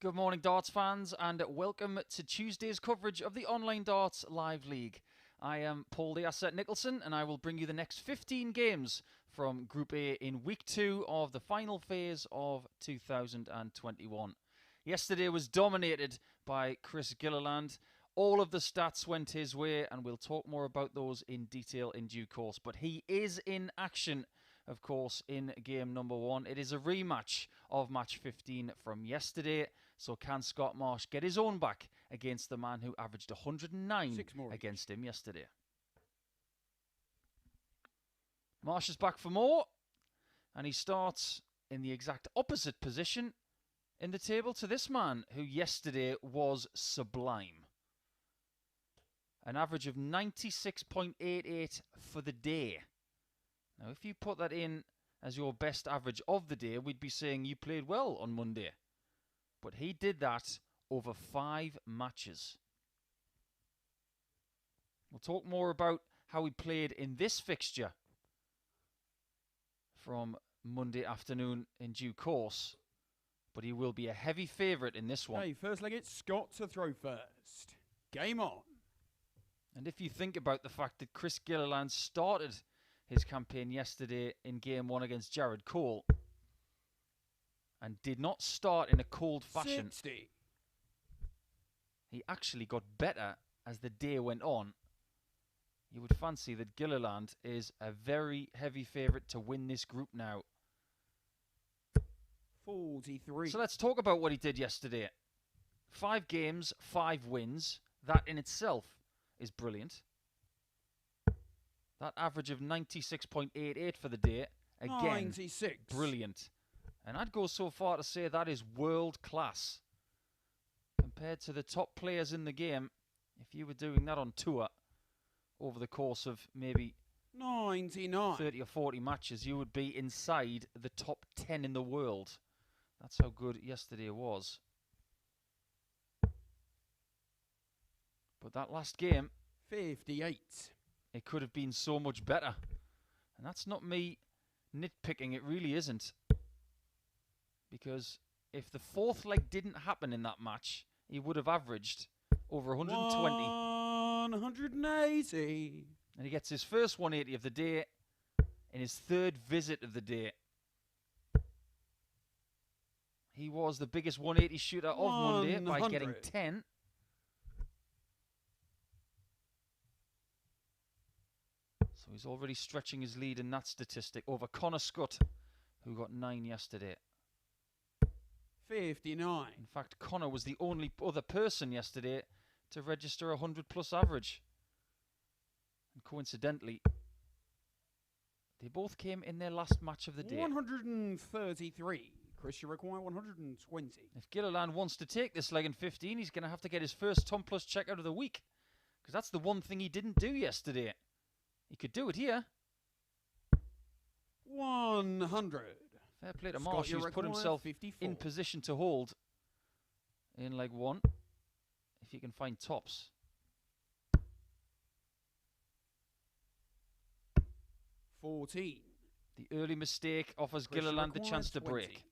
Good morning, darts fans, and welcome to Tuesday's coverage of the Online Darts Live League. I am Paul the Asset Nicholson, and I will bring you the next 15 games from Group A in Week 2 of the final phase of 2021. Yesterday was dominated by Chris Gilliland. All of the stats went his way, and we'll talk more about those in detail in due course. But he is in action, of course, in game number 1. It is a rematch of match 15 from yesterday. So can Scott Marsh get his own back against the man who averaged 109 against him yesterday? Marsh is back for more, and he starts in the exact opposite position in the table to this man who yesterday was sublime. An average of 96.88 for the day. Now, if you put that in as your best average of the day, we'd be saying you played well on Monday. But he did that over 5 matches. We'll talk more about how he played in this fixture from Monday afternoon in due course. But he will be a heavy favourite in this one. Okay, first leg, it's Scott to throw first. Game on. And if you think about the fact that Chris Gilliland started his campaign yesterday in Game 1 against Jared Cole and did not start in a cold fashion. 60. He actually got better as the day went on. You would fancy that Gilliland is a very heavy favourite to win this group now. 43. So let's talk about what he did yesterday. 5 games, 5 wins. That in itself is brilliant. That average of 96.88 for the day, again, 96. Brilliant. And I'd go so far to say that is world class. Compared to the top players in the game, if you were doing that on tour over the course of maybe 99. 30 or 40 matches, you would be inside the top 10 in the world. That's how good yesterday was. But that last game, 58. it could have been so much better. And that's not me nitpicking, it really isn't. Because if the 4th leg didn't happen in that match, he would have averaged over 120. 180. And he gets his first 180 of the day in his 3rd visit of the day. He was the biggest 180 shooter of Monday by getting 10. So he's already stretching his lead in that statistic over Connor Scutt, who got 9 yesterday. 59. In fact, Connor was the only other person yesterday to register a 100-plus average. And coincidentally, they both came in their last match of the day. 133. Chris, you require 120. If Gilliland wants to take this leg in 15, he's going to have to get his first Tom Plus check out of the week. Because that's the one thing he didn't do yesterday. He could do it here. 100. Fair play to Marsh, who's put himself 54. in position to hold in leg 1. If he can find tops. 14. The early mistake offers Chris, Gilliland the chance to 20. break.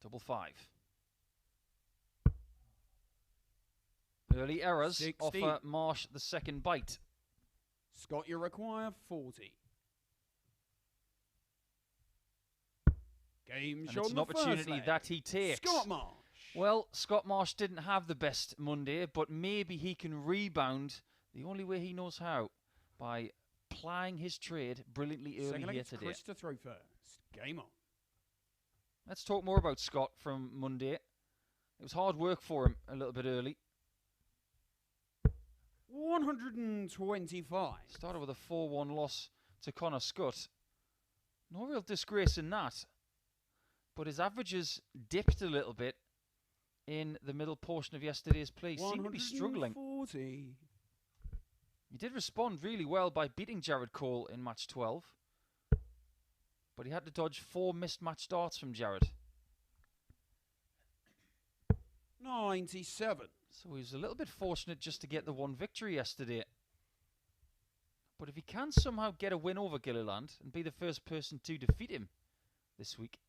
Double 5. Early errors 16. offer Marsh the second bite. Scott, you require 40. Game And shot it's an opportunity that he takes. Scott Marsh. Well, Scott Marsh didn't have the best Monday, but maybe he can rebound the only way he knows how, by plying his trade brilliantly early Second here it's today. Chris to throw first. Game on. Let's talk more about Scott from Monday. It was hard work for him a little bit early. 125. Started with a 4-1 loss to Connor Scutt. No real disgrace in that. But his averages dipped a little bit in the middle portion of yesterday's play. He seemed to be struggling. 140. He did respond really well by beating Jared Cole in match 12. But he had to dodge 4 missed match darts from Jared. 97. So he was a little bit fortunate just to get the 1 victory yesterday. But if he can somehow get a win over Gilliland and be the first person to defeat him this week,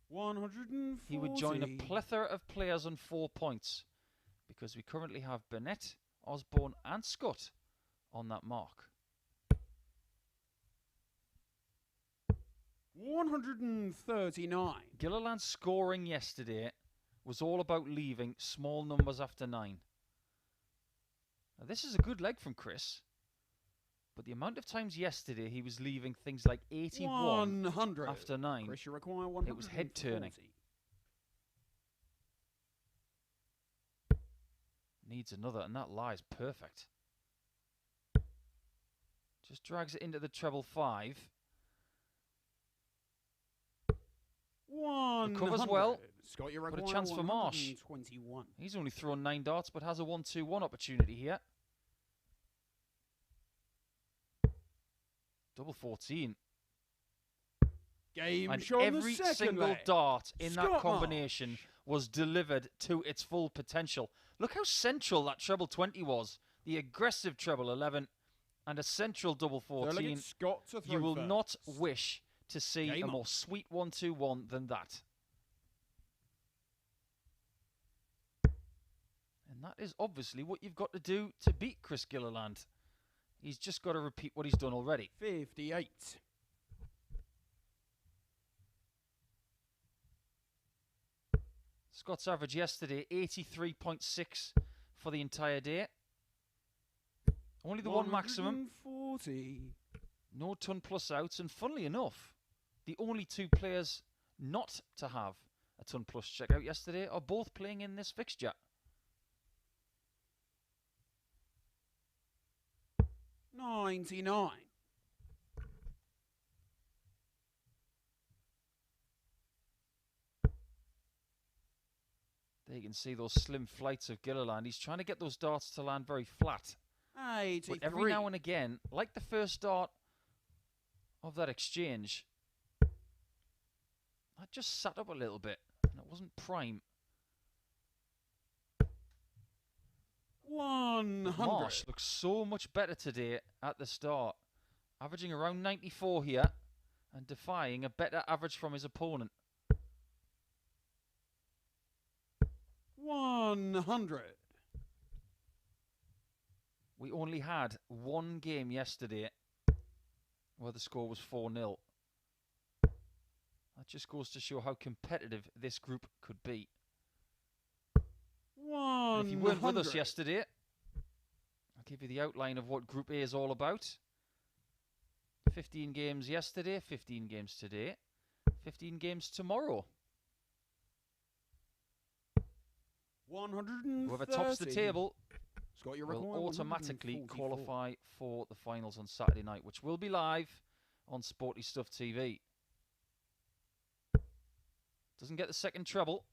140. he would join a plethora of players on 4 points, because we currently have Burnett, Osborne and Scutt on that mark. 139. Gilliland's scoring yesterday was all about leaving small numbers after 9. Now, this is a good leg from Chris, but the amount of times yesterday he was leaving things like 81 100. after 9, Chris, you require 140. it was head turning. Needs another, and that lies perfect. Just drags it into the treble 5. Recovers well, Scott, you but a require chance for Marsh. 121. He's only thrown 9 darts, but has a 1-2-1 opportunity here. Double 14. Game And shot on the every second single leg. dart in that Scott combination Marsh. was delivered to its full potential. Look how central that treble 20 was. The aggressive treble 11 and a central double 14. Scott to throw You will first. not wish to see Game a on. more sweet 1-2-1 than that. And that is obviously what you've got to do to beat Chris Gilliland. He's just got to repeat what he's done already. 58. Scott's average yesterday, 83.6 for the entire day. Only the 1 maximum. 140. No ton plus outs. And funnily enough, the only 2 players not to have a ton plus checkout yesterday are both playing in this fixture. 99. There you can see those slim flights of Gilliland. He's trying to get those darts to land very flat. 83. But every now and again, like the first dart of that exchange, that just sat up a little bit. And it wasn't prime. 100. Marsh looks so much better today at the start. Averaging around 94 here and defying a better average from his opponent. 100. We only had 1 game yesterday where the score was 4-0. That just goes to show how competitive this group could be. 100. And if you weren't with us yesterday, I'll give you the outline of what Group A is all about. 15 games yesterday, 15 games today, 15 games tomorrow. 130. Whoever tops the table Scott, you're will requiring automatically 144. qualify for the finals on Saturday night, which will be live on Sporty Stuff TV. Doesn't get the second treble.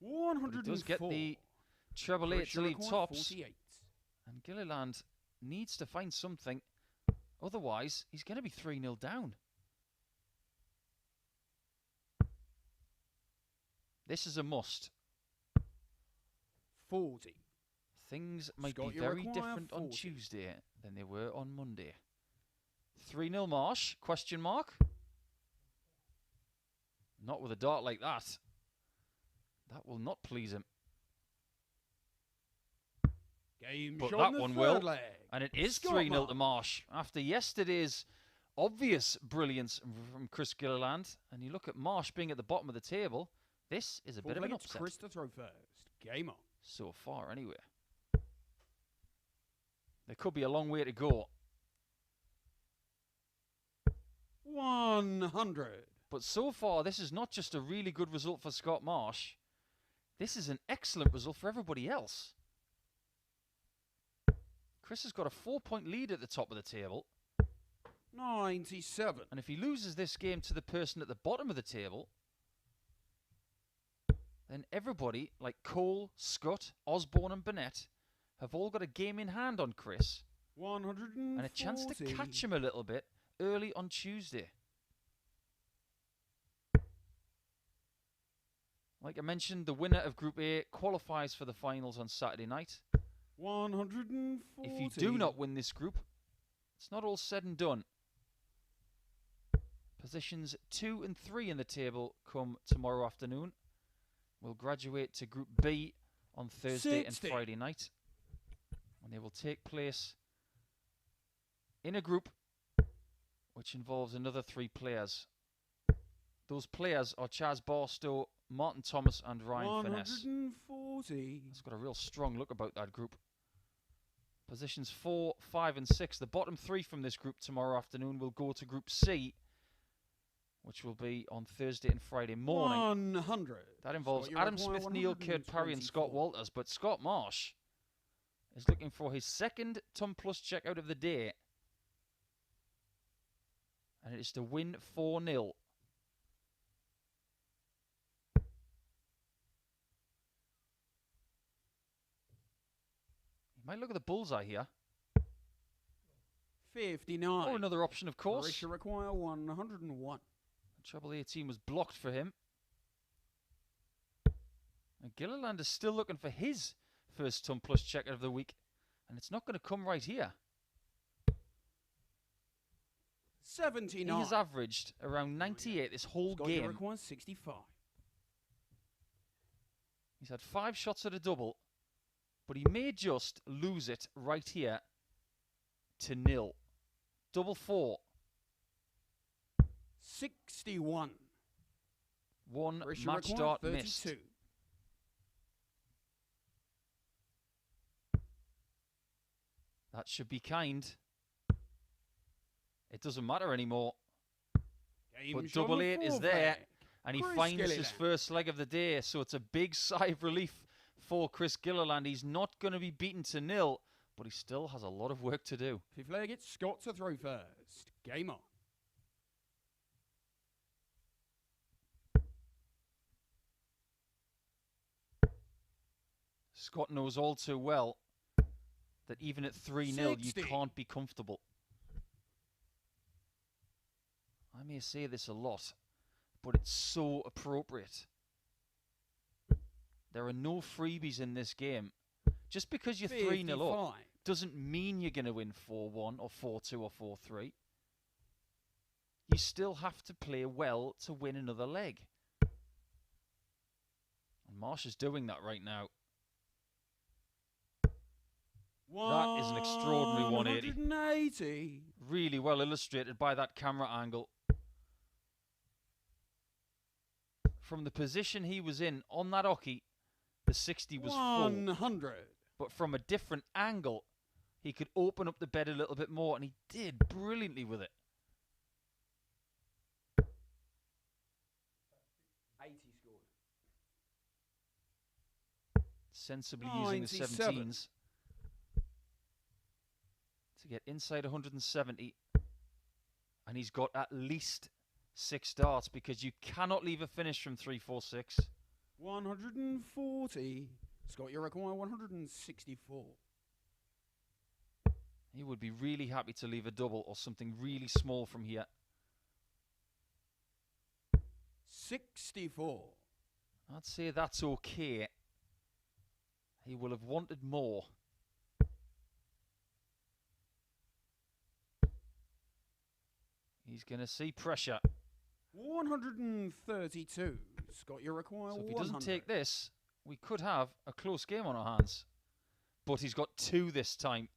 But it does get the treble 8 to leave tops. 48. And Gilliland needs to find something. Otherwise, he's going to be 3-0 down. This is a must. 40. Things might Scott, be you very require different on 40. Tuesday than they were on Monday. 3-0 Marsh? Question mark? Not with a dart like that. That will not please him. Game But shot that on the one third will. leg. And it is Scott 3-0 to Marsh. Marsh. After yesterday's obvious brilliance from Chris Gilliland, and you look at Marsh being at the bottom of the table, this is a bit of an upset. Chris to throw first. Game on. So far, anyway. There could be a long way to go. 100. But so far, this is not just a really good result for Scott Marsh. This is an excellent result for everybody else. Chris has got a 4-point lead at the top of the table. 97. And if he loses this game to the person at the bottom of the table, then everybody, like Cole, Scutt, Osborne and Burnett, have all got a game in hand on Chris. 140. And a chance to catch him a little bit early on Tuesday. Like I mentioned, the winner of Group A qualifies for the finals on Saturday night. 140. If you do not win this group, it's not all said and done. Positions 2 and 3 in the table come tomorrow afternoon. We'll graduate to Group B on Thursday 60. and Friday night. And they will take place in a group which involves another 3 players. Those players are Chaz Barstow, Martin Thomas and Ryan Finesse. 140. It's got a real strong look about that group. Positions 4, 5 and 6. The bottom 3 from this group tomorrow afternoon will go to Group C, which will be on Thursday and Friday morning. 100. That involves Scott, Adam Smith, Neil Kurt Parry and Scott 124. Walters. But Scott Marsh is looking for his second Ton Plus checkout of the day. And it is to win 4-0. He might look at the bullseye here. 59. Or another option, of course. Richie require 101. Treble 18 was blocked for him. And Gilliland is still looking for his first Ton Plus checkout of the week. And it's not going to come right here. 79. He has averaged around 98 this whole Scott, game. requires 65. He's had 5 shots at a double. But he may just lose it right here to 0. Double 4. 61. One Richie match require dart 32. missed. That should be kind. It doesn't matter anymore. Game But shot on double the 8 is fourth there. leg. And he Chris finds his Gilliland. first leg of the day. So it's a big sigh of relief for Chris Gilliland. He's not going to be beaten to 0. But he still has a lot of work to do. Fifth leg, it's Scott to throw first. Game on. Scott knows all too well that even at 3-0, you 60. can't be comfortable. I may say this a lot, but it's so appropriate. There are no freebies in this game. Just because you're 3-0 up 55. doesn't mean you're going to win 4-1 or 4-2 or 4-3. You still have to play well to win another leg. And Marsh is doing that right now. That is an extraordinary 180. 180. Really well illustrated by that camera angle. From the position he was in on that hockey, the 60 was full. 100. But from a different angle, he could open up the bed a little bit more, and he did brilliantly with it. 80 scored. Sensibly using the 97. 17s to get inside 170. And he's got at least 6 darts, because you cannot leave a finish from 3-4-6. 140. Scott, you require 164. He would be really happy to leave a double or something really small from here. 64. I'd say that's okay. He will have wanted more. He's going to see pressure. 132. Scott, you require So if he 100. doesn't take this, we could have a close game on our hands. But he's got 2 this time.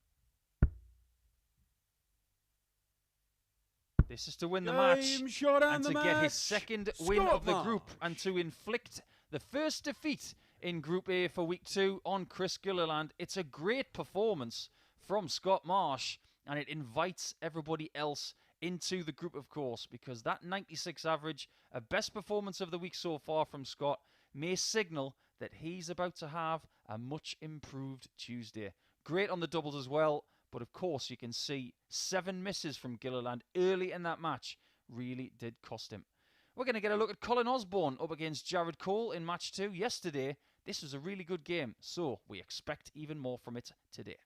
This is to win the match Game shot and the to get his match. second win of the group Marsh. and to inflict the first defeat in Group A for Week 2 on Chris Gilliland. It's a great performance from Scott Marsh, and it invites everybody else into the group, of course, because that 96 average, a best performance of the week so far from Scott, may signal that he's about to have a much improved Tuesday. Great on the doubles as well, But of course, you can see 7 misses from Gilliland early in that match really did cost him. We're going to get a look at Colin Osborne up against Jared Cole in match 2 yesterday. This was a really good game, so we expect even more from it today.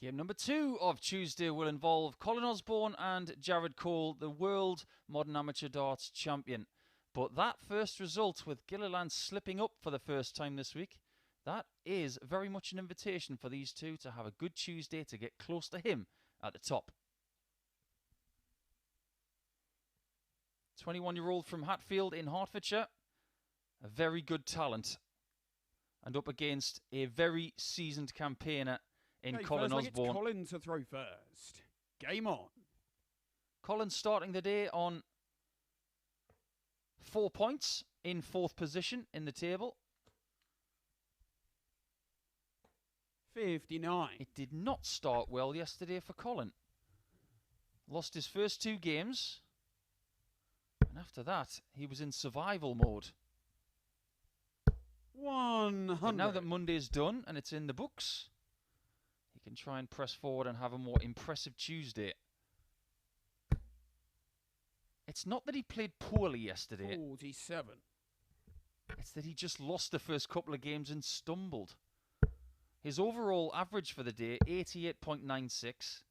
Game number 2 of Tuesday will involve Colin Osborne and Jared Cole, the World Modern Amateur Darts Champion. But that first result with Gilliland slipping up for the first time this week, that is very much an invitation for these two to have a good Tuesday to get close to him at the top. 21-year-old from Hatfield in Hertfordshire, a very good talent, and up against a very seasoned campaigner in Colin Osborne. Colin to throw first. Game on. Colin starting the day on 4 points in 4th position in the table. 59. It did not start well yesterday for Colin. Lost his first 2 games. And after that, he was in survival mode. 100. But now that Monday's done and it's in the books, he can try and press forward and have a more impressive Tuesday. It's not that he played poorly yesterday. 47. It's that he just lost the first couple of games and stumbled. His overall average for the day, 88.96.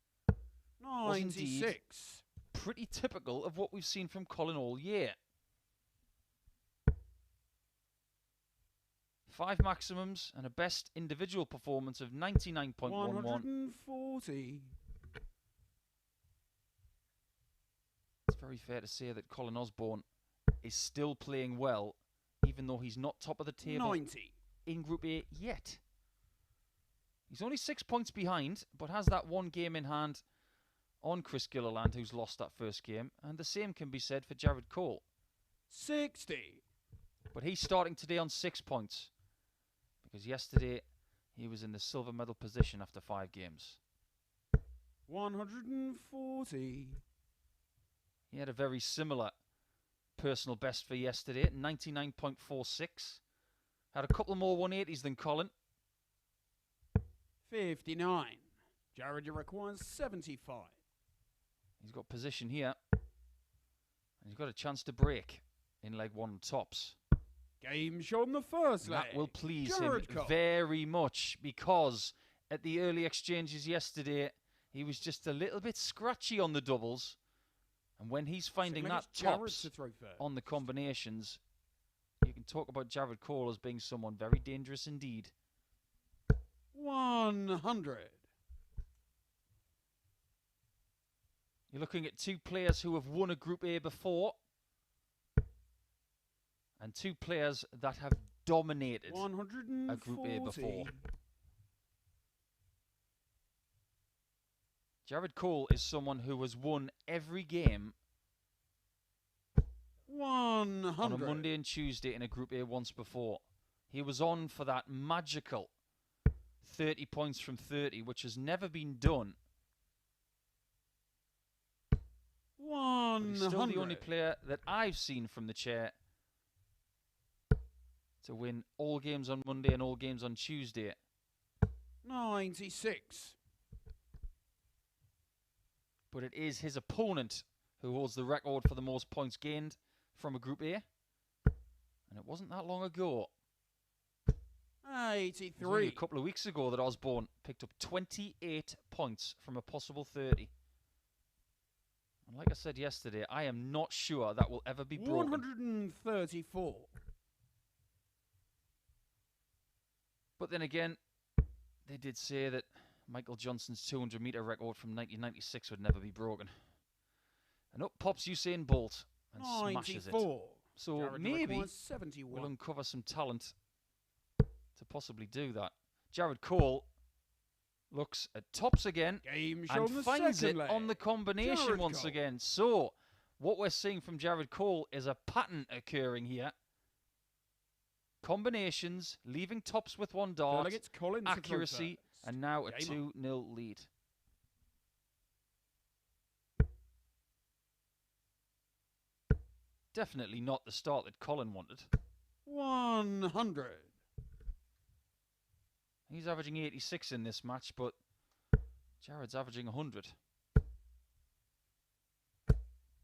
96. Pretty typical of what we've seen from Colin all year. 5 maximums and a best individual performance of 99.11. 140. It's very fair to say that Colin Osborne is still playing well, even though he's not top of the table 90. in Group A yet. He's only 6 points behind, but has that 1 game in hand on Chris Gilliland, who's lost that first game. And the same can be said for Jared Cole. 60. But he's starting today on 6 points, because yesterday he was in the silver medal position after 5 games. 140. He had a very similar personal best for yesterday at 99.46. Had a couple more 180s than Colin. 59. Jared requires 75. He's got position here. And he's got a chance to break in leg 1 tops. Game shown the first leg. That will please Jared him Cole. very much, because at the early exchanges yesterday, he was just a little bit scratchy on the doubles. And when he's finding that tops to throw first. on the combinations, you can talk about Jared Cole as being someone very dangerous indeed. 100. You're looking at 2 players who have won a Group A before, and 2 players that have dominated a Group A before. Jared Cole is someone who has won every game 100. on a Monday and Tuesday in a Group A once before. He was on for that magical 30 points from 30, which has never been done But he's still the only 100. player that I've seen from the chair to win all games on Monday and all games on Tuesday. 96. But it is his opponent who holds the record for the most points gained from a Group A. And it wasn't that long ago. 83. It was only a couple of weeks ago that Osborne picked up 28 points from a possible 30. And like I said yesterday, I am not sure that will ever be broken. 134. But then again, they did say that Michael Johnson's 200-metre record from 1996 would never be broken. And up pops Usain Bolt and smashes it. 94. So Jared maybe 71. we'll uncover some talent to possibly do that. Jared Cole looks at tops again Game shown and the finds it second leg. on the combination Jared once Cole. again. So what we're seeing from Jared Cole is a pattern occurring here. Combinations, leaving tops with one dart, Delegates Colin to throw accuracy, first. and now a Game 2-0 lead. Definitely not the start that Colin wanted. 100. He's averaging 86 in this match, but Jared's averaging 100.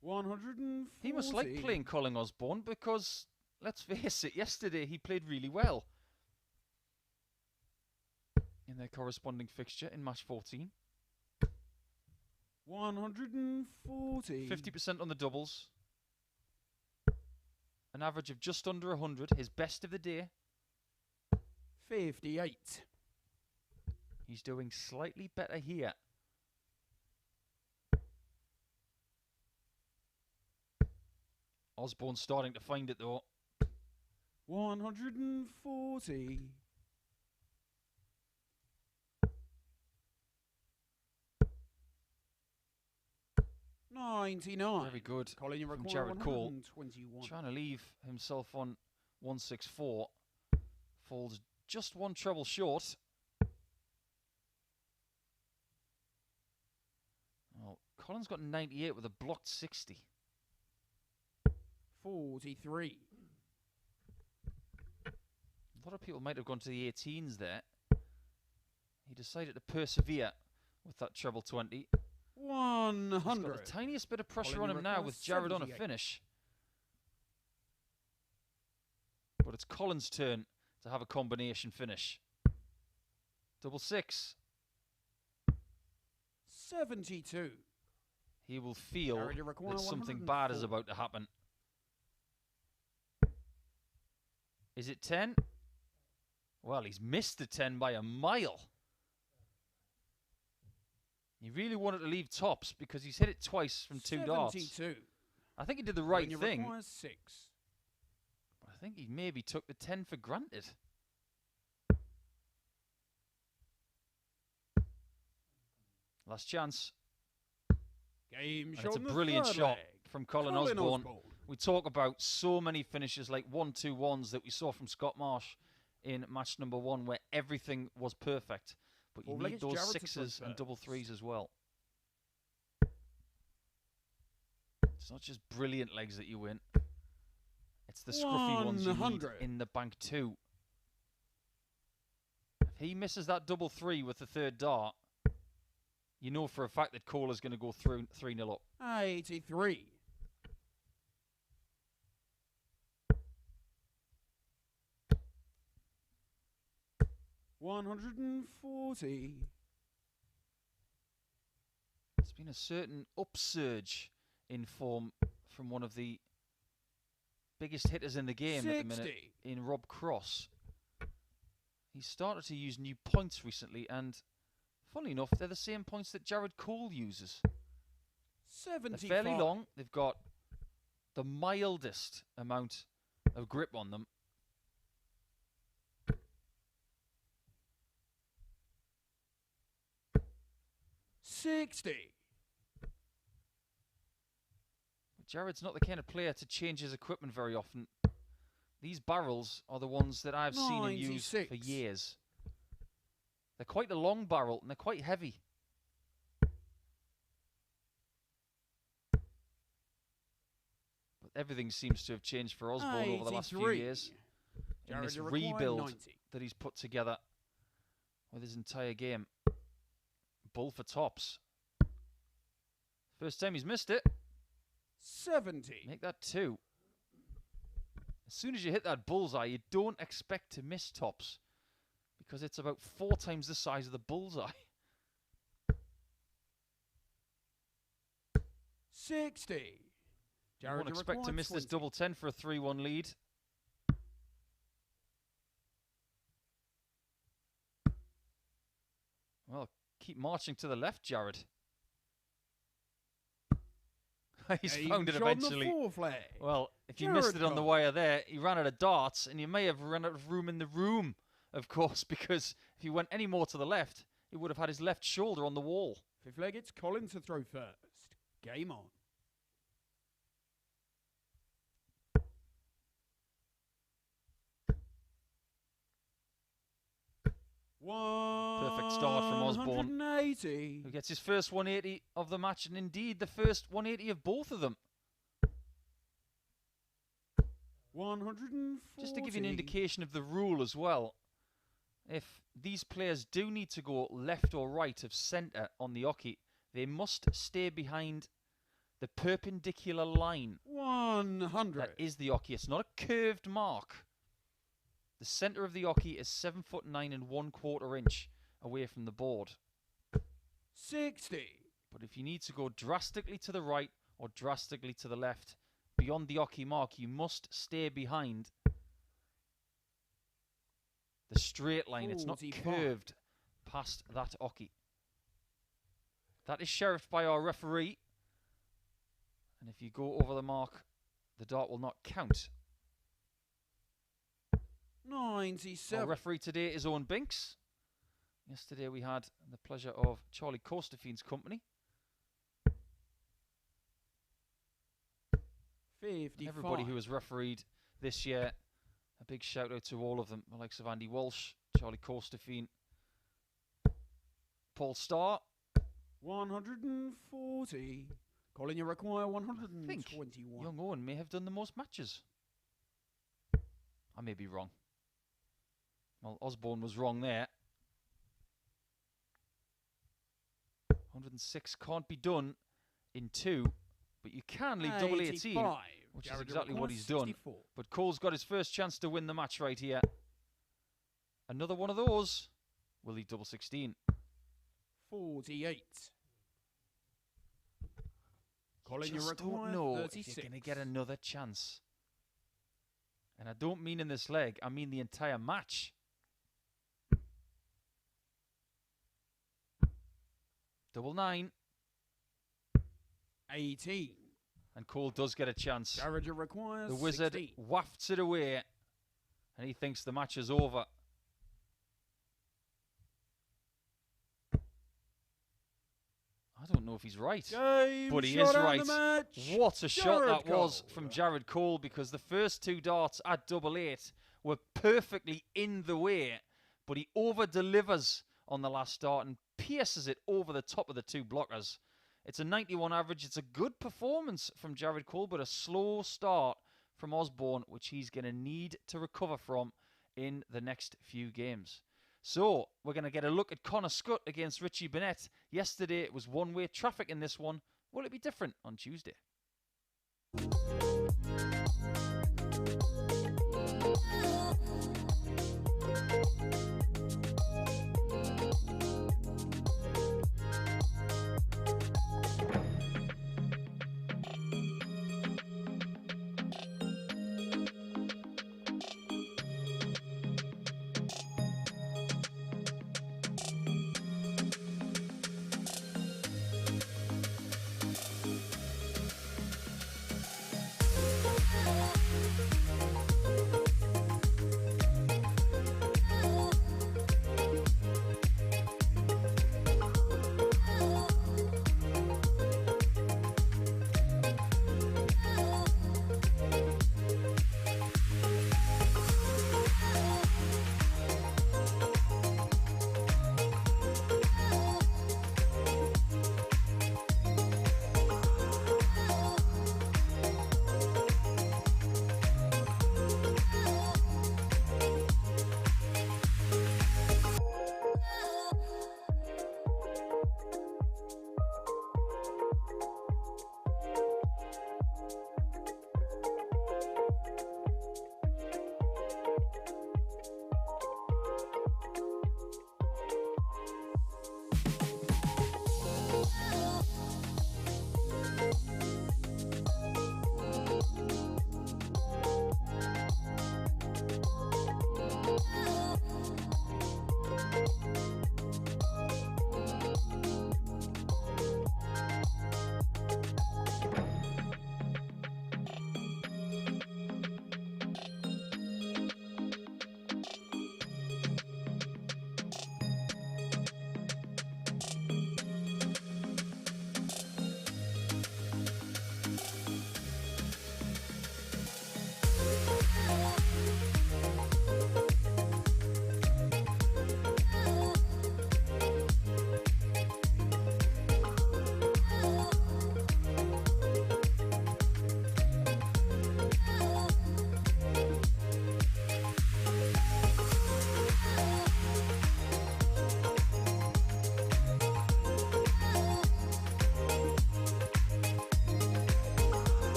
140. He must like playing Colin Osborne because, let's face it, yesterday he played really well in their corresponding fixture in match 14. 140. 50% on the doubles. An average of just under 100, his best of the day. 58. He's doing slightly better here. Osborne's starting to find it though. 140. Very good Colin, you from require Jared Cole. 121. Trying to leave himself on 164. Falls just one treble short. Well, Colin's got 98 with a blocked 60. 43. A lot of people might have gone to the 18s there. He decided to persevere with that treble 20. 100. He's got the tiniest bit of pressure Colin, on you him now require with Jared on a 78. finish. But it's Colin's turn to have a combination finish. Double six. 72. He will feel Jared, you require that something bad is 104. about to happen. Is it 10? Well, he's missed the 10 by a mile. He really wanted to leave tops because he's hit it twice from 2 darts. 72. I think he did the right Colin, you thing. require 6. But I think he maybe took the 10 for granted. Last chance. Game And it's a shown the brilliant third shot leg. from Colin Osborne. We talk about so many finishes like 1-2-1s that we saw from Scott Marsh in match number 1 where everything was perfect. But you Four-legged need those Jared to sixes throw and double first. threes as well. It's not just brilliant legs that you win. It's the scruffy ones you need 100. in the bank too. If he misses that double 3 with the third dart, you know for a fact that Cole is going to go through 3-0 up. 83. 140. There's been a certain upsurge in form from one of the biggest hitters in the game at the minute, 60. in Rob Cross. He's started to use new points recently, and funnily enough, they're the same points that Jared Cole uses. 75. They're fairly long. They've got the mildest amount of grip on them. $60. Jared's not the kind of player to change his equipment very often. These barrels are the ones that I've seen him use for 96. years. They're quite a long barrel and they're quite heavy. Everything seems to have changed for Osborne over the last few 83. years. In Jared, this you require rebuild 90. that he's put together with his entire game. Bull for tops. First time he's missed it. 70. Make that 2. As soon as you hit that bullseye, you don't expect to miss tops, because it's about 4 times the size of the bullseye. 60. You Jared, won't you expect to require miss this 20. double 10 for a 3-1 lead. Well, keep marching to the left, Jared. He's found it Shot on the eventually. fourth leg. Well, if you Jared missed it on the Cole. wire there, he ran out of darts, and you may have run out of room in the room, of course, because if he went any more to the left, he would have had his left shoulder on the wall. Fifth leg, it's Colin to throw first. Game on. Perfect start from Osborne, 180. who gets his first 180 of the match, and indeed the first 180 of both of them. 140. Just to give you an indication of the rule as well, if these players do need to go left or right of centre on the oche, they must stay behind the perpendicular line 100. that is the oche. It's not a curved mark. The centre of the oche is 7'9" and 1/4 inch away from the board. 60. But if you need to go drastically to the right or drastically to the left beyond the oche mark, you must stay behind the straight line. It's not 45. curved past that oche. That is sheriffed by our referee. And if you go over the mark, the dart will not count. 97. Our referee today is Owen Binks. Yesterday we had the pleasure of Charlie Costerfiend's company. 55. Everybody who has refereed this year, a big shout out to all of them. The likes of Andy Walsh, Charlie Costerfiend, Paul Starr. 140. Colin, you require 121. Young Owen may have done the most matches. I may be wrong. Well, Osborne was wrong there. 106 can't be done in 2, but you can leave double 18, 85. which is Jared, you exactly what require he's done. 64. But Cole's got his first chance to win the match right here. Another one of those will leave double 16. 48. Colin, you Just require don't know 36. if you're going to get another chance. And I don't mean in this leg, I mean the entire match. Double 9. 18. And Cole does get a chance. Jared, you require The wizard 16. wafts it away, and he thinks the match is over. I don't know if he's right, Game, but he shot is and right. the match. What a shot that Jared was Cole. from Jared Cole, because the first 2 darts at double 8 were perfectly in the way, but he over-delivers on the last dart and pierces it over the top of the 2 blockers. It's a 91 average. It's a good performance from Jared Cole, but a slow start from Osborne, which he's going to need to recover from in the next few games. So, we're going to get a look at Connor Scutt against Richie Burnett. Yesterday, it was one-way traffic in this one. Will it be different on Tuesday?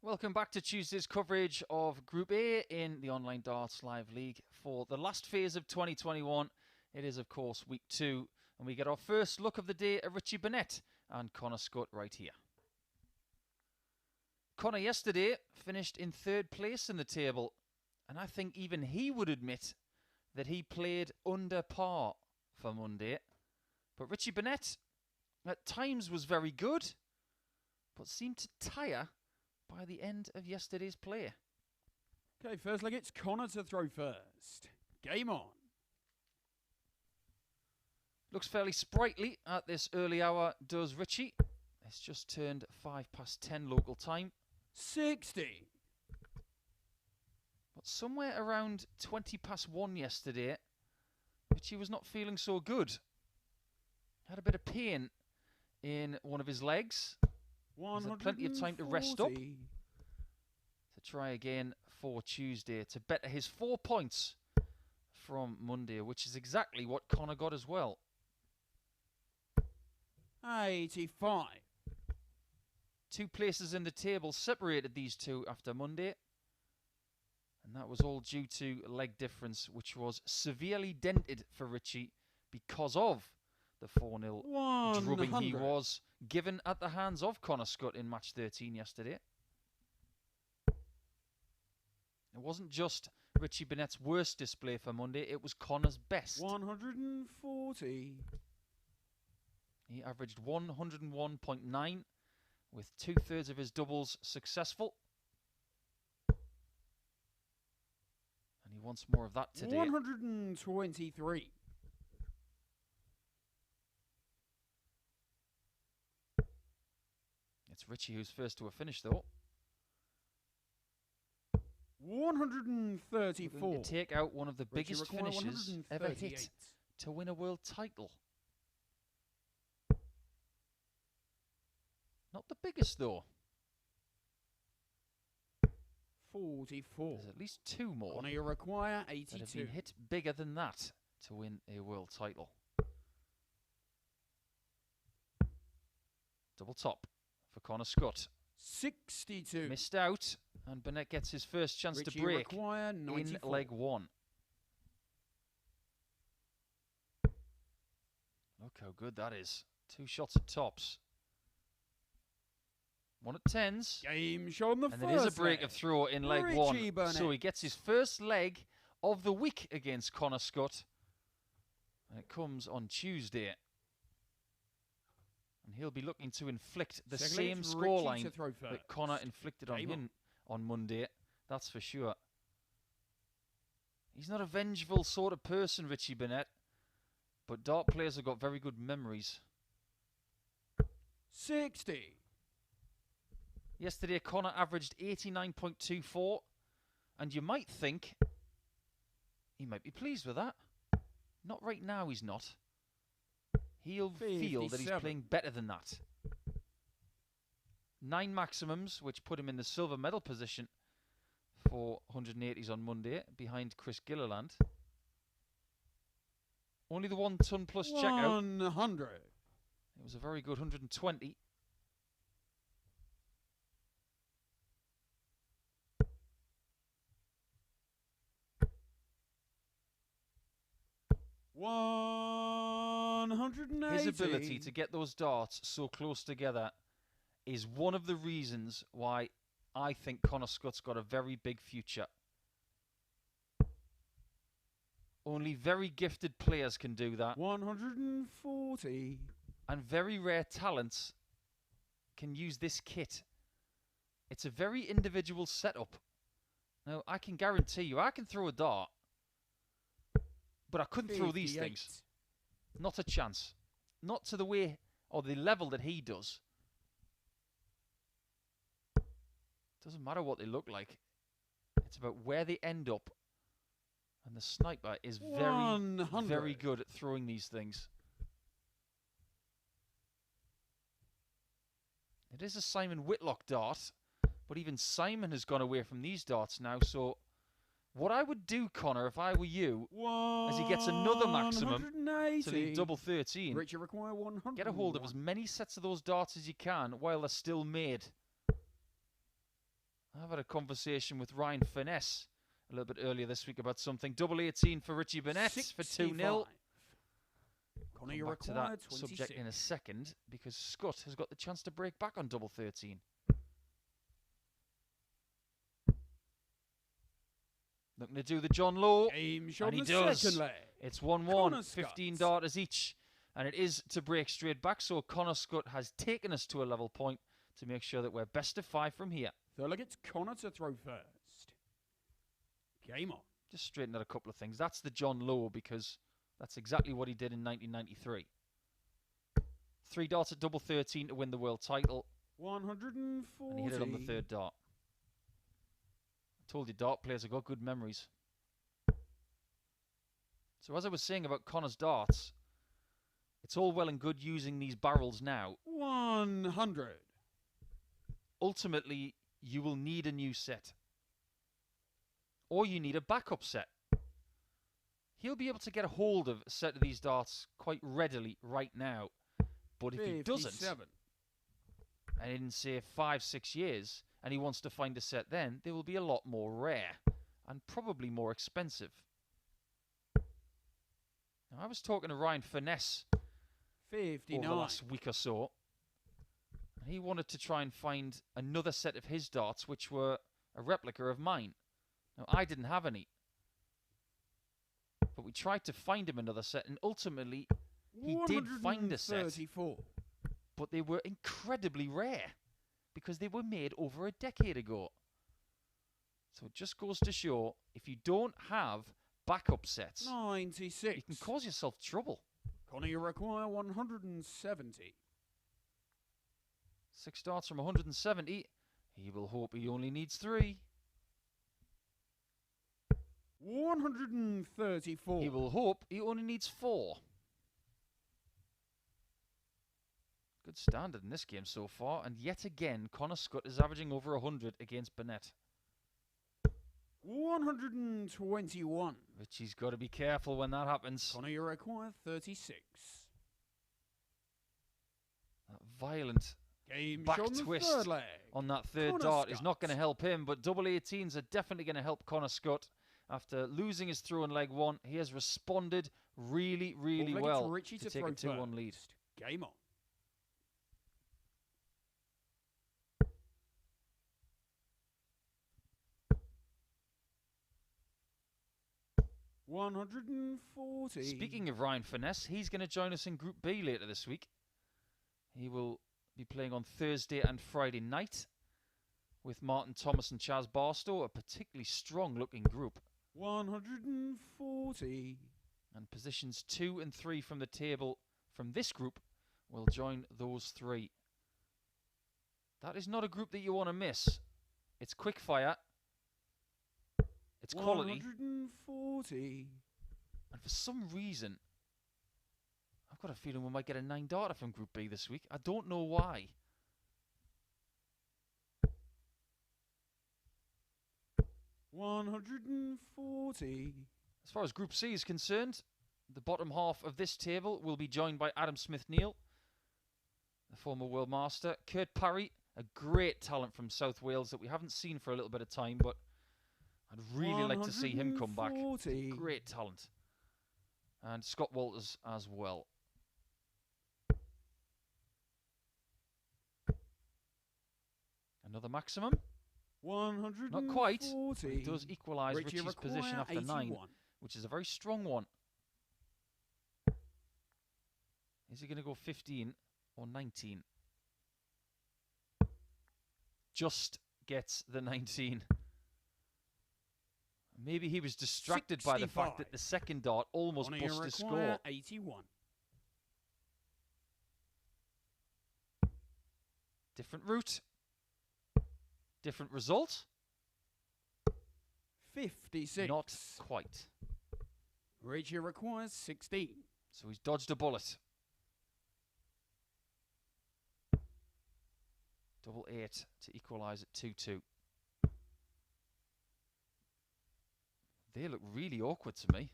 Welcome back to Tuesday's coverage of Group A in the Online Darts Live League for the last phase of 2021. It is, of course, week 2, and we get our first look of the day at Richie Burnett and Connor Scutt right here. Connor yesterday finished in 3rd place in the table, and I think even he would admit that he played under par for Monday. But Richie Burnett at times was very good, but seemed to tire by the end of yesterday's play. Okay, first leg, it's Connor to throw first. Game on. Looks fairly sprightly at this early hour, does Richie. It's just turned 10:05 local time. 60. But somewhere around 1:20 yesterday, Richie was not feeling so good. Had a bit of pain in one of his legs. He's had plenty of time to rest up to try again for Tuesday to better his 4 points from Monday, which is exactly what Connor got as well. 85. 2 places in the table separated these two after Monday, and that was all due to leg difference, which was severely dented for Richie because of the 4-0 drubbing he was given at the hands of Connor Scutt in match 13 yesterday. It wasn't just Richie Burnett's worst display for Monday, it was Connor's best. 140. He averaged 101.9 with 2/3 of his doubles successful. And he wants more of that today. 123. It's Richie who's first to a finish though. 134. Going to take out one of the Richie biggest finishes ever hit to win a world title. Not the biggest though. 44. There's at least two more Connor, you require that 82. have been hit bigger than that to win a world title. Double top for Connor Scutt. 62. Missed out, and Burnett gets his first chance Richie to break require in 94. leg one. Look how good that is. 2 shots at tops. 1 at 10s. Game shown the And first it is a break leg. of throw in leg Richie one. Burnett. So he gets his first leg of the week against Connor Scutt. And it comes on Tuesday. And he'll be looking to inflict the same scoreline that Connor inflicted on him on Monday. That's for sure. He's not a vengeful sort of person, Richie Burnett. But dart players have got very good memories. 60. Yesterday, Connor averaged 89.24. And you might think he might be pleased with that. Not right now, he's not. He'll feel that he's playing better than that. 9 maximums, which put him in the silver medal position for 180s on Monday, behind Chris Gilliland. Only the 1 ton plus checkout. 100. It was a very good 120. His ability to get those darts so close together is one of the reasons why I think Connor Scutt's got a very big future. Only very gifted players can do that. 140. And very rare talents can use this kit. It's a very individual setup. Now, I can guarantee you, I can throw a dart, but I couldn't throw these things. Not a chance. Not to the way or the level that he does. Doesn't matter what they look like. It's about where they end up. And the sniper is very good at throwing these things. It is a Simon Whitlock dart, but even Simon has gone away from these darts now, so what I would do, Connor, if I were you, as he gets another maximum to the double 13, Richie require 100. Get a hold of as many sets of those darts as you can while they're still made. I've had a conversation with Ryan Finesse a little bit earlier this week about something. Double 18 for Richie Burnett for 2-0. Connor, you back to require that 26. subject in a second, because Scutt has got the chance to break back on double 13. Looking to do the John Lowe, and he does. It's 1-1, 15 darters each, and it is to break straight back, so Connor Scutt has taken us to a level point to make sure that we're best of 5 from here. So look, it's Connor to throw first. Game on. Just straighten out a couple of things. That's the John Lowe, because that's exactly what he did in 1993. 3 darts at double 13 to win the world title. 140. And he hit it on the 3rd dart. I told you, dart players have got good memories. So as I was saying about Connor's darts, it's all well and good using these barrels now. 100. Ultimately, you will need a new set. Or you need a backup set. He'll be able to get a hold of a set of these darts quite readily right now. But if he doesn't, and in say 5-6 years, and he wants to find a set then, they will be a lot more rare and probably more expensive. Now, I was talking to Ryan Finesse over 59. the last week or so. And he wanted to try and find another set of his darts, which were a replica of mine. Now, I didn't have any. But we tried to find him another set, and ultimately, he did find a set. 134. But they were incredibly rare, because they were made over a decade ago. So it just goes to show, if you don't have backup sets, 96. you can cause yourself trouble. Connor, you require 170. 6 darts from 170. He will hope he only needs 3. 134. He will hope he only needs 4. Good standard in this game so far. And yet again, Connor Scutt is averaging over 100 against Burnett. 121. Richie's got to be careful when that happens. Connor, you require 36. That violent Game back on the twist third leg. on that third Connor dart is Scutt. not going to help him, but double 18s are definitely going to help Connor Scutt. After losing his throw in leg 1, he has responded really, really Fourth leg, well it's Richie to to take a throw 2-1 lead. first. Game on. $140. Speaking of Ryan Finesse, he's going to join us in Group B later this week. He will be playing on Thursday and Friday night with Martin Thomas and Chaz Barstow, a particularly strong-looking group. 140. And positions 2 and 3 from the table from this group will join those 3. That is not a group that you want to miss. It's quick fire. It's quality. 140. And for some reason, I've got a feeling we might get a 9-darter from Group B this week. I don't know why. $140. As far as Group C is concerned, the bottom half of this table will be joined by Adam Smith-Neale, the former World Master. Kurt Parry, a great talent from South Wales that we haven't seen for a little bit of time, but I'd really like to see him come back. 140. Great talent. And Scott Walters as well. Another maximum. 140. Not quite, but it does equalise Richie Richie's position require after 9, 81. which is a very strong one. Is he going to go 15 or 19? Just gets the 19. Maybe he was distracted by the fact that the second dart almost Connor, bust you his require score. 81. Different route. Different result. 56. Not quite. Richie requires 16. So he's dodged a bullet. Double 8 to equalise at 2-2. They look really awkward to me.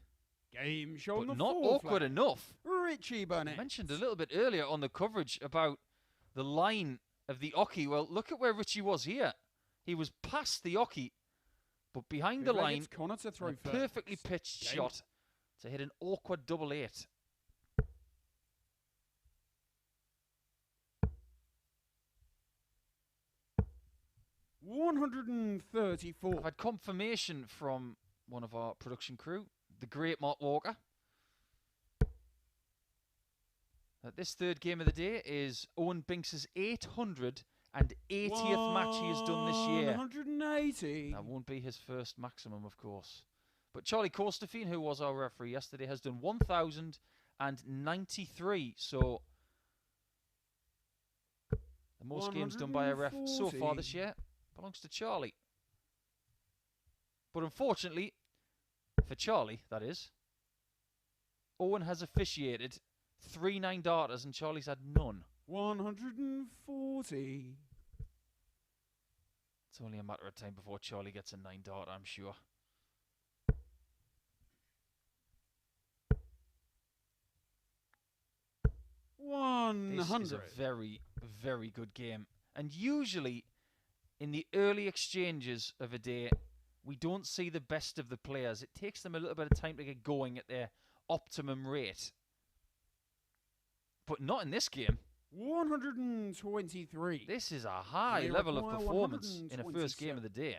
Game show on But the not fourth awkward leg. enough. Richie I Burnett. mentioned a little bit earlier on the coverage about the line of the oche. Well, look at where Richie was here. He was past the oche, but behind the Fifth leg, line, it's Connor to throw a first. perfectly pitched Game shot to hit an awkward double 8. $134. I've had confirmation from one of our production crew, the great Mark Walker, that this third game of the day is Owen Binks' 880th match he has done this year. 180. That won't be his first maximum, of course. But Charlie Kostafine, who was our referee yesterday, has done 1,093. So the most games done by a ref so far this year belongs to Charlie. But unfortunately, for Charlie, that is, Owen has officiated 3 9-darters and Charlie's had none. 140. It's only a matter of time before Charlie gets a 9-darter, I'm sure. This is a 100. very, very good game. And usually, in the early exchanges of a day, we don't see the best of the players. It takes them a little bit of time to get going at their optimum rate. but not in this game. 123. This is a high They level of require performance in a first game of the day.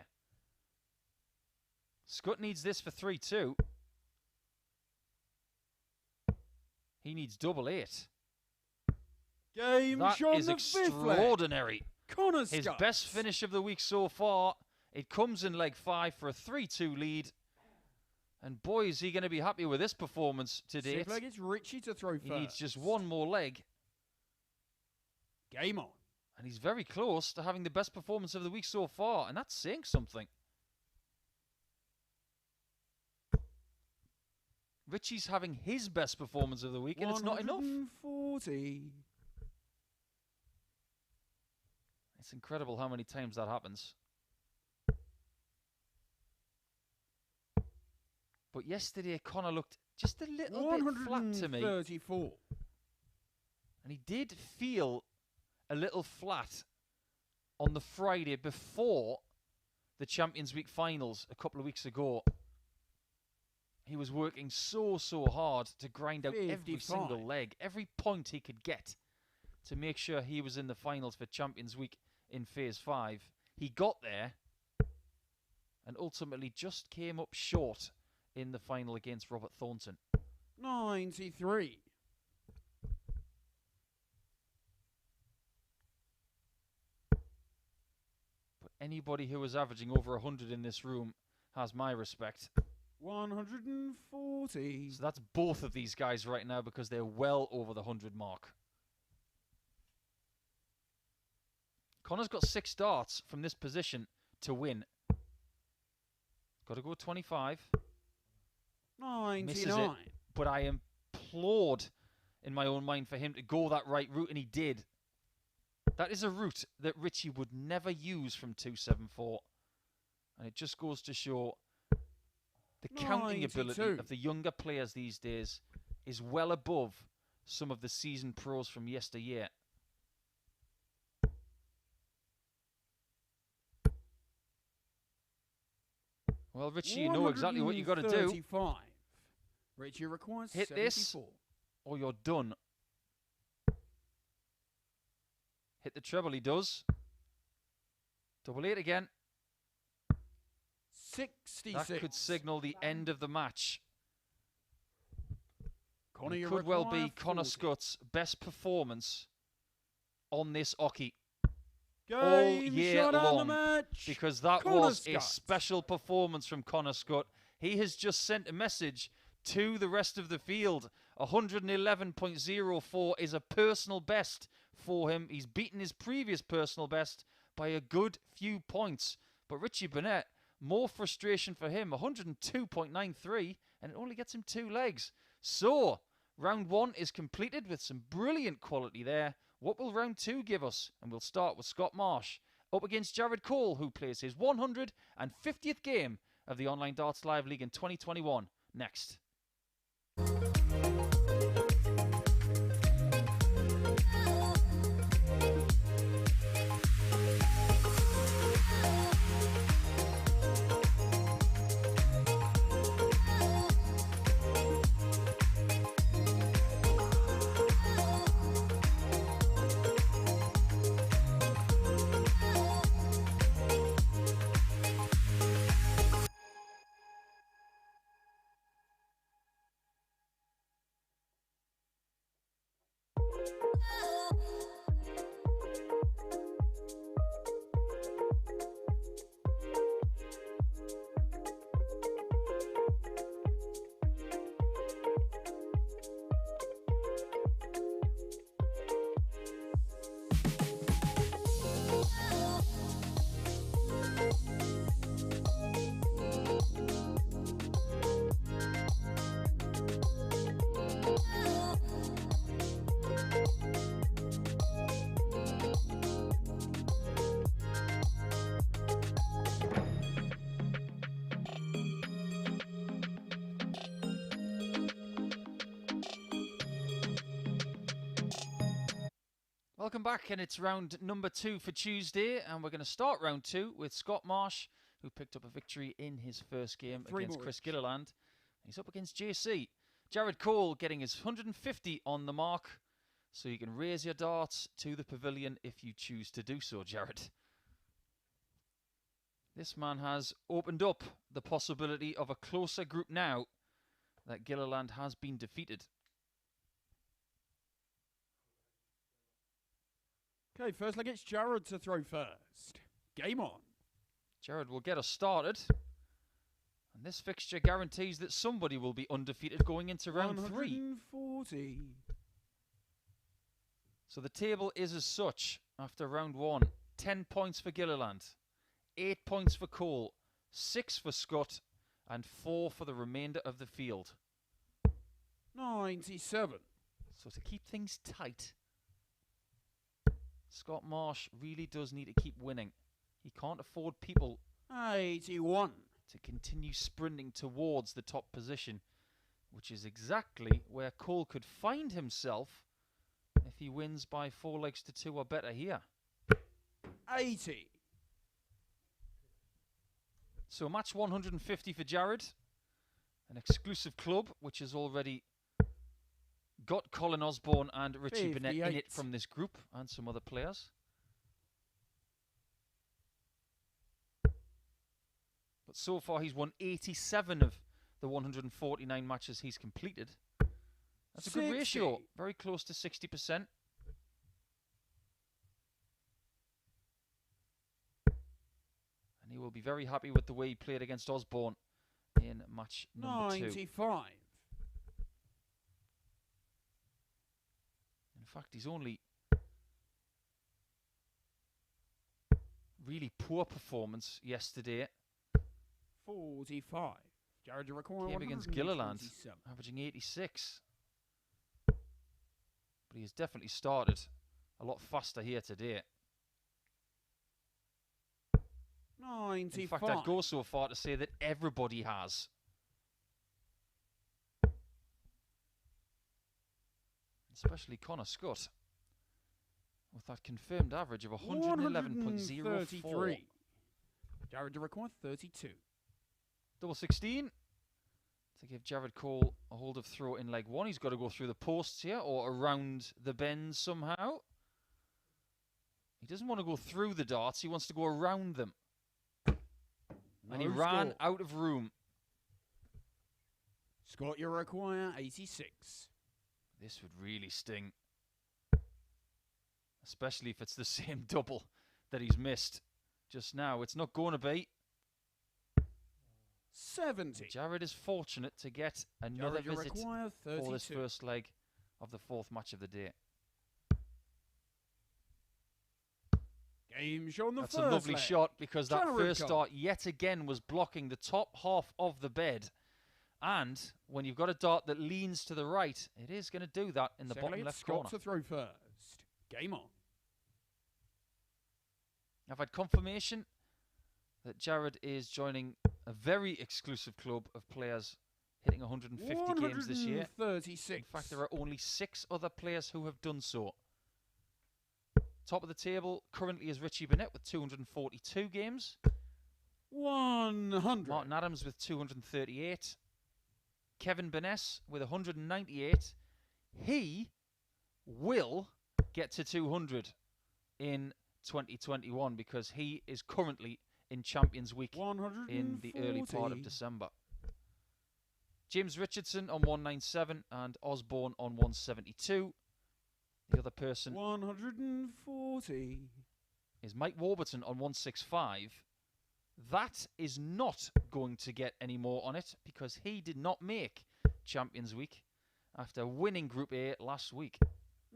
Scutt needs this for 3-2. He needs double 8. Game That shot is the fifth leg. extraordinary. Connor His Scutt. best finish of the week so far. It comes in leg 5 for a 3-2 lead. And boy, is he going to be happy with this performance to date. Fifth leg, it's Richie to throw first. He needs just one more leg. Game on. And he's very close to having the best performance of the week so far. And that's saying something. Richie's having his best performance of the week, and it's not enough. 140. It's incredible how many times that happens. But yesterday, Connor looked just a little bit flat to me. 134. And he did feel a little flat on the Friday before the Champions Week finals a couple of weeks ago. He was working so hard to grind out 55. every single leg, every point he could get to make sure he was in the finals for Champions Week in Phase 5. He got there and ultimately just came up short in the final against Robert Thornton. 93. But anybody who was averaging over 100 in this room has my respect. 140. So that's both of these guys right now because they're well over the 100 mark. Connor's got 6 darts from this position to win. Got to go 25. 99. Misses it. But I implored in my own mind for him to go that right route, and he did. That is a route that Richie would never use from 274. And it just goes to show the counting 92. ability of the younger players these days is well above some of the seasoned pros from yesteryear. Well, Richie, you know exactly what you got to do. 135. Richie requires Hit 74. this, or you're done. Hit the treble, he does. Double 8 again. 66. That could signal the end of the match. Connor, It you could well require be Connor 40. Scutt's best performance on this Oki all Game year shot on the long, match. because that Connor was a Scutt. special performance from Connor Scutt. He has just sent a message to the rest of the field. 111.04 is a personal best for him. He's beaten his previous personal best by a good few points. But Richie Burnett, more frustration for him. 102.93, and it only gets him 2 legs. So, round 1 is completed with some brilliant quality there. What will round 2 give us? And we'll start with Scott Marsh up against Jared Cole, who plays his 150th game of the Online Darts Live League in 2021. Next. Welcome back, and it's round number 2 for Tuesday, and we're going to start round 2 with Scott Marsh, who picked up a victory in his first game against Chris Gilliland. He's up against JC. Jared Cole getting his 150 on the mark, So you can raise your darts to the pavilion if you choose to do so, Jared. This man has opened up the possibility of a closer group now that Gilliland has been defeated. Okay, first leg, it's Jared to throw first. Game on. Jared will get us started. And this fixture guarantees that somebody will be undefeated going into round 3. 140. So the table is as such after round 1. 10 points for Gilliland, 8 points for Cole, 6 for Scutt, and 4 for the remainder of the field. 97. So to keep things tight, Scott Marsh really does need to keep winning. He can't afford people 81. to continue sprinting towards the top position, which is exactly where Cole could find himself if he wins by 4 legs to 2 or better here. 80. So match 150 for Jared, an exclusive club which has already got Colin Osborne and Richie Burnett in it from this group and some other players. But so far he's won 87 of the 149 matches he's completed. That's a good ratio, very close to 60%. And he will be very happy with the way he played against Osborne in match number 2. 95. In fact, he's only really poor performance yesterday 45. Jared, you require came against Gilliland, averaging 86. But he has definitely started a lot faster here today. 95. In fact, I'd go so far to say that everybody has. Especially Connor Scutt, with that confirmed average of 111.04. Jared, you require 32. Double 16 to give Jared Cole a hold of throw in leg 1. He's got to go through the posts here or around the bends somehow. He doesn't want to go through the darts. He wants to go around them. And he ran out of room. Scott, you require 86. This would really sting. Especially if it's the same double that he's missed just now. It's not going to be. 70. Jared is fortunate to get another visit for this first leg of the 4th match of the day. Game shown the That's first a lovely leg. shot because that Jared first dart yet again was blocking the top half of the bed. And when you've got a dart that leans to the right, it is going to do that in the bottom left corner. Scott to throw first. Game on. I've had confirmation that Jared is joining a very exclusive club of players hitting 150 games this year. 136. In fact, there are only 6 other players who have done so. Top of the table currently is Richie Burnett with 242 games. 100. Martin Adams with 238. Kevin Burness with 198. He will get to 200 in 2021 because he is currently in Champions Week in the early part of December. James Richardson on 197 and Osborne on 172. The other person 140 is Mike Warburton on 165. That is not going to get any more on it because he did not make Champions Week after winning Group A last week.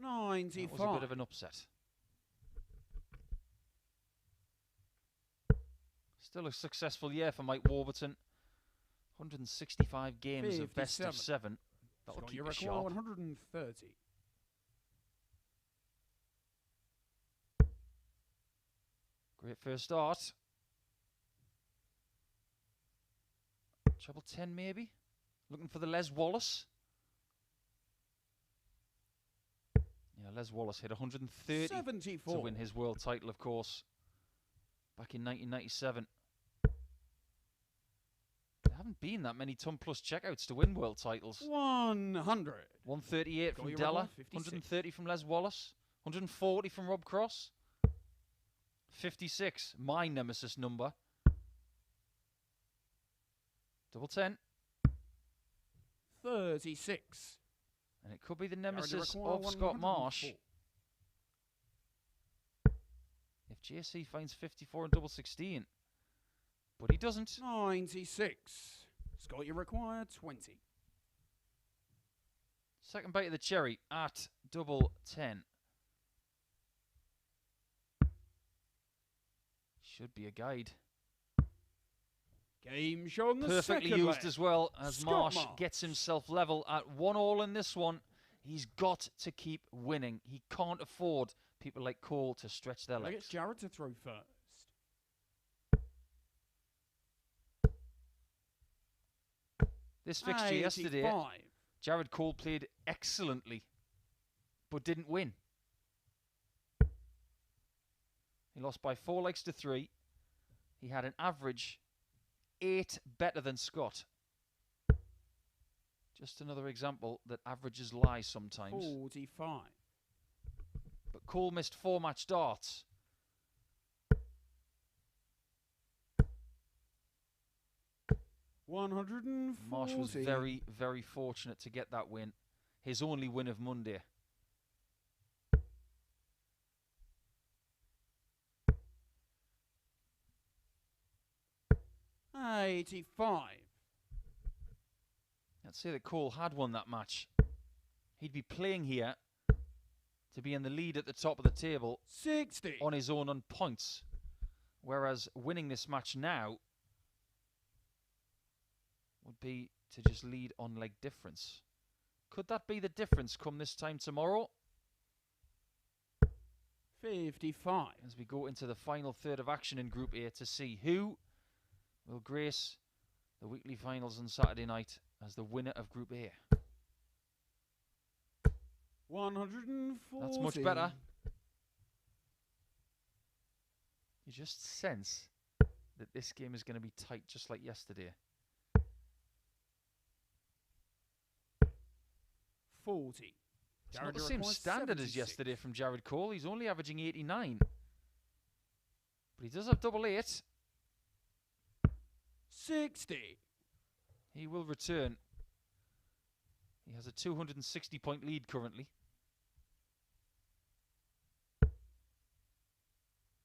95. That was a bit of an upset. Still a successful year for Mike Warburton. 165 games of best of 7. That'll keep you sharp. 130. Great first start. Treble 10 maybe. Looking for the Les Wallace. Yeah, Les Wallace hit 130 74. to win his world title, of course, back in 1997. They Haven't been that many ton plus checkouts to win world titles. 100. 138 from your Della, record, 56. 130 from Les Wallace, 140 from Rob Cross, 56, my nemesis number. Double 10. 36. And it could be the Garage nemesis require of Scott 104. Marsh. If JC finds 54 and double 16. But he doesn't. 96. Scott, you require 20. Second bite of the cherry at double 10. Should be a guide. Game show on the Perfectly second used leg. as well, as Scott Marsh Marsh gets himself level at 1-all in this one. He's got to keep winning. He can't afford people like Cole to stretch their I legs. get Jared to throw first. This fixture yesterday, 85. Jared Cole played excellently, but didn't win. He lost by 4 legs to 3. He had an average 8 better than Scott. Just another example that averages lie sometimes. 45. But Cole missed 4 match darts. Marsh was very, very fortunate to get that win. His only win of Monday. $85. Let's say that Cole had won that match. He'd be playing here to be in the lead at the top of the table 60. on his own on points. Whereas winning this match now would be to just lead on leg difference. Could that be the difference come this time tomorrow? 55. As we go into the final third of action in Group A to see who will grace the weekly finals on Saturday night as the winner of Group A. 140. That's much better. You just sense that this game is going to be tight just like yesterday. 40. It's not the same standard as yesterday from Jared Cole. He's only averaging 89. But he does have double 8. 60. He will return. He has a 260-point lead currently.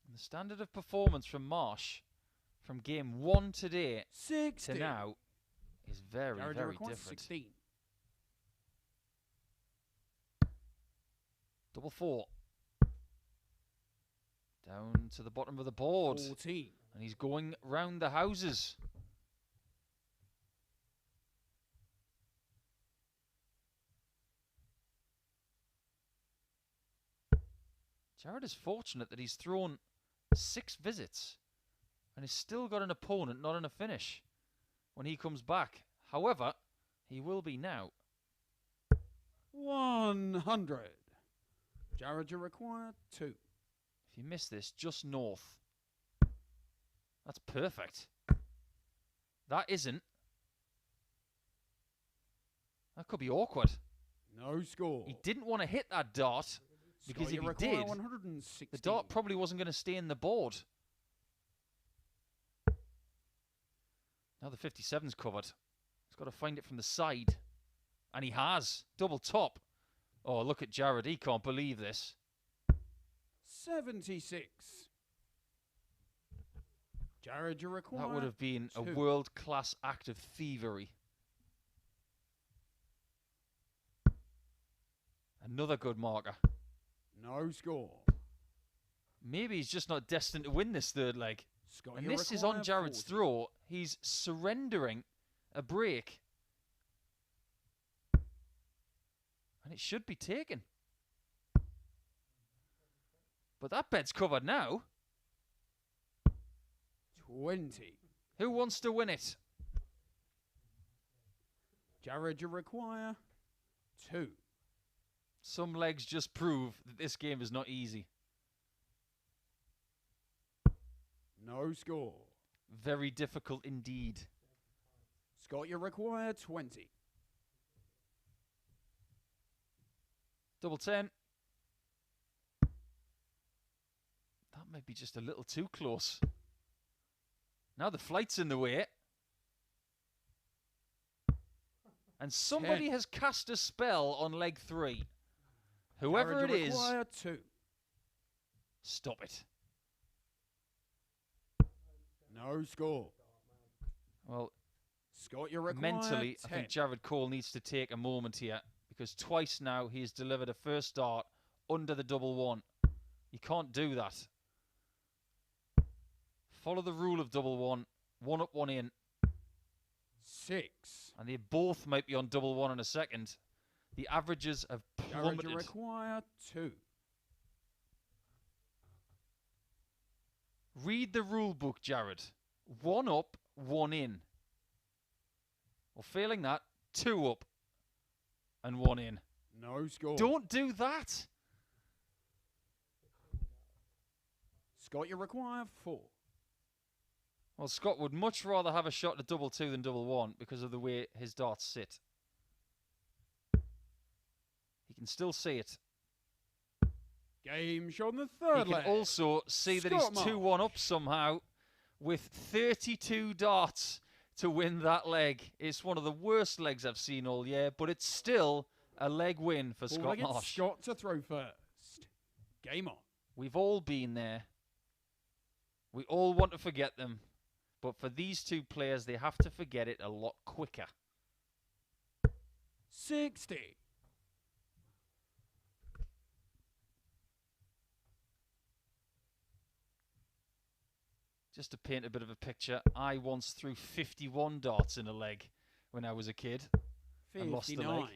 And the standard of performance from Marsh from game 1 today 60. to now is very, Jared very requires different. 16. Double 4. Down to the bottom of the board. 14. And he's going round the houses. Jared is fortunate that he's thrown 6 visits and he's still got an opponent, not in a finish, when he comes back. However, he will be now. 100. Jared, you require 2. If you miss this, just north. That's perfect. That isn't. That could be awkward. No score. He didn't want to hit that dart because Scott, if you he require did, 160. the dart probably wasn't going to stay in the board. Now the 57's covered. He's got to find it from the side. And he has. Double top. Oh, look at Jared. He can't believe this. 76. Jared, you require That would have been a 2. world-class act of thievery. Another good marker. No score. Maybe he's just not destined to win this third leg. Scott, And you this is on require Jared's 40. throw. He's surrendering a break. And it should be taken. But that bed's covered now. 20. Who wants to win it? Jared, you require 2. Some legs just prove that this game is not easy. No score. Very difficult indeed. Scott, you require 20. Double 10. That might be just a little too close. Now the flight's in the way. And somebody 10. has cast a spell on leg 3. Whoever Jared, it you is, require 2. stop it. No score. Well, Scott, you require mentally, 10. I think Jared Cole needs to take a moment here, because twice now he has delivered a first dart under the double 1. You can't do that. Follow the rule of double 1. 1 up, 1 in. 6. And they both might be on double 1 in a second. The averages have plummeted. Jared, you require 2. Read the rule book, Jared. 1 up, 1 in. Or failing that, 2 up and 1 in. No score. Don't do that. Scott, you require 4. Well, Scott would much rather have a shot at double 2 than double 1 because of the way his darts sit. He can still see it. Game shot on the third He leg. can also see that he's Scott Marsh. 2-1 up somehow with 32 darts to win that leg. It's one of the worst legs I've seen all year, but it's still a leg win for Scott Four-legged Marsh. Scott to throw first. Game on. We've all been there. We all want to forget them. But for these two players, they have to forget it a lot quicker. 60. Just to paint a bit of a picture, I once threw 51 darts in a leg when I was a kid and lost the 59. leg.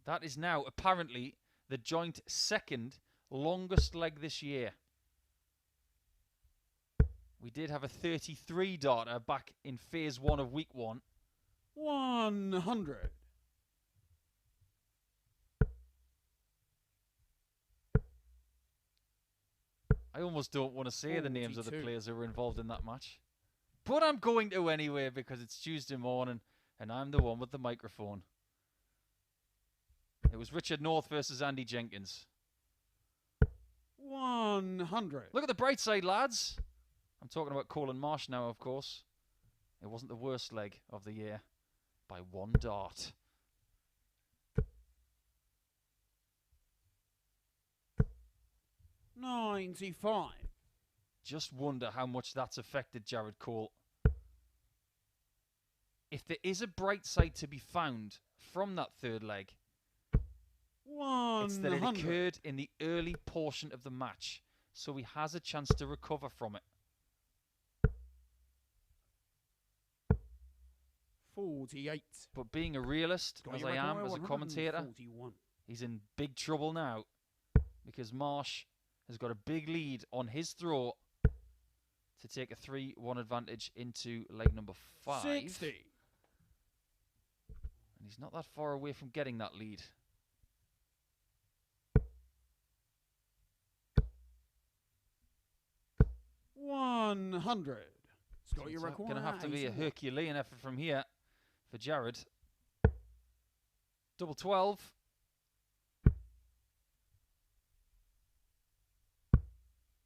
That is now apparently the joint second longest leg this year. We did have a 33 darter back in phase 1 of week 1. 100. I almost don't want to say the names of the 42. players who were involved in that match. But I'm going to anyway because it's Tuesday morning and I'm the one with the microphone. It was Richard North versus Andy Jenkins. 100. Look at the bright side, lads. I'm talking about Colin Marsh now, of course. It wasn't the worst leg of the year by 1 dart. $95. Just wonder how much that's affected Jared Cole. If there is a bright side to be found from that third leg, it's that it 100. occurred in the early portion of the match, so he has a chance to recover from it. 48. But being a realist, Got as your I am, record, as a commentator, 141. he's in big trouble now because Marsh has got a big lead on his throw to take a 3-1 advantage into leg number 5. 60. And he's not that far away from getting that lead. $100. Scott, you It's require going to have to be a 81. Herculean effort from here for Jared. Double 12.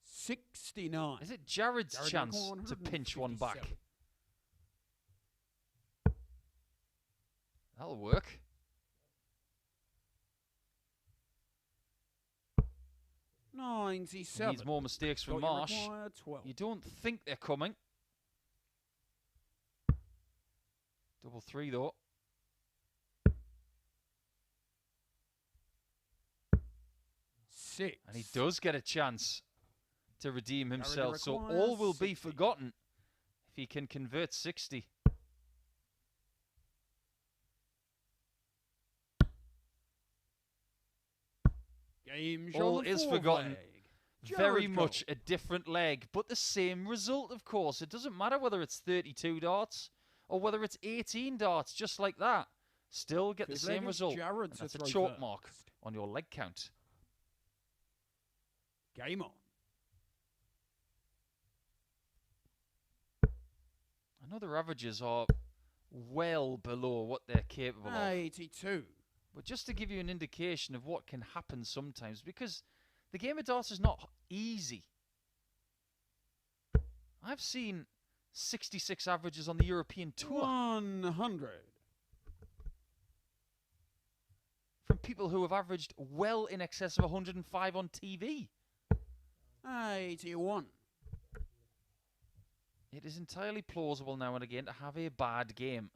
69. Is it Jared's Jared chance Nicol, to pinch one back? 157. That'll work. He 97. needs more mistakes from Scott, you Marsh. require 12. You don't think they're coming. Double 3 though. 6. And he does get a chance to redeem himself. So requires all will be 60. forgotten if he can convert 60. Game All shot is fourth forgotten. leg. Very Jared much Cole. a different leg, but the same result, of course. It doesn't matter whether it's 32 darts or whether it's 18 darts, just like that. Still get the Fifth same leg, result. Jared And to that's a throw chalk first. mark on your leg count. Game on. I know their averages are well below what they're capable of. 82. But just to give you an indication of what can happen sometimes, because the game of darts is not easy. I've seen 66 averages on the European Tour 100. from people who have averaged well in excess of 105 on TV. 81. It is entirely plausible now and again to have a bad game.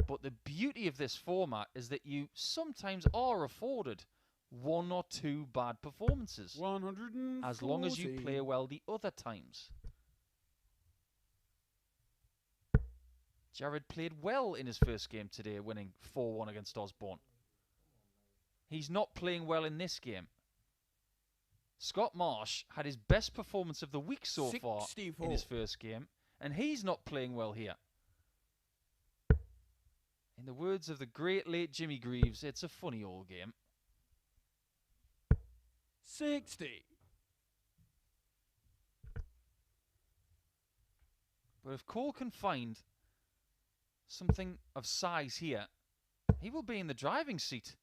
But the beauty of this format is that you sometimes are afforded one or two bad performances. 140. As long as you play well the other times. Jared played well in his first game today, winning 4-1 against Osborne. He's not playing well in this game. Scott Marsh had his best performance of the week so 64. far in his first game, and he's not playing well here. In the words of the great late Jimmy Greaves, it's a funny old game. 60. But if Cole can find something of size here, he will be in the driving seat.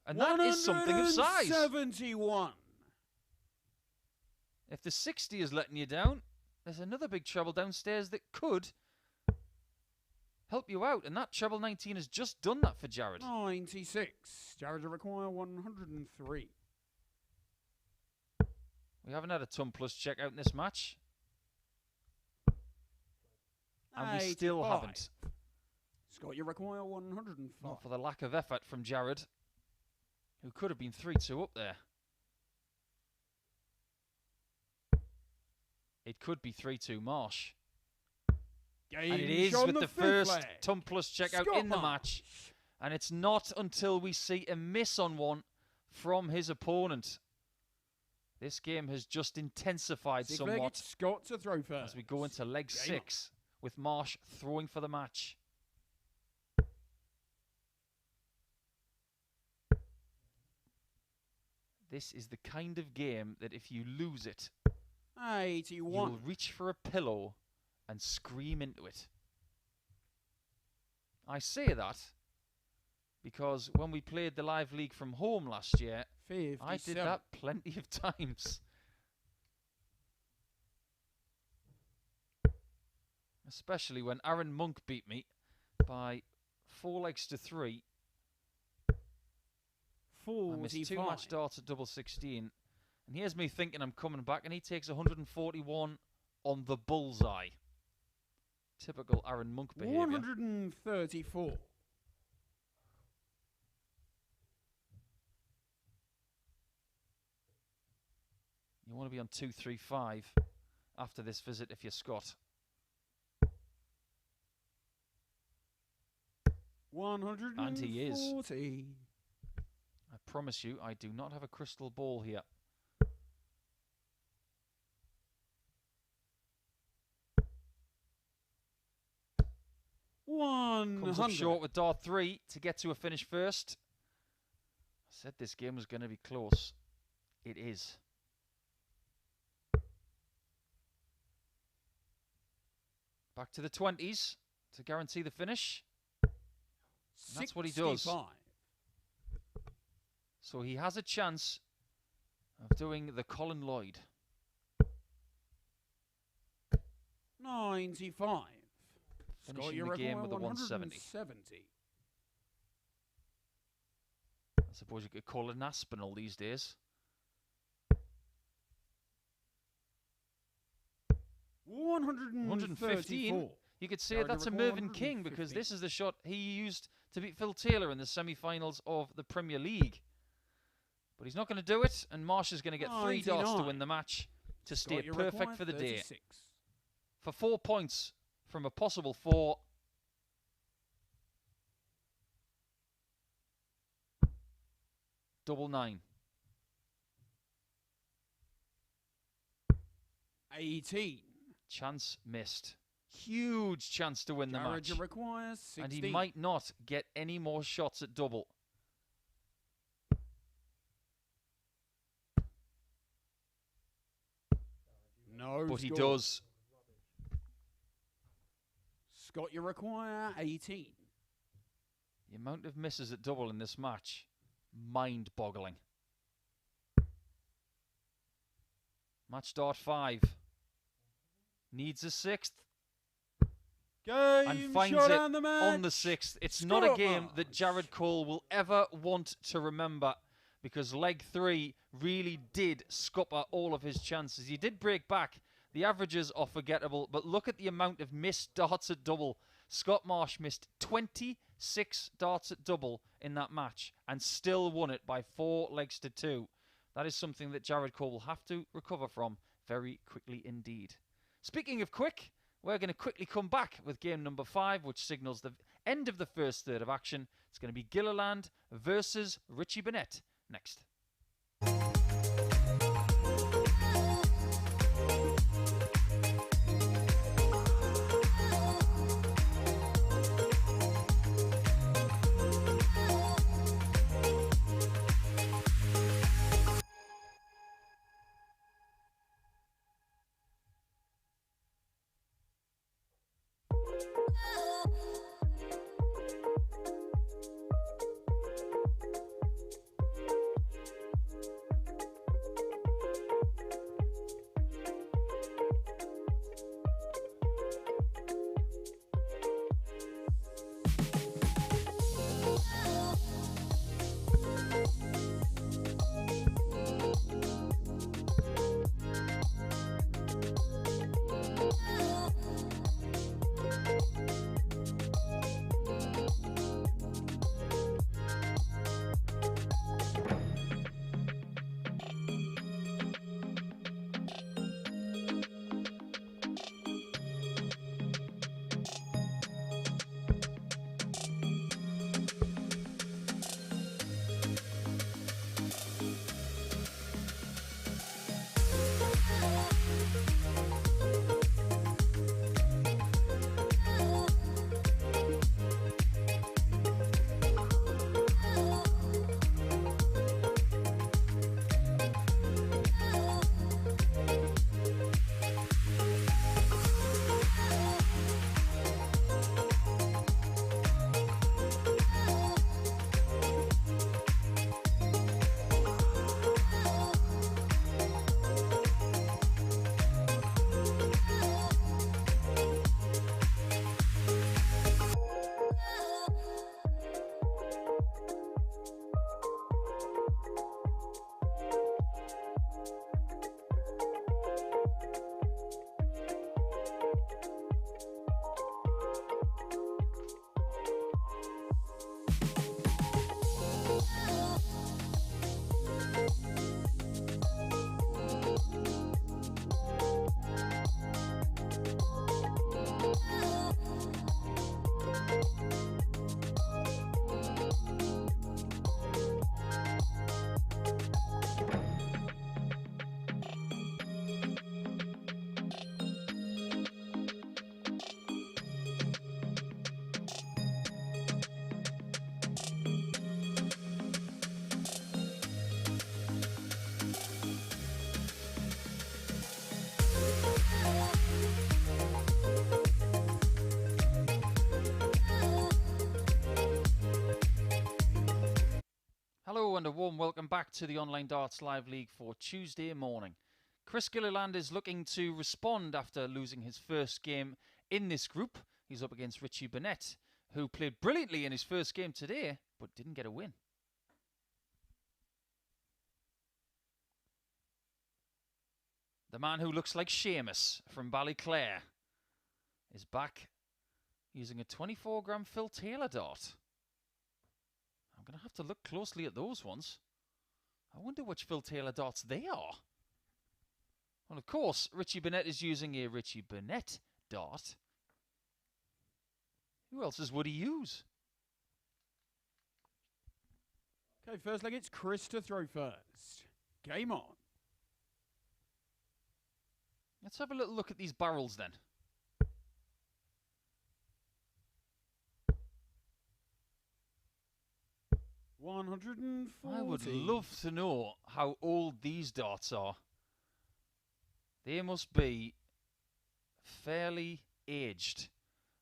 And that is something of size. 71. If the 60 is letting you down, there's another big treble downstairs that could help you out. And that treble 19 has just done that for Jared. 96. Jared to require 103. We haven't had a ton plus check out in this match. And we still 85. haven't. Scott, you require 105. Not for the lack of effort from Jared, who could have been 3-2 up there. It could be 3-2 Marsh. Game And it is on with the fifth first leg. ton plus check out Scott in the Marsh. match. And it's not until we see a miss on one from his opponent. This game has just intensified Six somewhat legged Scott to throw first. as we go into leg Game 6 with Marsh throwing for the match. This is the kind of game that if you lose it, 81. you'll reach for a pillow and scream into it. I say that because when we played the live league from home last year, 57. I did that plenty of times. Especially when Aaron Monk beat me by 4 legs to 3. I 45. missed 2 match darts at double 16. And here's me thinking I'm coming back, and he takes 141 on the bullseye. Typical Aaron Monk behaviour. 134. You want to be on 235 after this visit if you're Scott. 140. And he is. I promise you, I do not have a crystal ball here. Comes up short with dart 3 to get to a finish first. I said this game was going to be close. It is. Back to the 20s to guarantee the finish. And that's what he does. 65. So he has a chance of doing the Colin Lloyd. 95. Finishing Scott, you the game require with a 170. 170. I suppose you could call it an Aspinall these days. 115. You could say Jared, that's a you require Mervyn King because 150. this is the shot he used to beat Phil Taylor in the semi-finals of the Premier League. But he's not going to do it, and Marsh is going to get 3 darts to 99. win the match to Scott, stay you perfect require for the day. 36. For 4 points from a possible 4. Double 9. 18. Chance missed. Huge chance to win the Jared, match. you require 60. And he might not get any more shots at double. No But he score. does. Scott, you require 18. The amount of misses at double in this match, mind-boggling. Match start 5. Needs a 6th. Game And finds shot it on the match. on the 6th. It's not a Scutt, game that Marsh. Jared Cole will ever want to remember, because leg 3 really did scupper all of his chances. He did break back. The averages are forgettable, but look at the amount of missed darts at double. Scott Marsh missed 26 darts at double in that match and still won it by 4 legs to 2. That is something that Jared Cole will have to recover from very quickly indeed. Speaking of quick, we're going to quickly come back with game number 5, which signals the end of the first third of action. It's going to be Gilliland versus Richie Burnett next. Hello and a warm welcome back to the Online Darts Live League for Tuesday morning. Chris Gilliland is looking to respond after losing his first game in this group. He's up against Richie Burnett, who played brilliantly in his first game today, but didn't get a win. The man who looks like Seamus from Ballyclare is back using a 24-gram Phil Taylor dart. I'm going to have to look closely at those ones. I wonder which Phil Taylor darts they are. Well, of course, Richie Burnett is using a Richie Burnett dart. Who else's would he use? Okay, first leg, it's Chris to throw first. Game on. Let's have a little look at these barrels then. $140. I would love to know how old these darts are. They must be fairly aged.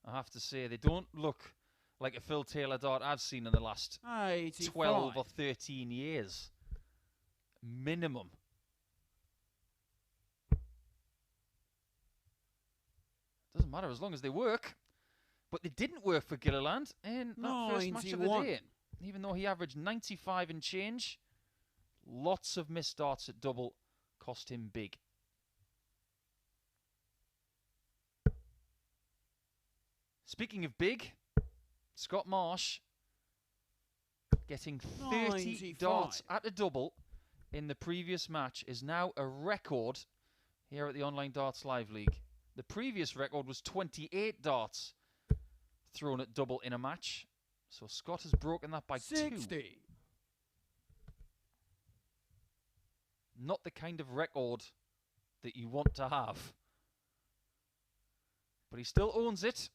I have to say, they don't look like a Phil Taylor dart I've seen in the last 85. 12 or 13 years. Minimum. Doesn't matter as long as they work. But they didn't work for Gilliland in that first match of the 91. day. Even though he averaged 95 and change, lots of missed darts at double cost him big. Speaking of big, Scott Marsh getting 30 95. darts at a double in the previous match is now a record here at the Online Darts Live League. The previous record was 28 darts thrown at double in a match. So Scott has broken that by 60. 2. Not the kind of record that you want to have. But he still owns it.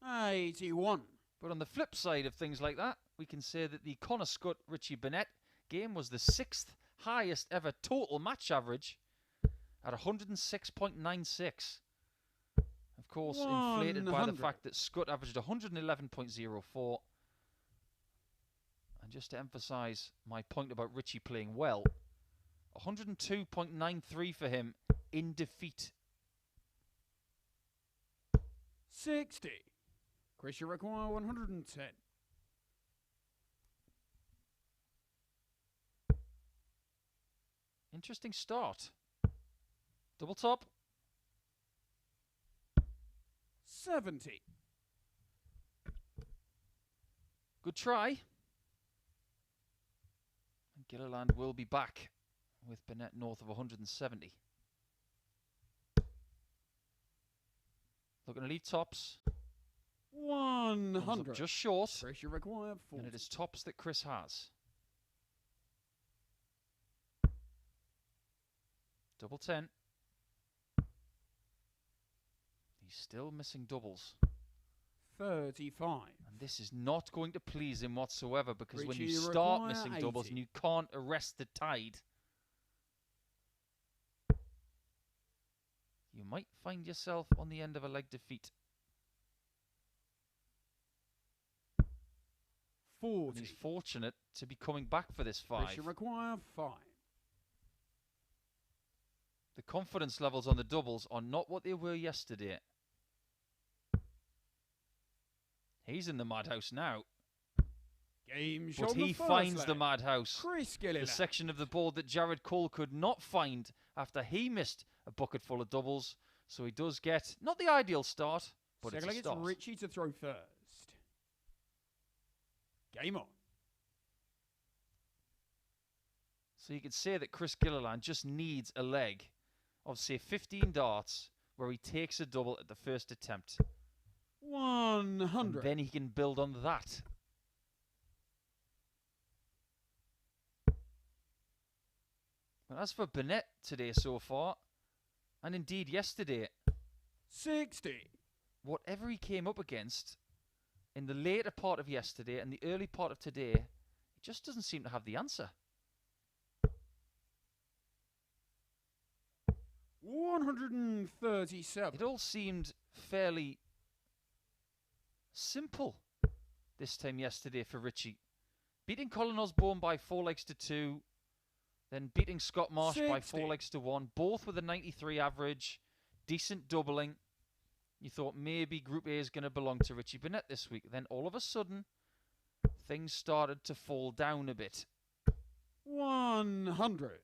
81. But on the flip side of things like that, we can say that the Colin Scutt Richie Burnett game was the 6th highest ever total match average at 106.96. Of course, inflated by the 100. fact that Scutt averaged 111.04. And just to emphasise my point about Richie playing well, 102.93 for him in defeat. 60. Chris, you require 110. Interesting start. Double top. 70. Good try. And Gilliland will be back with Burnett north of 170. Looking to leave tops. 100. Just short. Chris, you require 40. And it is tops that Chris has. Double 10. He's still missing doubles. 35. And this is not going to please him whatsoever, because when Richie, you you start require missing doubles 80. and you can't arrest the tide, you might find yourself on the end of a leg defeat. 40. And he's fortunate to be coming back for this 5. Chris, you require 5. The confidence levels on the doubles are not what they were yesterday. He's in the madhouse now. Game But shot he finds the madhouse. Chris The Gilliland. section of the board that Jared Cole could not find after he missed a bucket full of doubles. So he does get, not the ideal start, but Second leg, it's a start. Richie to throw first. Game on. So you could say that Chris Gilliland just needs a leg of, say, 15 darts where he takes a double at the first attempt. 100. And then he can build on that. But as for Burnett today so far, and indeed yesterday, 60. whatever he came up against in the later part of yesterday and the early part of today, he just doesn't seem to have the answer. 137. It all seemed fairly simple this time yesterday for Richie. Beating Colin Osborne by 4 legs to 2, then beating Scott Marsh by 4 legs to 1, both with a 93 average, decent doubling. You thought maybe Group A is going to belong to Richie Burnett this week. Then all of a sudden, things started to fall down a bit. 100.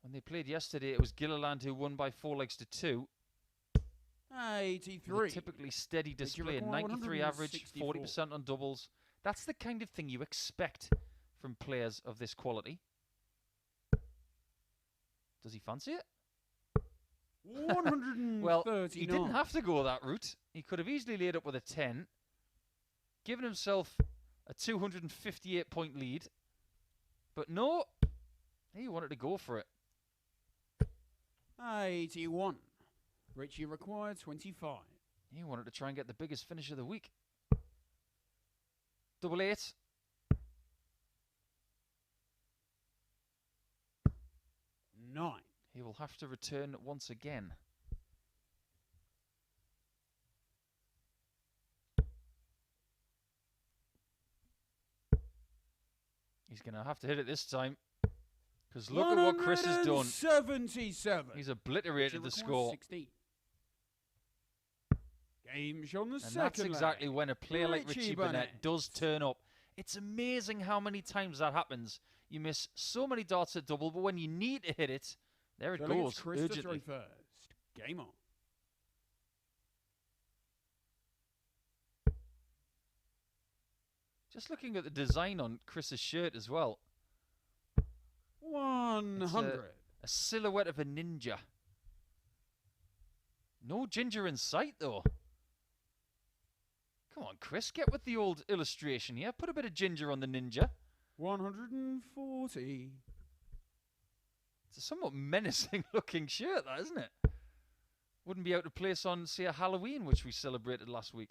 When they played yesterday, it was Gilliland who won by 4 legs to 2. 83. A typically steady But you display, require 93 average, 164. 40% on doubles. That's the kind of thing you expect from players of this quality. Does he fancy it? 139. Well, he didn't have to go that route. He could have easily laid up with a 10, given himself a 258-point lead. But no, he wanted to go for it. 81. Richie required 25. He wanted to try and get the biggest finish of the week. Double 8. 9. He will have to return once again. He's going to have to hit it this time. Because look at what Chris has done. 177. He's obliterated the score. 16. Game shown the And second that's exactly leg. when a player like Richie Richie Burnett Burnett does turn up. It's amazing how many times that happens. You miss so many darts at double, but when you need to hit it, there it goes, Chris to throw urgently. first. Game on. Just looking at the design on Chris's shirt as well. 100. A silhouette of a ninja. No ginger in sight, though. Come on, Chris, get with the old illustration here. Put a bit of ginger on the ninja. 140. It's a somewhat menacing looking shirt, that, isn't it? Wouldn't be out of place on, say, a Halloween, which we celebrated last week.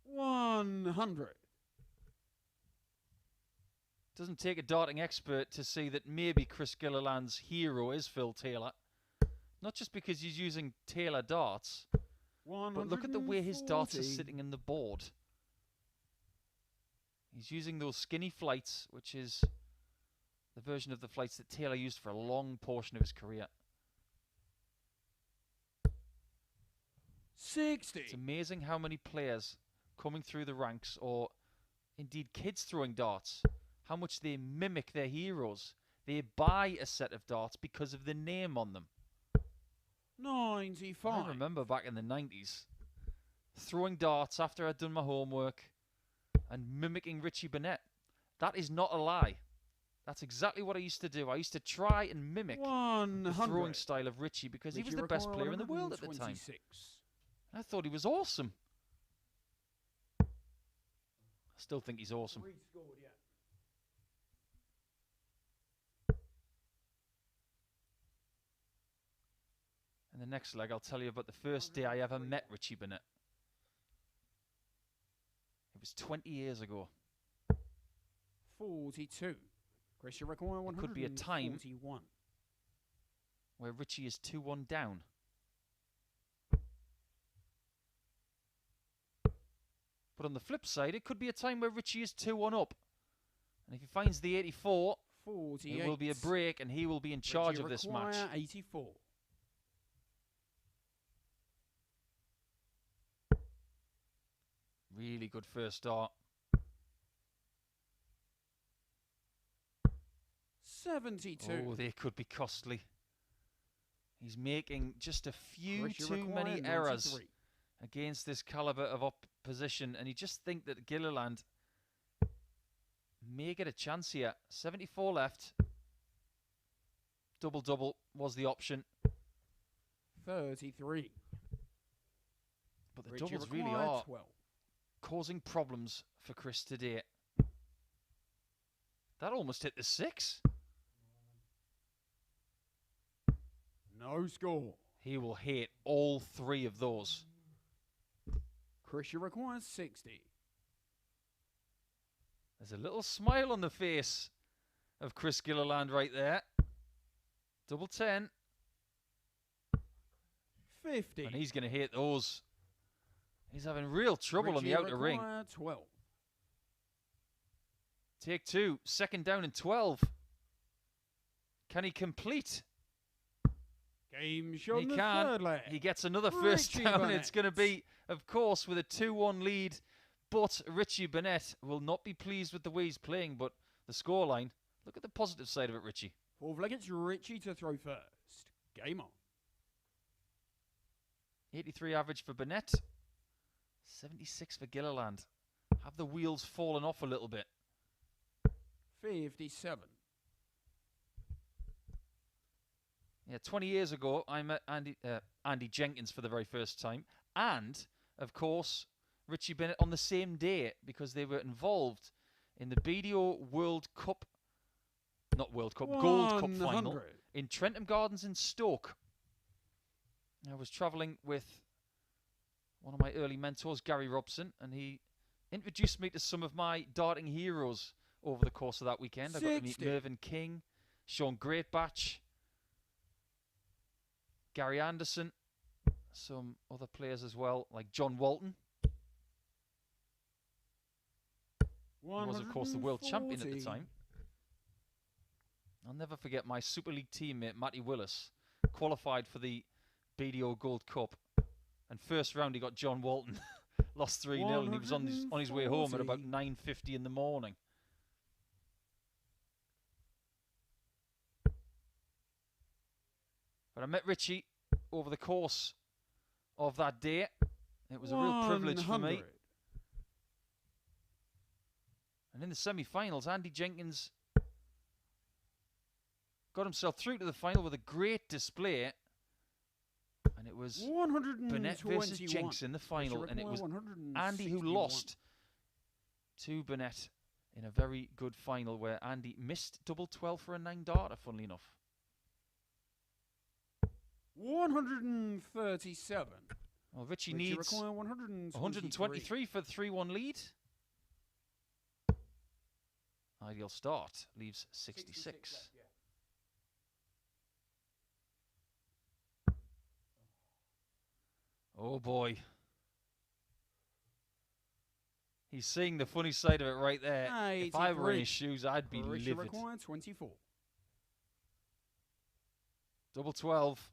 100. Doesn't take a darting expert to see that maybe Chris Gilliland's hero is Phil Taylor. Not just because he's using Taylor darts, but look at the way his darts are sitting in the board. He's using those skinny flights, which is the version of the flights that Taylor used for a long portion of his career. 60. It's amazing how many players coming through the ranks, or indeed kids throwing darts, how much they mimic their heroes. They buy a set of darts because of the name on them. 95. I remember back in the 90s throwing darts after I'd done my homework and mimicking Richie Burnett. That is not a lie. That's exactly what I used to do. I used to try and mimic the throwing style of Richie because he was the best player in the world at the time. I thought he was awesome. I still think he's awesome. In the next leg, I'll tell you about the first day I ever met Richie Burnett. It was 20 years ago. 42. Chris, you reckon 141. It could be a time where Richie is 2-1 down. But on the flip side, it could be a time where Richie is 2-1 up. And if he finds the 84, 48. it will be a break and he will be in charge of this match. 84. Really good first start. 72. Oh, they could be costly. He's making just a few Chris, too many errors 93. against this caliber of opposition, and you just think that Gilliland may get a chance here. 74 left. Double-double was the option. 33. But the doubles really are 12. causing problems for Chris today. That almost hit the 6. No score. He will hit all 3 of those. Chris, you require 60. There's a little smile on the face of Chris Gilliland right there. Double 10. 50. And he's going to hit those. He's having real trouble on the outer ring. 12. Take 2. Second down and 12. Can he complete? Game shown He the can. third leg. He gets another first Richie down. Burnett. It's going to be, of course, with a 2-1 lead. But Richie Burnett will not be pleased with the way he's playing. But the scoreline, look at the positive side of it, Richie. Fourth leg, it's Richie to throw first. Game on. 83 average for Burnett. 76 for Gilliland. Have the wheels fallen off a little bit? 57. Yeah, 20 years ago, I met Andy Jenkins for the very first time. And, of course, Richie Burnett on the same day because they were involved in the BDO World Cup, not World Cup, Gold Cup final in Trentham Gardens in Stoke. I was travelling with one of my early mentors, Gary Robson, and he introduced me to some of my darting heroes over the course of that weekend. I got to meet 60. Mervyn King, Sean Greatbatch, Gary Anderson, some other players as well, like John Walton. He was, of course, the world champion at the time. I'll never forget my Super League teammate, Matty Willis, qualified for the BDO Gold Cup. And first round, he got John Walton. Lost 3-0, and he was on his way home at about 9:50 in the morning. But I met Richie over the course of that day. It was a real privilege for me. And in the semi-finals, Andy Jenkins got himself through to the final with a great display. And it was Burnett versus Jenks in the final. And it was Andy who lost to Burnett in a very good final where Andy missed double 12 for a 9-darter, funnily enough. 137. Well, Richie needs 123 for the 3-1 lead. Ideal start leaves 66. Oh boy. He's seeing the funny side of it right there. If I were in his shoes, I'd be livid. Required 24. Double 12.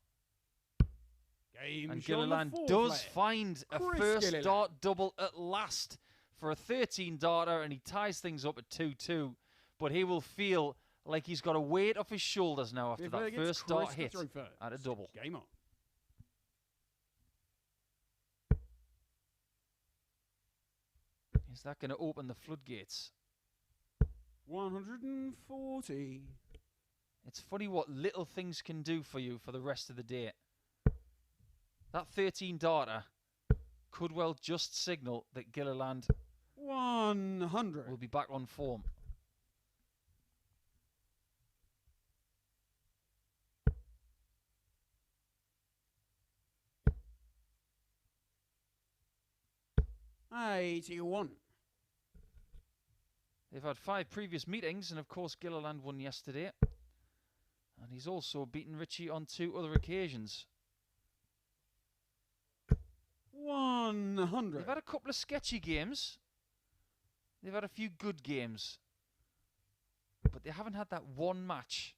Game and Gilliland does find a first dart double at last for a 13-darter, and he ties things up at 2-2. But he will feel like he's got a weight off his shoulders now after that first dart hit at a double. Game on. Is that going to open the floodgates? 140. It's funny what little things can do for you for the rest of the day. That 13-darter could well just signal that Gilliland 100 will be back on form. $81. They've had 5 previous meetings, and of course Gilliland won yesterday. And he's also beaten Richie on 2 other occasions. 100. They've had a couple of sketchy games. They've had a few good games. But they haven't had that one match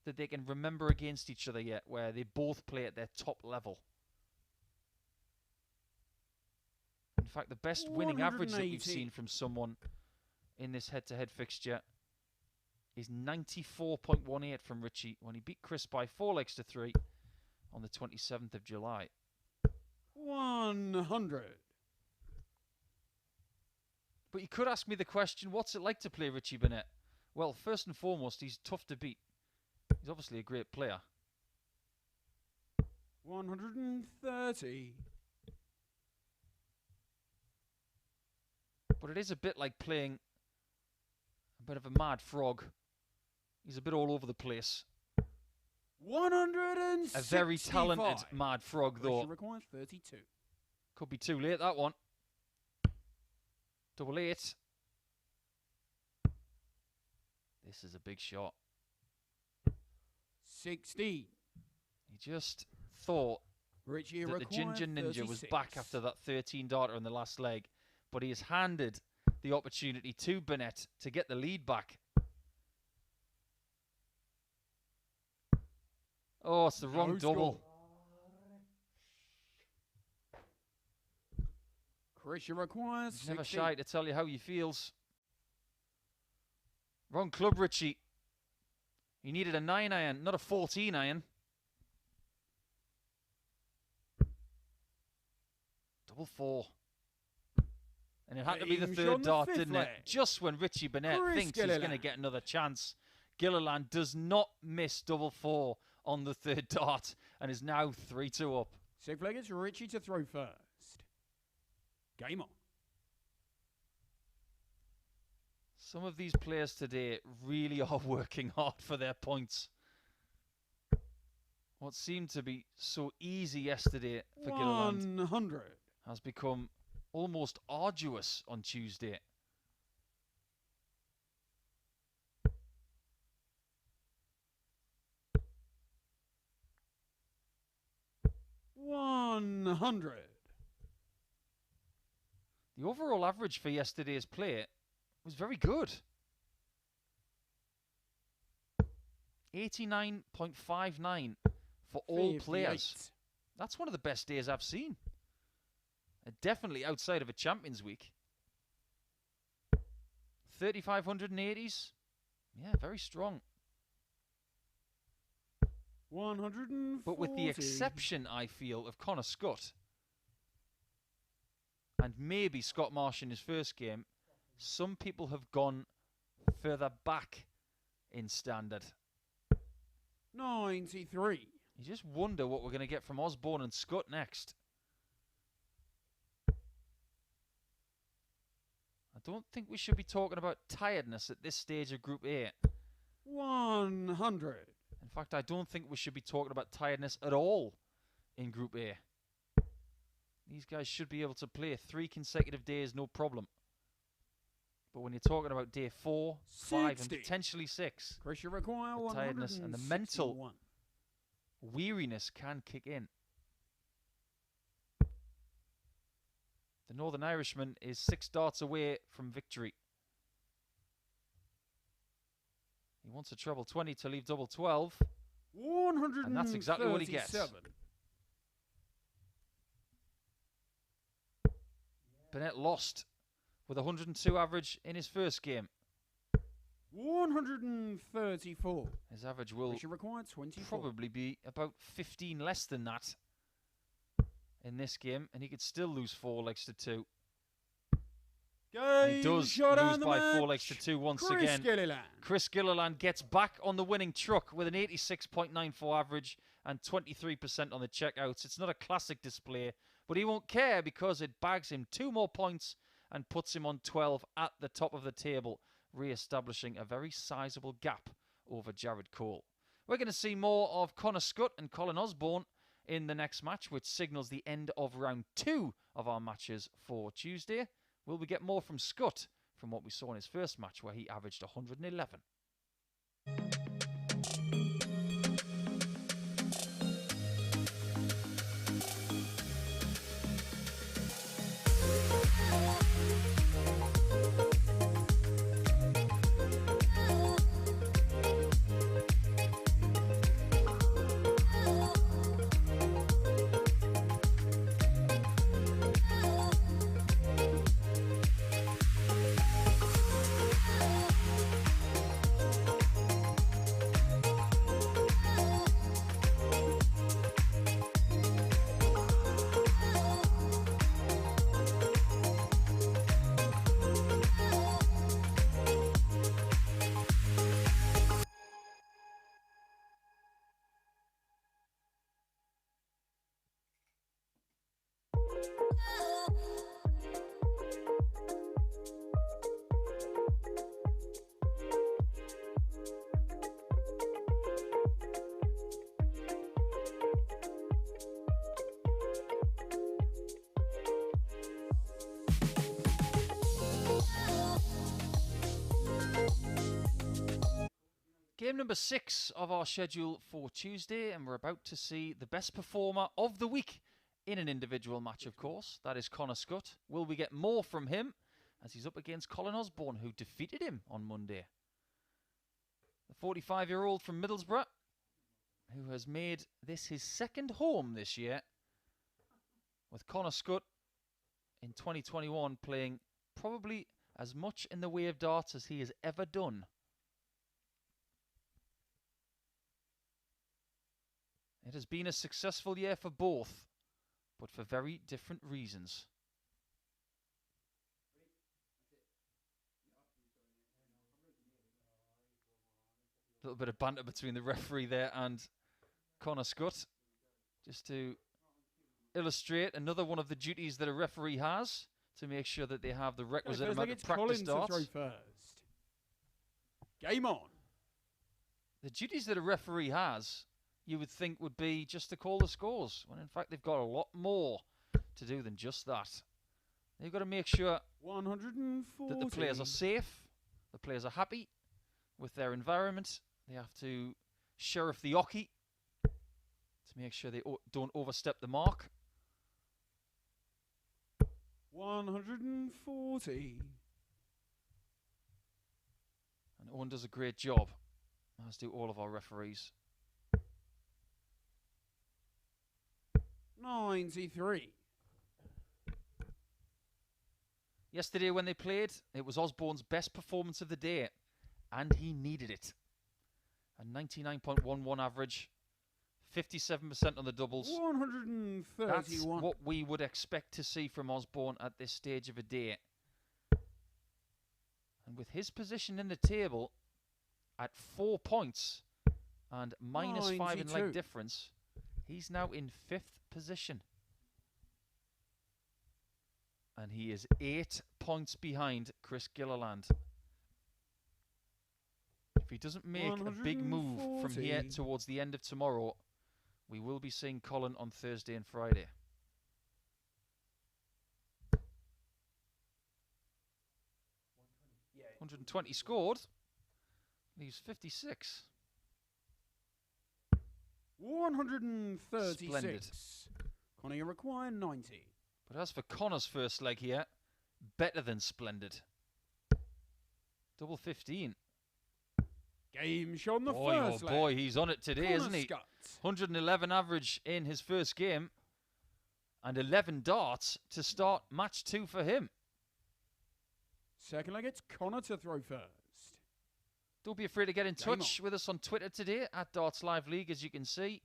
that they can remember against each other yet, where they both play at their top level. In fact, the best winning average that we've seen from someone in this head-to-head fixture is 94.18 from Richie when he beat Chris by 4 legs to 3 on the 27th of July. 100. But you could ask me the question, what's it like to play Richie Burnett? Well, first and foremost, he's tough to beat. He's obviously a great player. 130. But it is a bit like playing a bit of a mad frog. He's a bit all over the place. 165. A very talented mad frog, though. Requires 32. Could be too late, that one. Double 8. This is a big shot. 16. He just thought Richie that the Ginger Ninja 36. was back after that 13-darter in the last leg. But he has handed the opportunity to Burnett to get the lead back. Oh, it's the wrong double. Christian requires He's never 60. shy to tell you how he feels. Wrong club, Richie. He needed a 9-iron, not a 14-iron. Double 4. And it had to be the third dart, didn't it? Just when Richie Burnett thinks he's going to get another chance, Gilliland does not miss double 4 on the third dart and is now 3-2 up. Safe leg, it's Richie to throw first. Game on. Some of these players today really are working hard for their points. What seemed to be so easy yesterday for Gilliland 100 has become almost arduous on Tuesday. 100. The overall average for yesterday's play was very good. 89.59 for all 58. players. That's one of the best days I've seen. Definitely outside of a Champions Week. 3,580s. Yeah, very strong. 140. But with the exception, I feel, of Connor Scutt and maybe Scott Marsh in his first game, some people have gone further back in standard. 93. You just wonder what we're going to get from Osborne and Scutt next. I don't think we should be talking about tiredness at this stage of Group A. 100. In fact, I don't think we should be talking about tiredness at all in Group A. These guys should be able to play 3 consecutive days, no problem. But when you're talking about day 4, 5, and potentially 6, pressure require the tiredness and the mental weariness can kick in. The Northern Irishman is 6 darts away from victory. He wants a treble 20 to leave double 12. 137. And that's exactly what he gets. Burnett lost with 102 average in his first game. 134. His average will probably be about 15 less than that in this game, and he could still lose 4 legs to 2. He does lose by 4 legs to 2 once again. Gilliland. Chris Gilliland gets back on the winning truck with an 86.94 average and 23% on the checkouts. It's not a classic display, but he won't care because it bags him 2 more points and puts him on 12 at the top of the table, re-establishing a very sizable gap over Jared Cole. We're going to see more of Connor Scutt and Colin Osborne in the next match, which signals the end of round 2 of our matches for Tuesday. Will we get more from Scutt from what we saw in his first match where he averaged 111? Game number 6 of our schedule for Tuesday, and we're about to see the best performer of the week in an individual match, of course. That is Connor Scutt. Will we get more from him as he's up against Colin Osborne, who defeated him on Monday? The 45-year-old from Middlesbrough, who has made this his second home this year, with Connor Scutt in 2021 playing probably as much in the way of darts as he has ever done. It has been a successful year for both, but for very different reasons. A little bit of banter between the referee there and Connor Scutt, just to illustrate another one of the duties that a referee has, to make sure that they have the requisite amount of practice darts. To throw first. Game on. The duties that a referee has, you would think, would be just to call the scores, when in fact they've got a lot more to do than just that. They've got to make sure 140. that the players are safe, the players are happy with their environment. They have to sheriff the oche to make sure they don't overstep the mark. 140. And Owen does a great job, as do all of our referees. 93. Yesterday when they played, it was Osborne's best performance of the day, and he needed it. A 99.11 average, 57% on the doubles. 131. That's what we would expect to see from Osborne at this stage of a day. And with his position in the table at 4 points and minus 5 in leg difference, he's now in 5th position. And he is 8 points behind Chris Gilliland. If he doesn't make a big move from here towards the end of tomorrow, we will be seeing Colin on Thursday and Friday. Yeah. 120 scored. Leaves 56. 136. Splendid. Connor, you require 90. But as for Connor's first leg here, better than splendid. Double 15. Game shot on the Boy, first oh leg. boy, he's on it today, Connor isn't he? Scutt. 111 average in his first game. And 11 darts to start match 2 for him. Second leg, it's Connor to throw first. Don't be afraid to get in touch with us on Twitter today at Darts Live League, as you can see.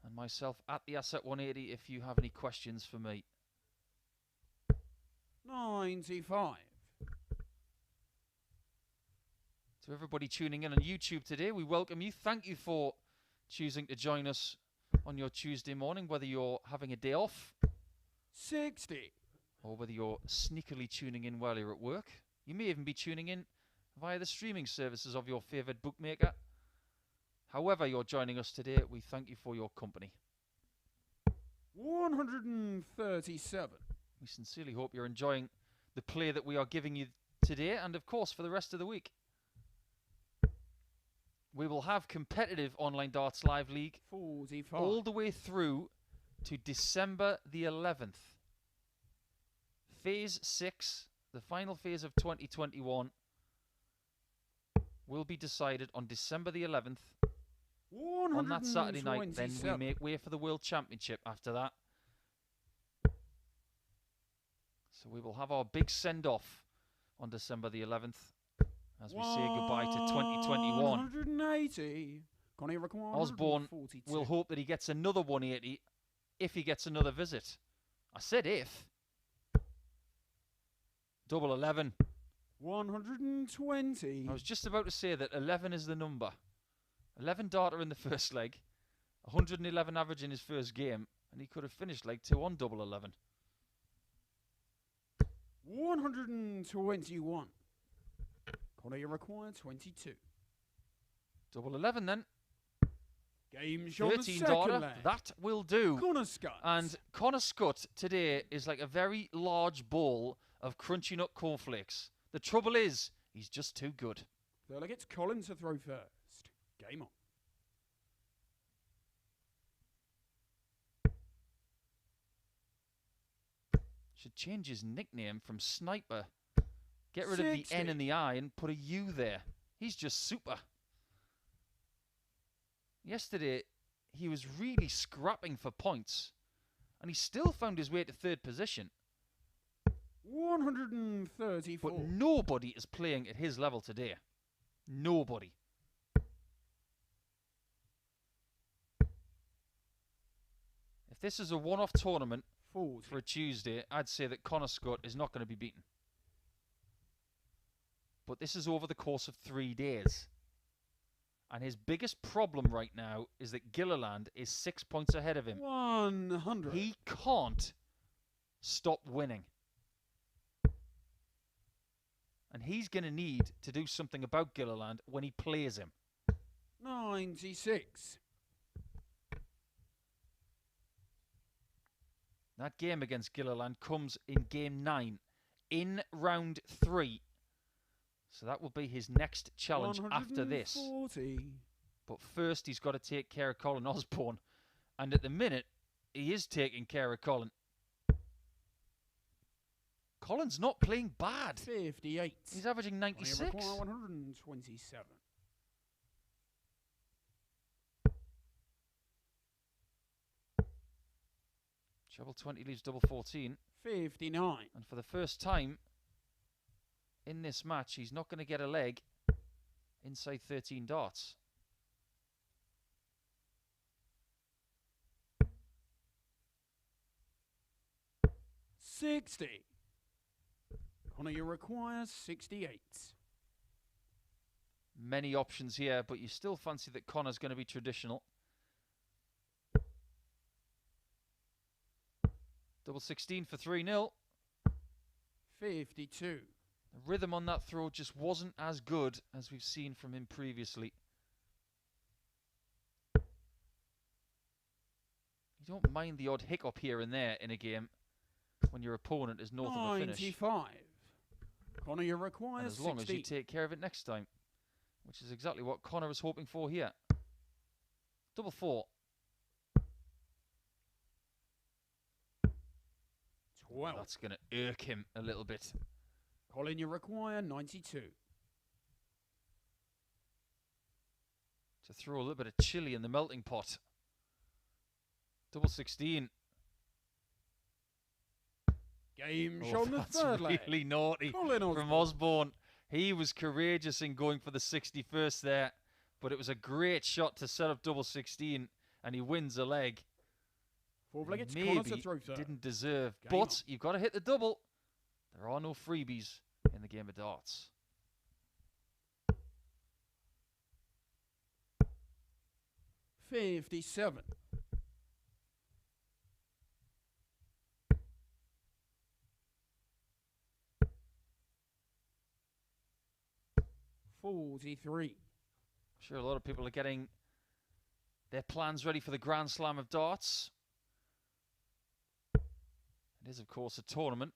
And myself at the Asset 180 if you have any questions for me. 95. To everybody tuning in on YouTube today, we welcome you. Thank you for choosing to join us on your Tuesday morning, whether you're having a day off 60. or whether you're sneakily tuning in while you're at work. You may even be tuning in via the streaming services of your favoured bookmaker. However you're joining us today, we thank you for your company. 137. We sincerely hope you're enjoying the play that we are giving you today and, of course, for the rest of the week. We will have competitive online Darts Live League 45. all the way through to December the 11th. Phase 6, the final phase of 2021, will be decided on December the 11th. On that Saturday night, then we make way for the World Championship after that. So we will have our big send-off on December the 11th as we say goodbye to 2021. 180. Osborne will hope that he gets another 180 if he gets another visit. I said if. Double 11. 120. I was just about to say that 11 is the number. 11 darter in the first leg, 111 average in his first game, and he could have finished leg 2 on double 11. 121. Connor, you require 22. Double 11 then. Game shot 13 darter. leg. That will do. Connor Scutt. And Connor Scutt today is like a very large bowl of crunchy nut cornflakes. The trouble is, he's just too good. Third leg, it's Colin to throw first. Game on. Should change his nickname from Sniper. Get rid of 60. the N and the I and put a U there. He's just super. Yesterday, he was really scrapping for points. And he still found his way to third position. 134. But nobody is playing at his level today. Nobody. If this is a one-off tournament 40. for a Tuesday, I'd say that Connor Scutt is not going to be beaten. But this is over the course of 3 days. And his biggest problem right now is that Gilliland is 6 points ahead of him. 100. He can't stop winning. And he's going to need to do something about Gilliland when he plays him. 96. That game against Gilliland comes in game 9, in round 3. So that will be his next challenge after this. 140. But first he's got to take care of Colin Osborne. And at the minute, he is taking care of Colin. Colin's not playing bad. 58. He's averaging 96. Require 127. Treble 20 leaves double 14. 59. And for the first time in this match, he's not going to get a leg inside 13 darts. $60. Connor, you require 68. Many options here, but you still fancy that Connor's going to be traditional. Double 16 for 3-0. 52. The rhythm on that throw just wasn't as good as we've seen from him previously. You don't mind the odd hiccup here and there in a game when your opponent is north of a finish. 95. Connor, you require And as long 60. as you take care of it next time, which is exactly what Connor was hoping for here. Double 4. 12. That's going to irk him a little bit. Colin, you require 92. To throw a little bit of chili in the melting pot. Double 16. Game shown the that's third leg. really naughty Colin from Osborne. He was courageous in going for the 61st there, but it was a great shot to set up double 16, and he wins a leg. Fourth leg, it's Maybe Connor to throw third. didn't deserve, Game but on. you've got to hit the double. There are no freebies in the game of darts. $57. $43. I'm sure a lot of people are getting their plans ready for the Grand Slam of darts. It is, of course, a tournament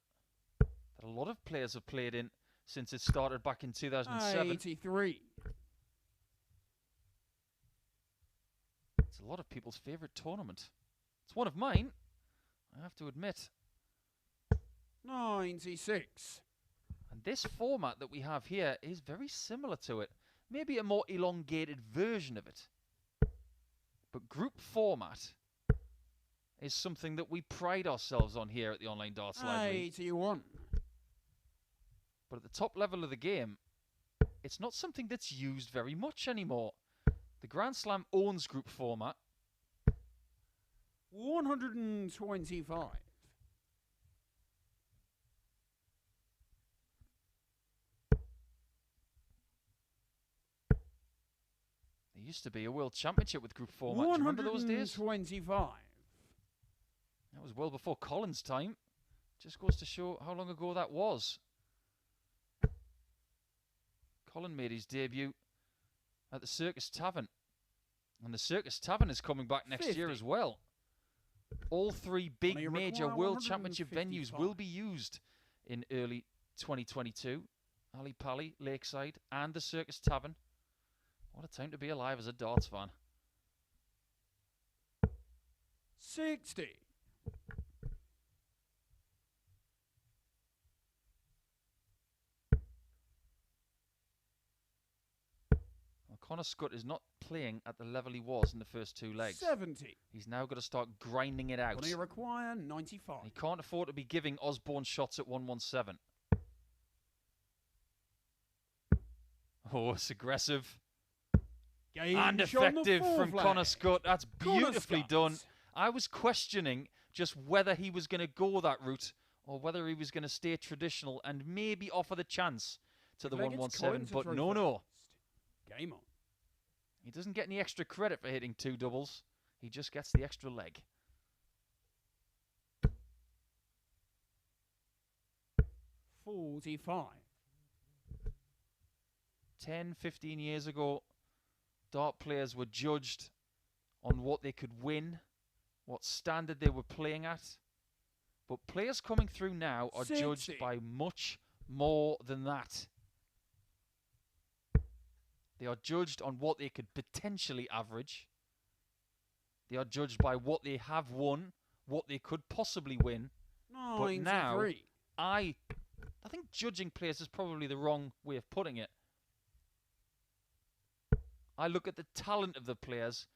that a lot of players have played in since it started back in 2007. 83. It's a lot of people's favourite tournament. It's one of mine, I have to admit. 96. And this format that we have here is very similar to it. Maybe a more elongated version of it. But group format is something that we pride ourselves on here at the Online Darts Live League. 81. But at the top level of the game, it's not something that's used very much anymore. The Grand Slam owns group format. 125. There used to be a World Championship with group format. Do you remember those days? 125. That was well before Colin's time. Just goes to show how long ago that was. Colin made his debut at the Circus Tavern. And the Circus Tavern is coming back next 50. year as well. All three big you major require World Championship venues 155. will be used in early 2022. Ali Pali, Lakeside, and the Circus Tavern. What a time to be alive as a darts fan. 60. Well, Connor Scutt is not playing at the level he was in the first two legs. 70. He's now got to start grinding it out. What do you require? 95. He can't afford to be giving Osborne shots at 117. Oh, it's aggressive. Game And shown the effective fourth from leg. Connor Scutt. That's Connor beautifully Scutt. done. I was questioning just whether he was going to go that route or whether he was going to stay traditional and maybe offer the chance to the Leg, it's 117. Colin to But throw no. first. Game on. He doesn't get any extra credit for hitting two doubles. He just gets the extra leg. $45. 10, 15 years ago, dart players were judged on what they could win, what standard they were playing at. But players coming through now are 60. judged by much more than that. They are judged on what they could potentially average. They are judged by what they have won, what they could possibly win. But now, 93. I I think judging players is probably the wrong way of putting it. I look at the talent of the players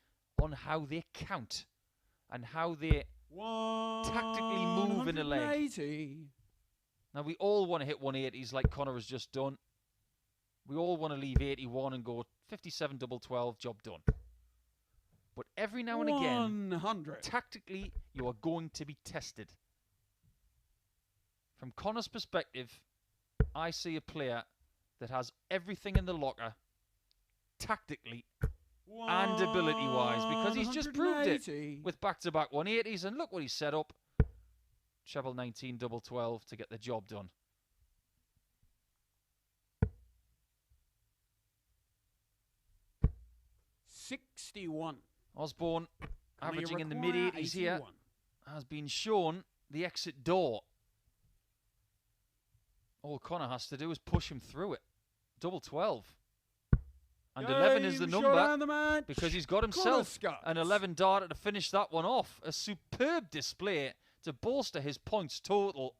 on how they count and how they tactically move in a leg. Now, we all want to hit 180s like Connor has just done. We all want to leave 81 and go 57 double 12, job done. But every now and again, tactically, you are going to be tested. From Connor's perspective, I see a player that has everything in the locker, tactically and ability-wise, because he's just proved it with back-to-back 180s, and look what he's set up. Treble 19, double 12 to get the job done. $61. Osborne, averaging in the mid-80s here, has been shown the exit door. All Connor has to do is push him through it. Double 12. And 11 is the number because he's got himself an 11 darter to finish that one off. A superb display to bolster his points total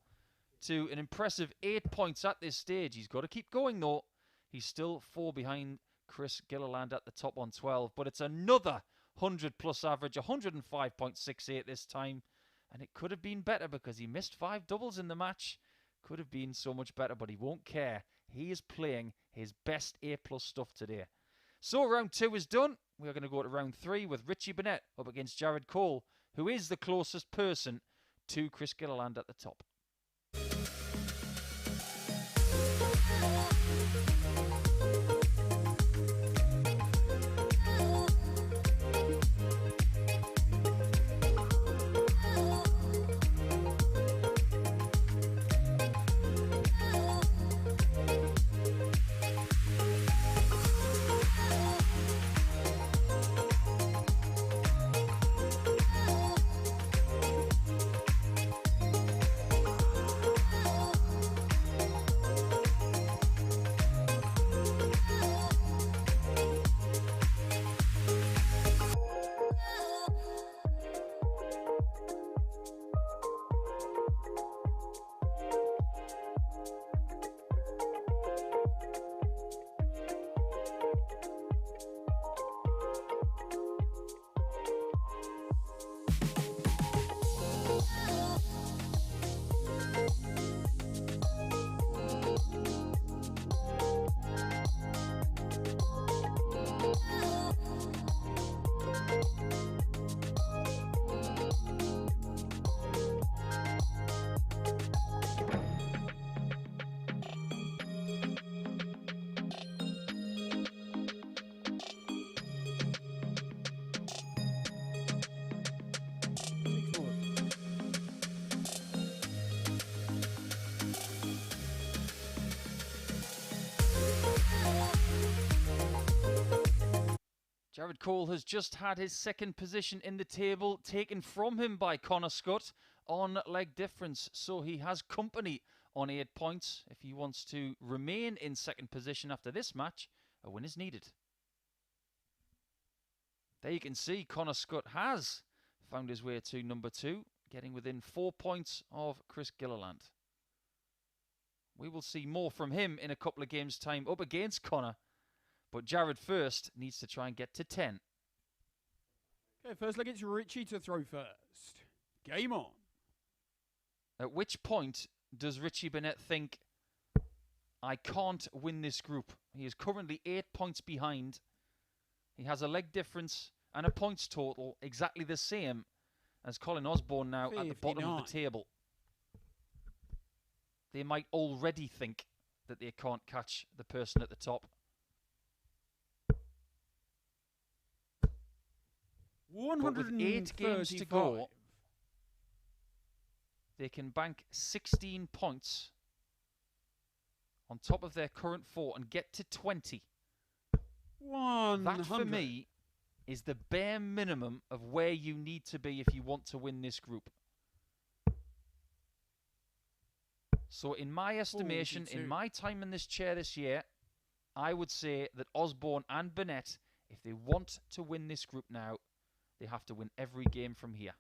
to an impressive 8 points at this stage. He's got to keep going though. He's still 4 behind Chris Gilliland at the top 112, but it's another 100 plus average, 105.68 this time, and it could have been better because he missed 5 doubles in the match. Could have been so much better, but he won't care. He is playing his best A plus stuff today. So round 2 is done. We are going to go to round 3 with Richie Burnett up against Jared Cole, who is the closest person to Chris Gilliland at the top. Jared Cole has just had his second position in the table taken from him by Connor Scutt on leg difference. So he has company on 8 points. If he wants to remain in second position after this match, a win is needed. There you can see Connor Scutt has found his way to number 2, getting within 4 points of Chris Gilliland. We will see more from him in a couple of games' time up against Connor. But Jared first needs to try and get to 10. Okay, first leg it's Richie to throw first. Game on. At which point does Richie Burnett think, I can't win this group? He is currently 8 points behind. He has a leg difference and a points total exactly the same as Colin Osborne now 59. At the bottom of the table. They might already think that they can't catch the person at the top. 135. With 8 games to go, they can bank 16 points on top of their current 4 and get to 20. 100. That, for me, is the bare minimum of where you need to be if you want to win this group. So in my estimation, 42. In my time in this chair this year, I would say that Osborne and Burnett, if they want to win this group now, they have to win every game from here.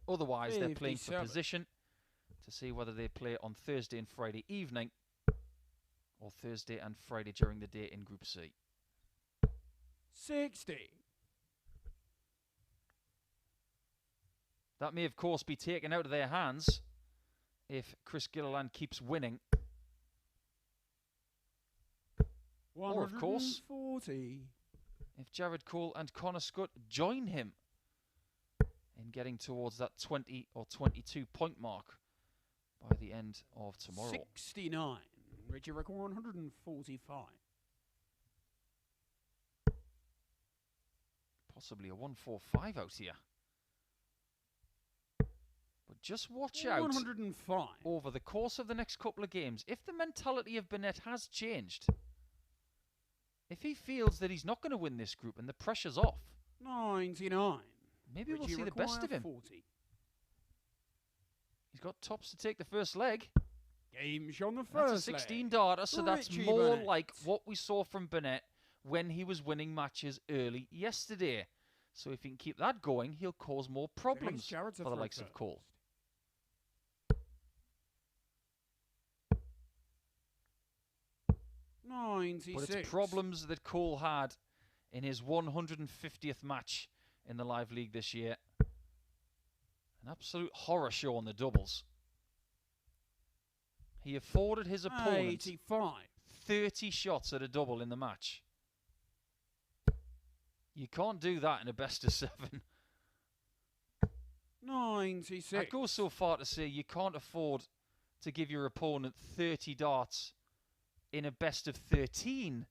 Otherwise, 57. They're playing for position. to see whether they play on Thursday and Friday evening or Thursday and Friday during the day in Group C. 60. That may, of course, be taken out of their hands if Chris Gilliland keeps winning. Or, of course, 140. if Jared Cole and Connor Scutt join him in getting towards that 20 or 22 point mark by the end of tomorrow. 69. Richie record 145. Possibly a 145 out here. But just watch out 105. over the course of the next couple of games. If the mentality of Burnett has changed, if he feels that he's not going to win this group and the pressure's off, 99. maybe we'll Richie see the best of him. 40. He's got tops to take the first leg. Game shown the That's a first 16 leg. darter, so that's Richie more Burnett. like what we saw from Burnett when he was winning matches early yesterday. So if he can keep that going, he'll cause more problems Jared to for the throw likes of first. Cole. But 96. it's problems that Cole had in his 150th match in the Live League this year. An absolute horror show on the doubles. He afforded his opponent 85. 30 shots at a double in the match. You can't do that in a best of 7. 96. I'd go so far to say you can't afford to give your opponent 30 darts in a best of 13.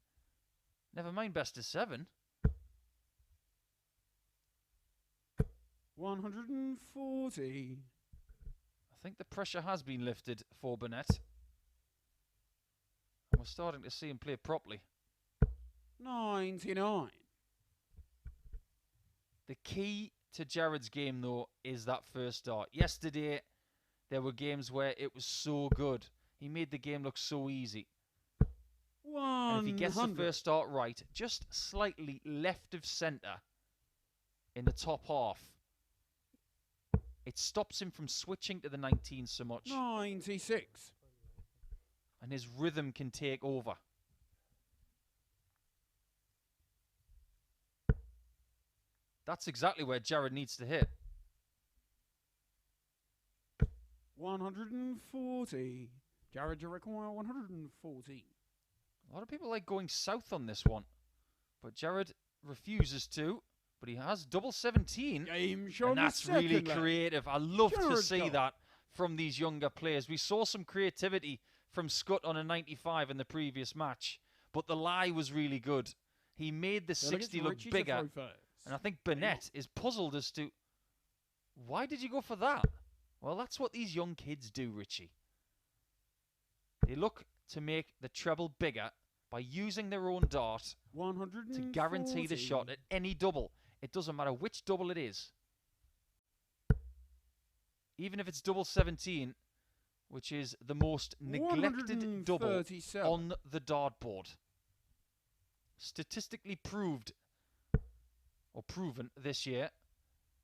Never mind best of 7. 140. I think the pressure has been lifted for Burnett. And we're starting to see him play properly. 99. The key to Jared's game, though, is that first dart. Yesterday, there were games where it was so good. He made the game look so easy. 100. And if he gets the first dart right, just slightly left of centre in the top half, it stops him from switching to the 19 so much. 96. And his rhythm can take over. That's exactly where Jared needs to hit. 140. Jared to require 140. A lot of people like going south on this one. But Jared refuses to. But he has double 17. Game shown And that's the really second leg. creative. I love to Jared see Cole. that from these younger players. We saw some creativity from Scutt on a 95 in the previous match. But the lie was really good. He made the 60 look Richie to bigger. throw first. And I think Burnett is puzzled as to, why did you go for that? Well, that's what these young kids do, Richie. They look to make the treble bigger by using their own dart 140. to guarantee the shot at any double. It doesn't matter which double it is. Even if it's double 17, which is the most neglected double 137. on the dartboard. Statistically proved, or proven this year,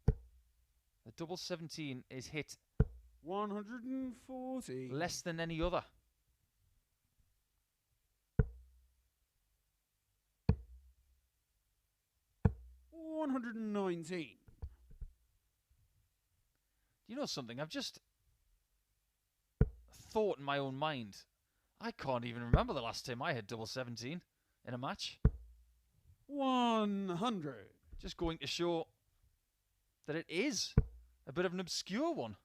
the double 17 is hit 140. less than any other. $119. You know something? I've just thought in my own mind. I can't even remember the last time I had double 17 in a match. 100. Just going to show that it is a bit of an obscure one.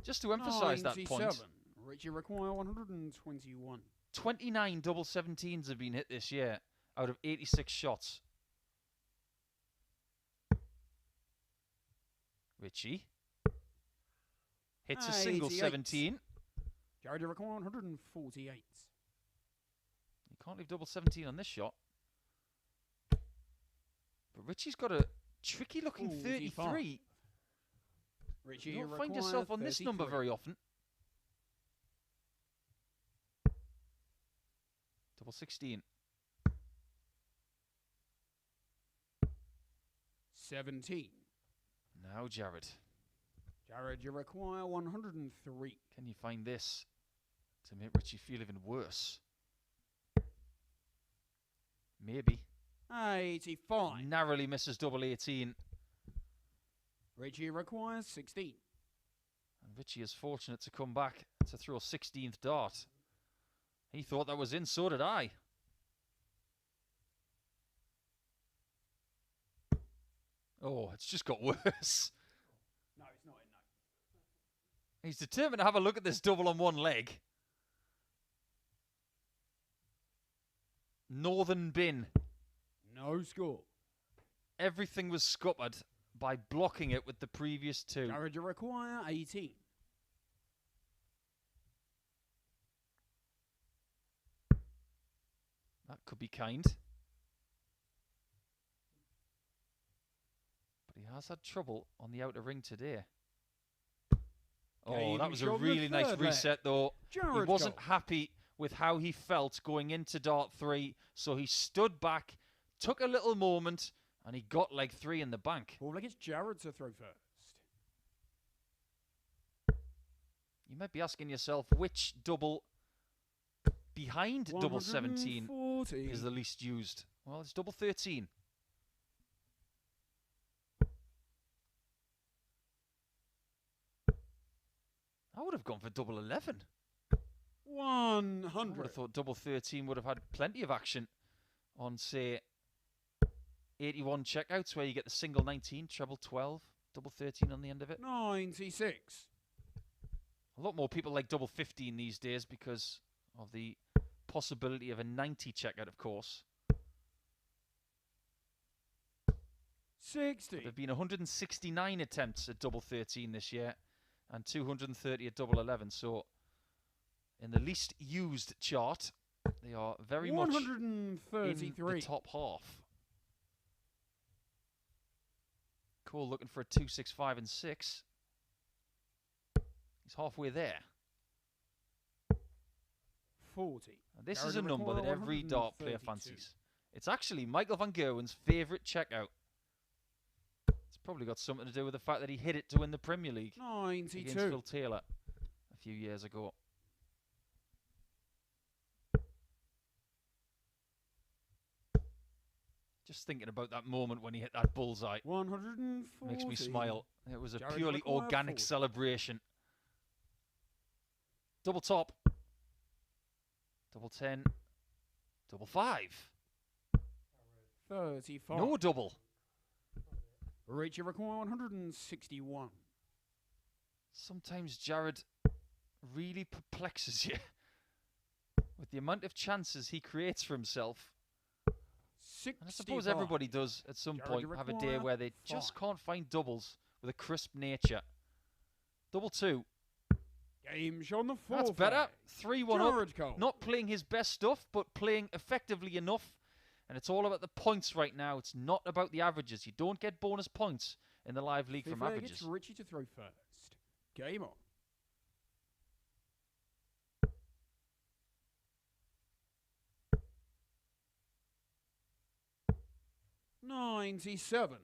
Just to emphasise that point. 97. Richie require 121. 29 double 17s have been hit this year out of 86 shots. Richie hits a single 88. 17. Jared require 148. You can't leave double 17 on this shot. But Richie's got a tricky looking 45. 33. Richie You don't require find yourself on this number 33. very often. Double 16. 17. Now Jared. Jared, you require 103. Can you find this to make Richie feel even worse? Maybe. 85. Narrowly misses double 18. Richie requires 16. And Richie is fortunate to come back to throw a 16th dart. He thought that was in, so did I. Oh, it's just got worse. No, it's not in, no. He's determined to have a look at this double on one leg. Northern bin. No score. Everything was scuppered by blocking it with the previous two. Jared, you require 18. That could be kind. But he has had trouble on the outer ring today. Oh, that was a really nice reset, though. He wasn't happy with how he felt going into dart 3, so he stood back, took a little moment, and he got leg 3 in the bank. Well, like it's Jared to throw first. You might be asking yourself which double behind double 17 is the least used. Well, it's double 13. I would have gone for double 11. 100. I would have thought double 13 would have had plenty of action on, say, 81 checkouts where you get the single 19, treble 12, double 13 on the end of it. 96. A lot more people like double 15 these days because of the possibility of a 90 checkout, of course. 60. There have been 169 attempts at double 13 this year and 230 at double 11. So in the least used chart, they are very much in the top half. Cole looking for a 2, 6, 5 and 6. He's halfway there. 40. And this is a number that every dart player fancies. It's actually Michael van Gerwen's favourite checkout. It's probably got something to do with the fact that he hit it to win the Premier League 92. against Phil Taylor a few years ago. Just thinking about that moment when he hit that bullseye 140. makes me smile. It was a Jared purely require organic 40. celebration. Double top. Double 10. Double 5. 35. No double. Richie require 161. Sometimes Jared really perplexes you with the amount of chances he creates for himself. 65. And I suppose everybody does at some Jared, point you have a day require where they just can't find doubles with a crisp nature. Double 2. Game shot on the fourth. That's better. 3-1 up. Cole. Not playing his best stuff, but playing effectively enough. And it's all about the points right now. It's not about the averages. You don't get bonus points in the live league from averages. It's Richie to throw first. Game on. $97.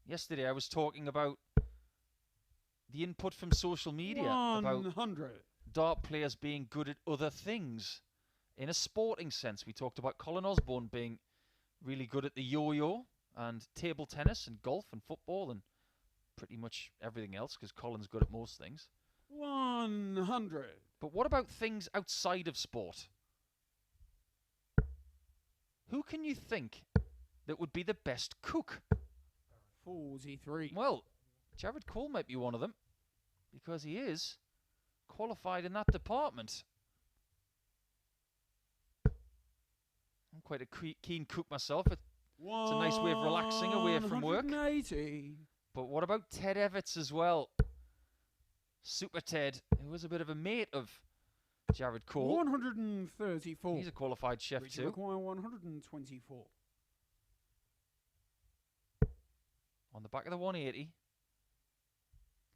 Yesterday I was talking about the input from social media 100. about dart players being good at other things. In a sporting sense, we talked about Colin Osborne being really good at the yo-yo and table tennis and golf and football and pretty much everything else because Colin's good at most things. 100. But what about things outside of sport? Who can you think that would be the best cook? 43. Well, Jared Cole might be one of them because he is qualified in that department. I'm quite a keen cook myself. It's a nice way of relaxing away from work. 180. But what about Ted Everts as well? Super Ted, who was a bit of a mate of Jared Cole. 134. He's a qualified chef Richie too. require 124. On the back of the 180.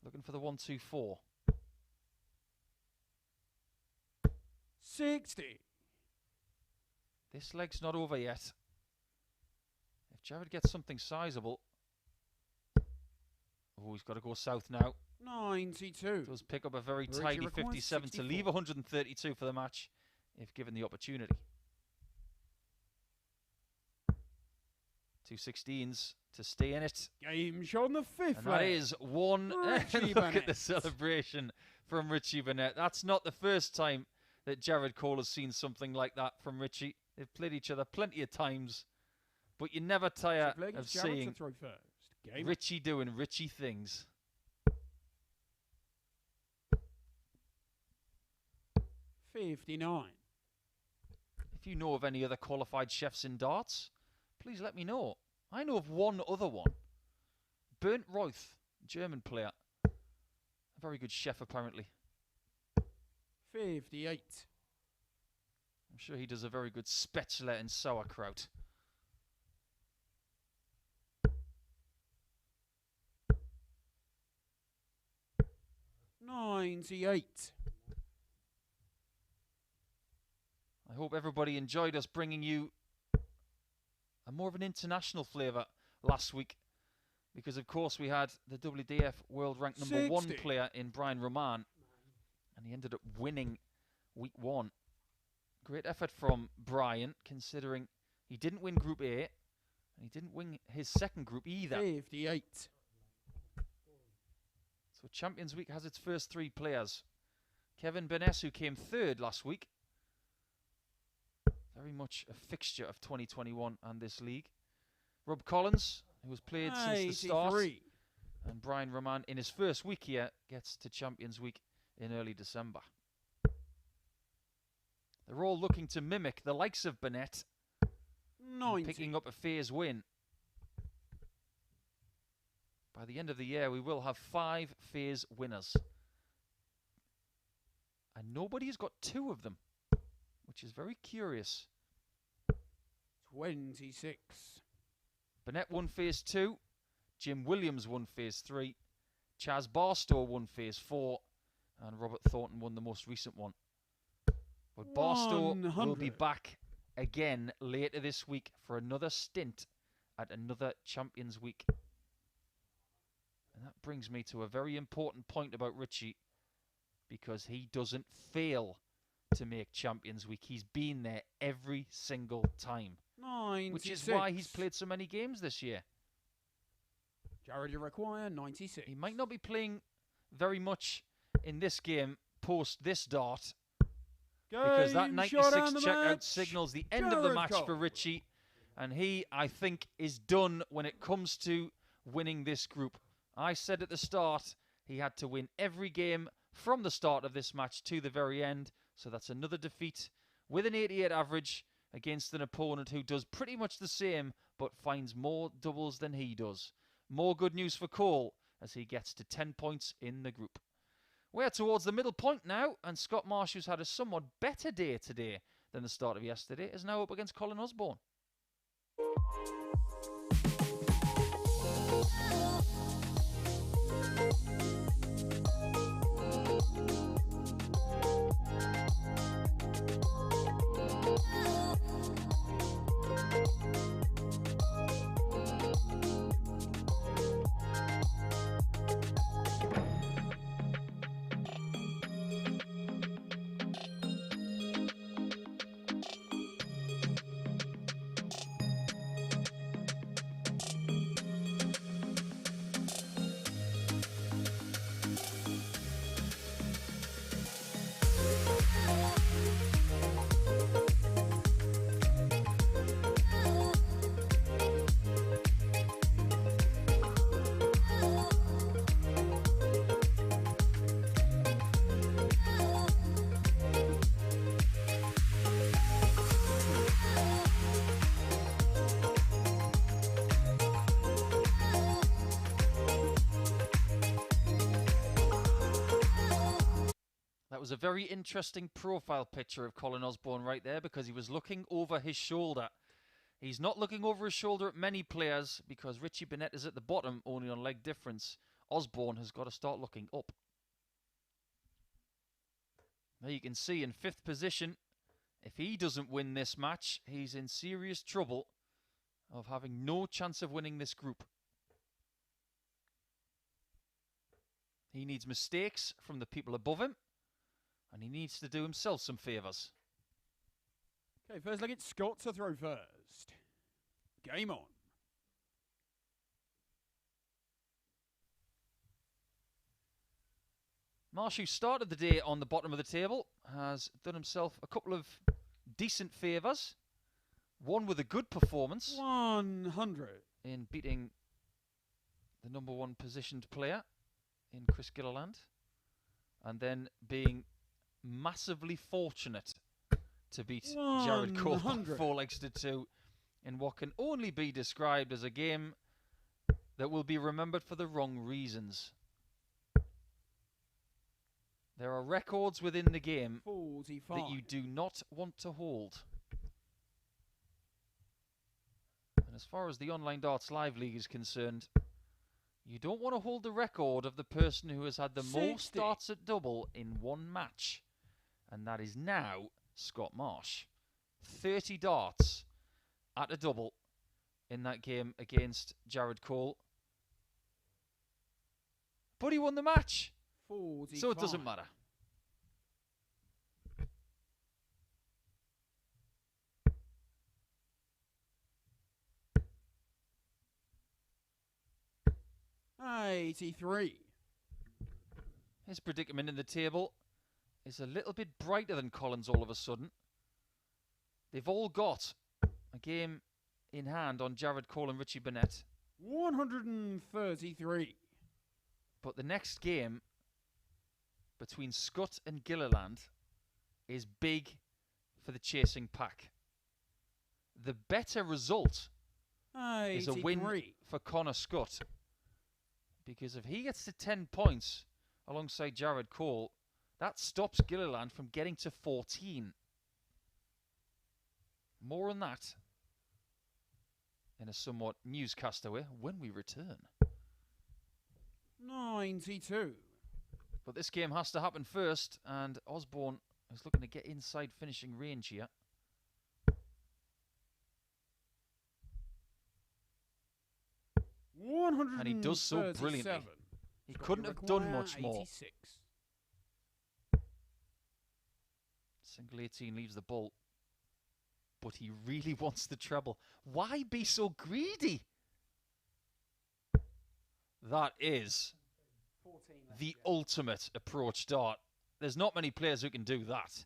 Looking for the 124. 60. This leg's not over yet. If Jared gets something sizable... Oh, he's got to go south now. 92. Does pick up a very Richie tidy requires 57 to 64. leave 132 for the match, if given the opportunity. 2 16s to stay in it. Game show on the 5th. And that is one. Richie Look at the Burnett. celebration from Richie Burnett. That's not the first time that Jared Cole has seen something like that from Richie. They've played each other plenty of times, but you never tire of seeing Richie doing Richie things. 59. If you know of any other qualified chefs in darts, please let me know. I know of one other one. Bernd Reuth, German player. A very good chef, apparently. 58. I'm sure he does a very good spätzle and sauerkraut. $98. I hope everybody enjoyed us bringing you a more of an international flavour last week, because of course we had the WDF World Rank number 1 player in Brian Roman, and he ended up winning week 1. Great effort from Brian, considering he didn't win Group A, and he didn't win his second group either. 58. So Champions Week has its first 3 players. Kevin Benes, who came 3rd last week. Very much a fixture of 2021 and this league. Rob Collins, who has played since the start. And Brian Roman, in his first week here, gets to Champions Week in early December. They're all looking to mimic the likes of Burnett, picking up a phase win. By the end of the year, we will have 5 phase winners. And nobody's got 2 of them, which is very curious. 26. Burnett won phase 2. Jim Williams won phase 3. Chaz Barstow won phase 4. And Robert Thornton won the most recent one. But Barstow will be back again later this week for another stint at another Champions Week. And that brings me to a very important point about Richie, because he doesn't fail to make Champions Week. He's been there every single time. 96. Which is why he's played so many games this year. Jared, you require 96. He might not be playing very much in this game post this dart, because that 96 checkout signals the end of the match for Richie, and he, I think, is done when it comes to winning this group. I said at the start he had to win every game from the start of this match to the very end, so that's another defeat with an 88 average against an opponent who does pretty much the same but finds more doubles than he does. More good news for Cole as he gets to 10 points in the group. We're towards the middle point now, and Scott Marsh, who's had a somewhat better day today than the start of yesterday, is now up against Colin Osborne. That was a very interesting profile picture of Colin Osborne right there, because he was looking over his shoulder. He's not looking over his shoulder at many players, because Richie Burnett is at the bottom, only on leg difference. Osborne has got to start looking up. There you can see in 5th position, if he doesn't win this match, he's in serious trouble. of having no chance of winning this group. He needs mistakes from the people above him, and he needs to do himself some favours. Okay, first leg, it's Scutt to throw first. Game on. Marsh, who started the day on the bottom of the table, has done himself a couple of decent favours. One with a good performance 100 in beating the number 1 positioned player in Chris Gilliland, and then being massively fortunate to beat Jared Cole 4 legs to 2 in what can only be described as a game that will be remembered for the wrong reasons. There are records within the game 45 that you do not want to hold. And as far as the Online Darts Live League is concerned, you don't want to hold the record of the person who has had the 60 most darts at double in one match. And that is now Scott Marsh. 30 darts at a double in that game against Jared Cole. But he won the match. 45. So it doesn't matter. $83. His predicament in the table is a little bit brighter than Colin's all of a sudden. They've all got a game in hand on Jared Cole and Richie Burnett. 133. But the next game between Scutt and Gilliland is big for the chasing pack. The better result is a win for Connor Scutt, because if he gets to 10 points alongside Jared Cole, that stops Gilliland from getting to 14. More on that in a somewhat newscaster way when we return. 92. But this game has to happen first, and Osborne is looking to get inside finishing range here. And he does so brilliantly. He couldn't have done much more. 86. Single 18 leaves the ball, but he really wants the treble. Why be so greedy? That is the ultimate approach dart. There's not many players who can do that.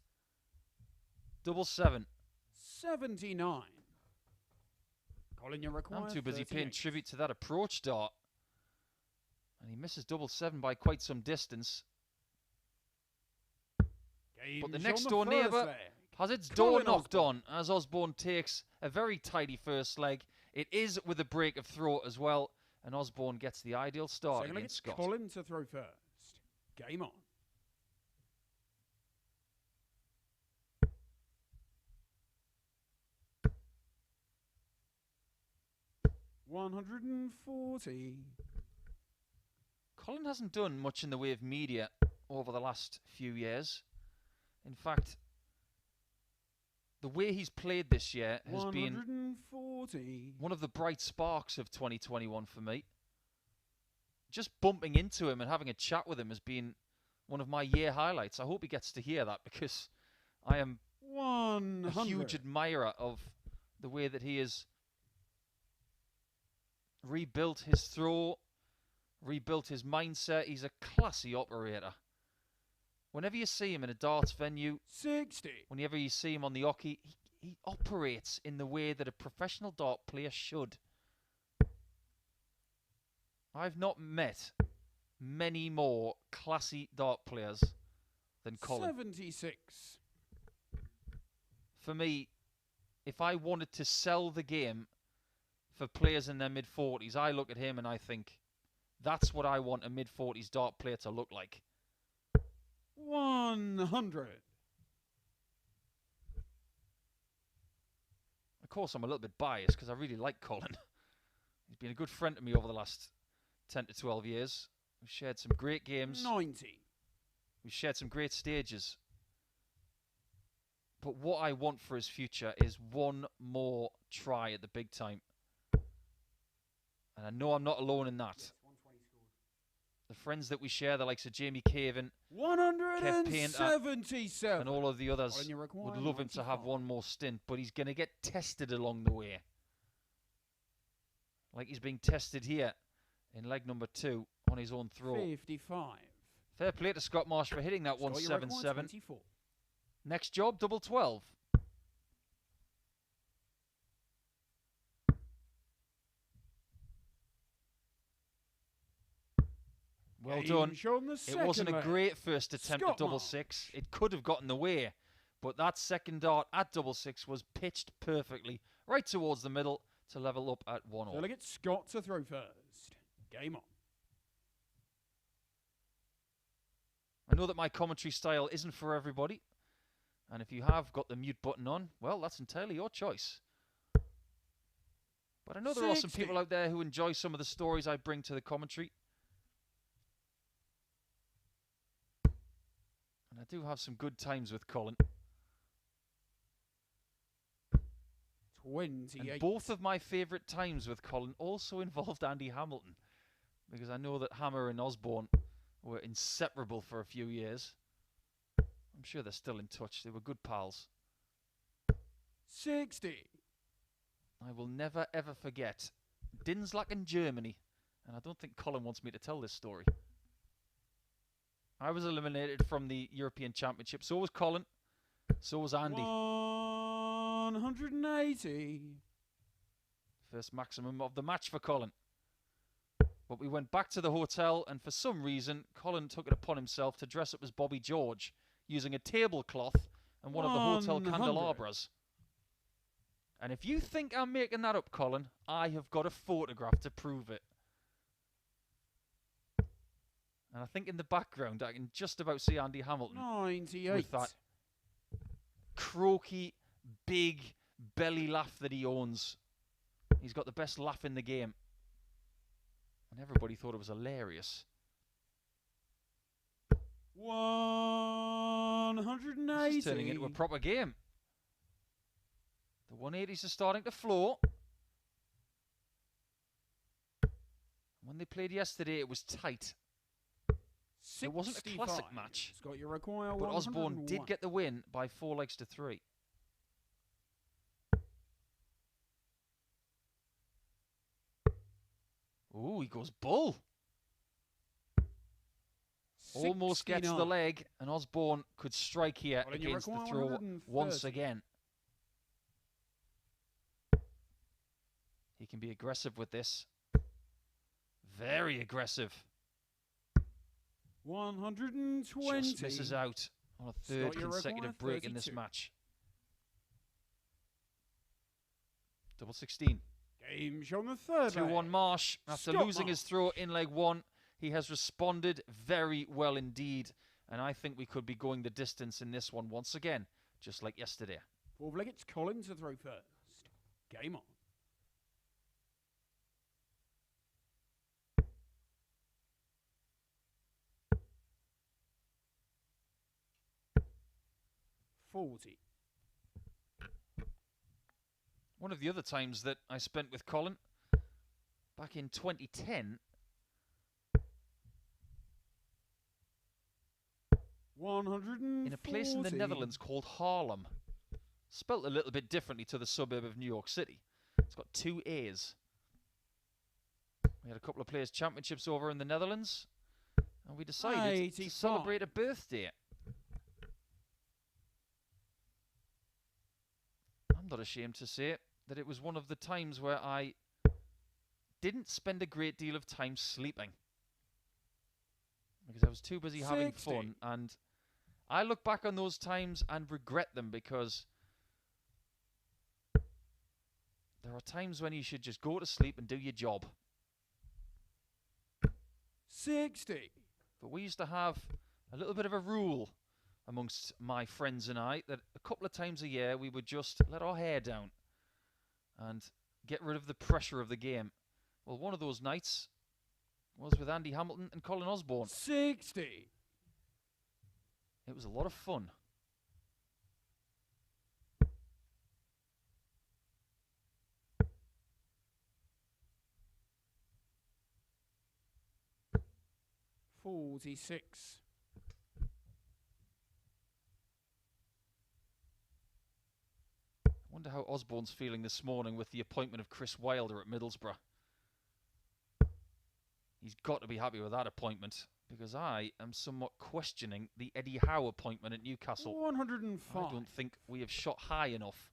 7-7. 79. Colin, you require I'm too busy 38. paying tribute to that approach dart. And he misses 7-7 by quite some distance. But the next door neighbour has its door knocked on as Osborne takes a very tidy first leg. It is with a break of throw as well. And Osborne gets the ideal start against Scott. Colin to throw first. Game on. $140. Colin hasn't done much in the way of media over the last few years. In fact, the way he's played this year has been one of the bright sparks of 2021 for me. Just bumping into him and having a chat with him has been one of my year highlights. I hope he gets to hear that, because I am a huge admirer of the way that he has rebuilt his throw, rebuilt his mindset. He's a classy operator. Whenever you see him in a darts venue, 60. Whenever you see him on the hockey, he operates in the way that a professional dart player should. I've not met many more classy dart players than Colin. 76. For me, if I wanted to sell the game for players in their mid-40s, I look at him and I think, that's what I want a mid-40s dart player to look like. 100. Of course, I'm a little bit biased because I really like Colin. He's been a good friend to me over the last 10 to 12 years. We've shared some great games. 90. We've shared some great stages. But what I want for his future is one more try at the big time. And I know I'm not alone in that. Yes, 120 scored. The friends that we share, the likes of Jamie Caven, 177. and all of the others, Colin, you would require love him to have 95. one more stint, but he's going to get tested along the way. Like he's being tested here in leg number 2 on his own throw. 55. Fair play to Scott Marsh for hitting that Scott, you require 177. 24. Next job, double 12. Well done. It wasn't a great first attempt at double 6. It could have gotten the way, but that second dart at double 6 was pitched perfectly right towards the middle to level up at 1-all. So look at Scott to throw first. Game on. I know that my commentary style isn't for everybody, and if you have got the mute button on, well, that's entirely your choice. But I know there are some people out there who enjoy some of the stories I bring to the commentary. And I do have some good times with Colin. 28. And both of my favourite times with Colin also involved Andy Hamilton, because I know that Hammer and Osborne were inseparable for a few years. I'm sure they're still in touch. They were good pals. 60. I will never ever forget Dinslack in Germany, and I don't think Colin wants me to tell this story. I was eliminated from the European Championship. So was Colin. So was Andy. 180. First maximum of the match for Colin. But we went back to the hotel, and for some reason, Colin took it upon himself to dress up as Bobby George using a tablecloth and one of the hotel candelabras. And if you think I'm making that up, Colin, I have got a photograph to prove it. And I think in the background, I can just about see Andy Hamilton 98. with that croaky, big belly laugh that he owns. He's got the best laugh in the game. And everybody thought it was hilarious. 180. This is turning into a proper game. The 180s are starting to flow. When they played yesterday, it was tight. It wasn't a classic match, Scott, you require but Osborne did get the win by 4 legs to 3. Ooh, he goes bull. Almost gets the leg, and Osborne could strike here against the throw once again. He can be aggressive with this. Very aggressive. 120. Just misses out on a third consecutive break in this match. Double 16. Game shown the third. 2-1 Marsh. After losing his throw in leg 1, he has responded very well indeed. And I think we could be going the distance in this one once again, just like yesterday. 4 leg, it's Colin to throw first. Game on. One of the other times that I spent with Colin, back in 2010, 140. in a place in the Netherlands called Haarlem. Spelt a little bit differently to the suburb of New York City. It's got 2 A's. We had a couple of Players' Championships over in the Netherlands, and we decided to celebrate a birthday. I'm not ashamed to say that it was one of the times where I didn't spend a great deal of time sleeping, because I was too busy having fun. And I look back on those times and regret them, because there are times when you should just go to sleep and do your job. 60. But we used to have a little bit of a rule amongst my friends and I, that a couple of times a year we would just let our hair down and get rid of the pressure of the game. Well, one of those nights was with Andy Hamilton and Colin Osborne. 60. It was a lot of fun. 46. I wonder how Osborne's feeling this morning with the appointment of Chris Wilder at Middlesbrough. He's got to be happy with that appointment, because I am somewhat questioning the Eddie Howe appointment at Newcastle. 105. I don't think we have shot high enough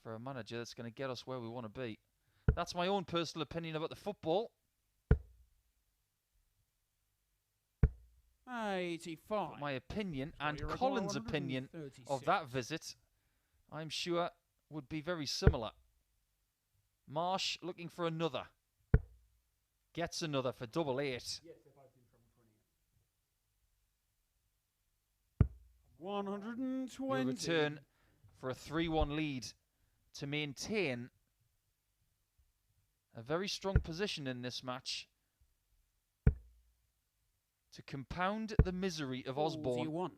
for a manager that's going to get us where we want to be. That's my own personal opinion about the football. 85. But my opinion and Colin's opinion of that visit, I'm sure, would be very similar. Marsh looking for another. Gets another for double 8. Yes, if I've been from 120. He'll return for a 3-1 lead to maintain a very strong position in this match, to compound the misery of Osborne. 41.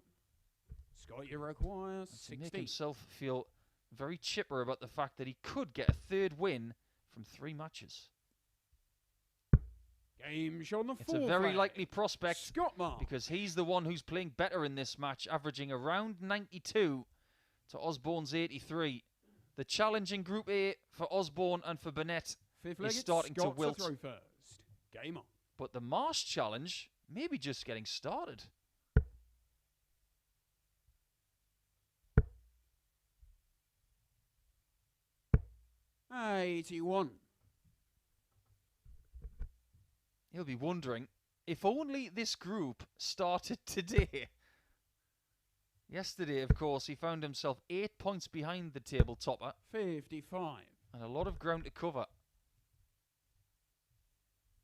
Scutt, you require To 60. make himself feel very chipper about the fact that he could get a 3rd win from 3 matches. Game shown the It's a very likely prospect, Scutt Marsh. because he's the one who's playing better in this match, averaging around 92 to Osborne's 83. The challenge in Group A for Osborne and for Burnett is starting to wilt. Throw first. Game on. But the Marsh challenge may be just getting started. '81. He'll be wondering, if only this group started today. Yesterday, of course, he found himself 8 points behind the table topper 55. and a lot of ground to cover.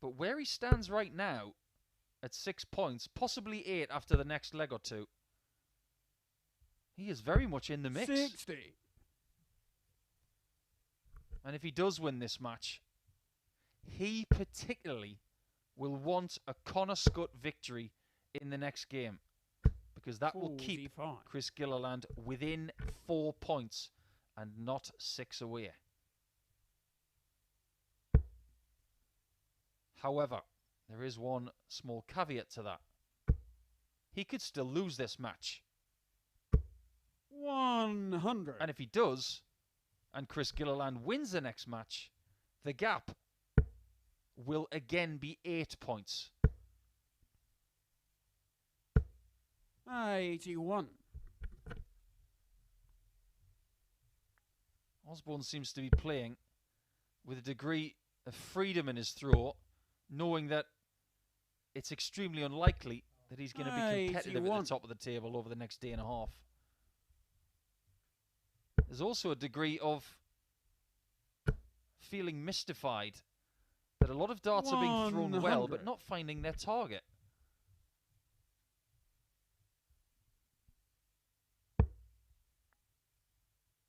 But where he stands right now, at 6 points, possibly 8 after the next leg or two, he is very much in the mix. 60. And if he does win this match, he particularly will want a Connor Scutt victory in the next game, because that will keep 45. Chris Gilliland within 4 points and not 6 away. However, there is one small caveat to that. He could still lose this match. 100. And if he does, and Chris Gilliland wins the next match, the gap will again be 8 points. 81. Osborne seems to be playing with a degree of freedom in his throw, knowing that it's extremely unlikely that he's going to be competitive at the top of the table over the next day and a half. There's also a degree of feeling mystified that a lot of darts are being thrown well, but not finding their target.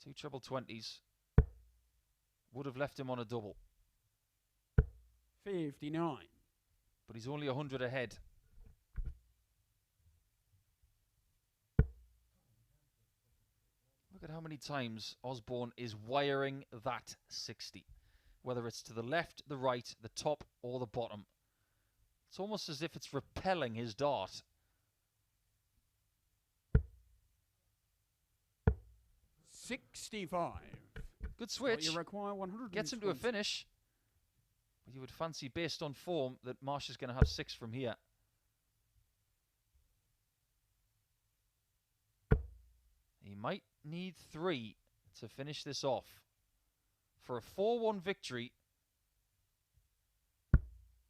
Two treble 20s would have left him on a double. 59. But he's only 100 ahead. Look at how many times Osborne is wiring that 60. Whether it's to the left, the right, the top, or the bottom. It's almost as if it's repelling his dart. 65. Good switch. You require 100. Gets him to a finish. But you would fancy, based on form, that Marsh is going to have 6 from here. He might need 3 to finish this off. For a 4-1 victory.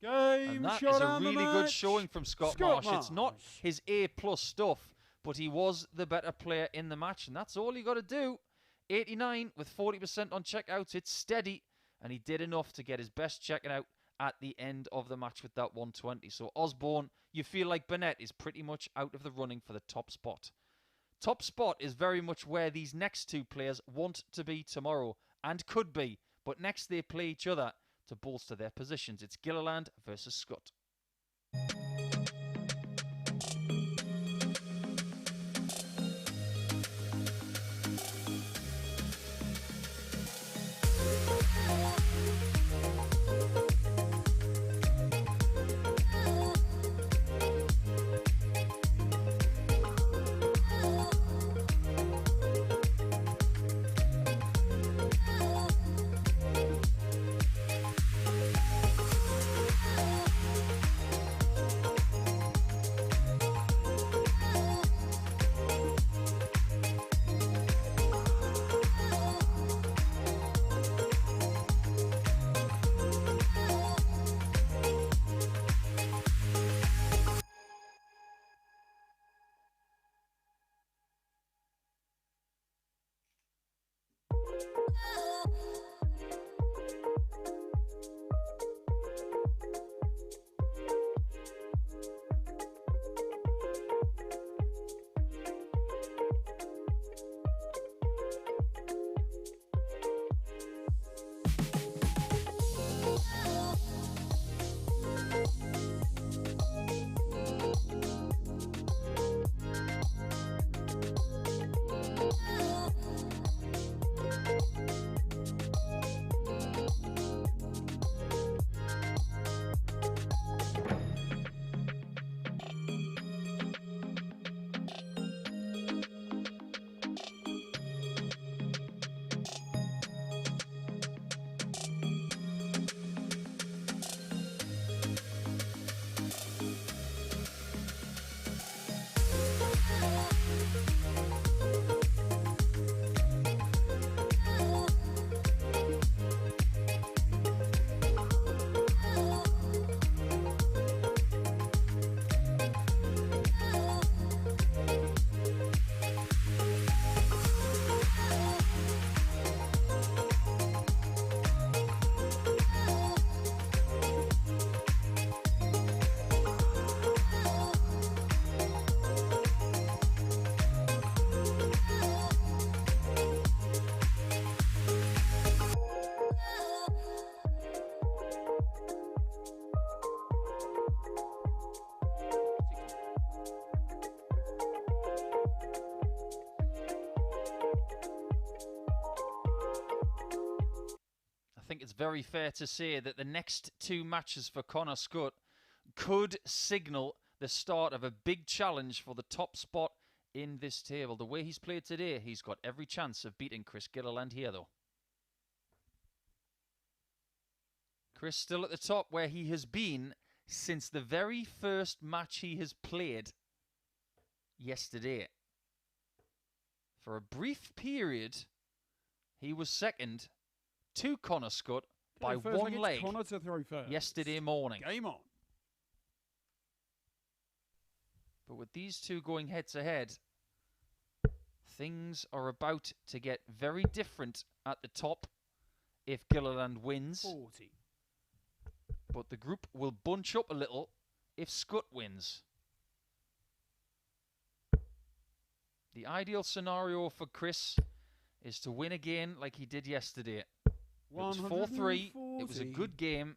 And that is a really good showing from Scutt Marsh. It's not his A+ stuff, but he was the better player in the match. And that's all you got to do. 89 with 40% on checkouts. It's steady. And he did enough to get his best checkout at the end of the match with that 120. So Osborne, you feel like Burnett is pretty much out of the running for the top spot. Top spot is very much where these next two players want to be tomorrow, and could be. But next they play each other to bolster their positions. It's Gilliland versus Scutt. I think it's very fair to say that the next two matches for Connor Scutt could signal the start of a big challenge for the top spot in this table. The way he's played today, he's got every chance of beating Chris Gilliland here, though. Chris still at the top, where he has been since the very first match he has played yesterday. For a brief period, he was second to Connor Scutt by one leg Connor to throw first. yesterday morning. Game on. But with these two going head to head, things are about to get very different at the top if Gilliland wins. 40. But the group will bunch up a little if Scutt wins. The ideal scenario for Chris is to win again like he did yesterday. It was 4-3, it was a good game,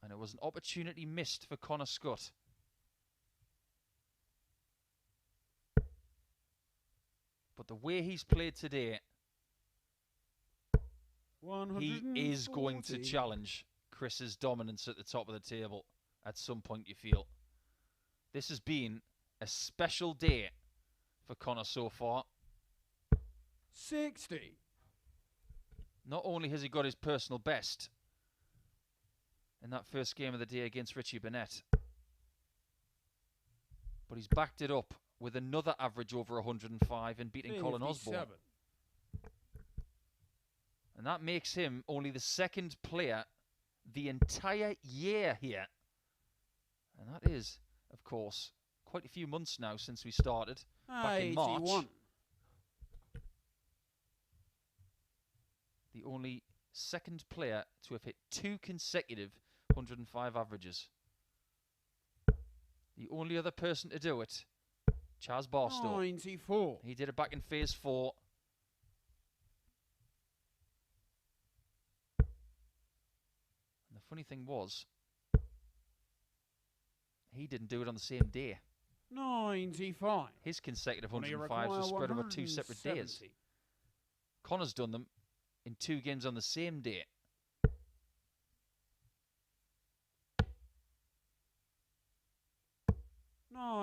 and it was an opportunity missed for Connor Scutt. But the way he's played today, he is going to challenge Chris's dominance at the top of the table at some point, you feel. This has been a special day for Connor so far. 60. Not only has he got his personal best in that first game of the day against Richie Burnett, but he's backed it up with another average over 105 and beating Colin Osborne. And that makes him only the second player the entire year here. And that is, of course, quite a few months now since we started, back in March. The only second player to have hit two consecutive 105 averages. The only other person to do it, Chaz Barstow. 94. He did it back in phase 4. And the funny thing was, he didn't do it on the same day. 95. His consecutive 105s were spread over 2 separate days. Connor's done them in 2 games on the same day.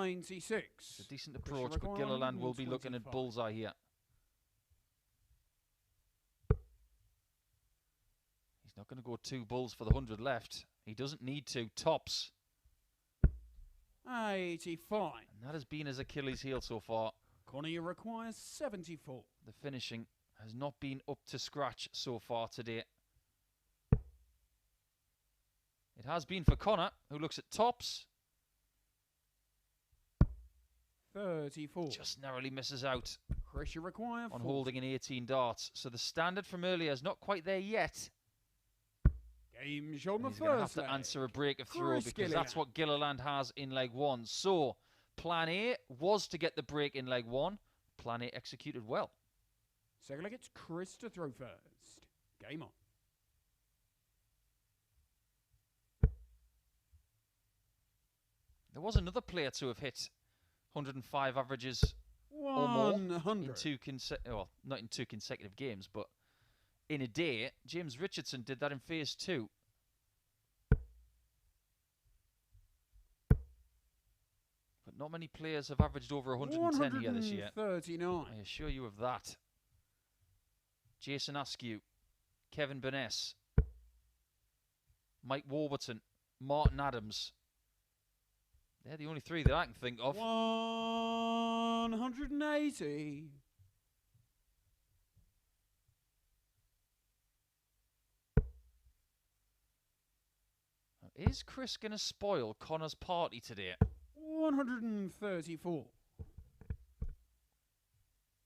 It's a decent approach, but Gilliland will be looking at bullseye here. He's not going to go 2 bulls for the 100 left. He doesn't need to. Tops. 85. And that has been his Achilles heel so far. Connor requires 74. The finishing has not been up to scratch so far today. It has been for Connor, who looks at tops. 34. Just narrowly misses out. Chris, you require on 40. holding an 18 darts. So the standard from earlier is not quite there yet. Game shown the He's going to have first to leg. answer a break of throw Chris because that's Gilliland. what Gilliland has in leg 1. So plan A was to get the break in leg 1. Plan A executed well. Second leg, it's Chris to throw first. Game on. There was another player to have hit 105 averages or more in 100. well, not in 2 consecutive games, but in a day. James Richardson did that in phase 2. But not many players have averaged over 110 here this year. 139. I assure you of that. Jason Askew, Kevin Burnett, Mike Warburton, Martin Adams. They're the only 3 that I can think of. 180. Is Chris going to spoil Connor's party today? 134.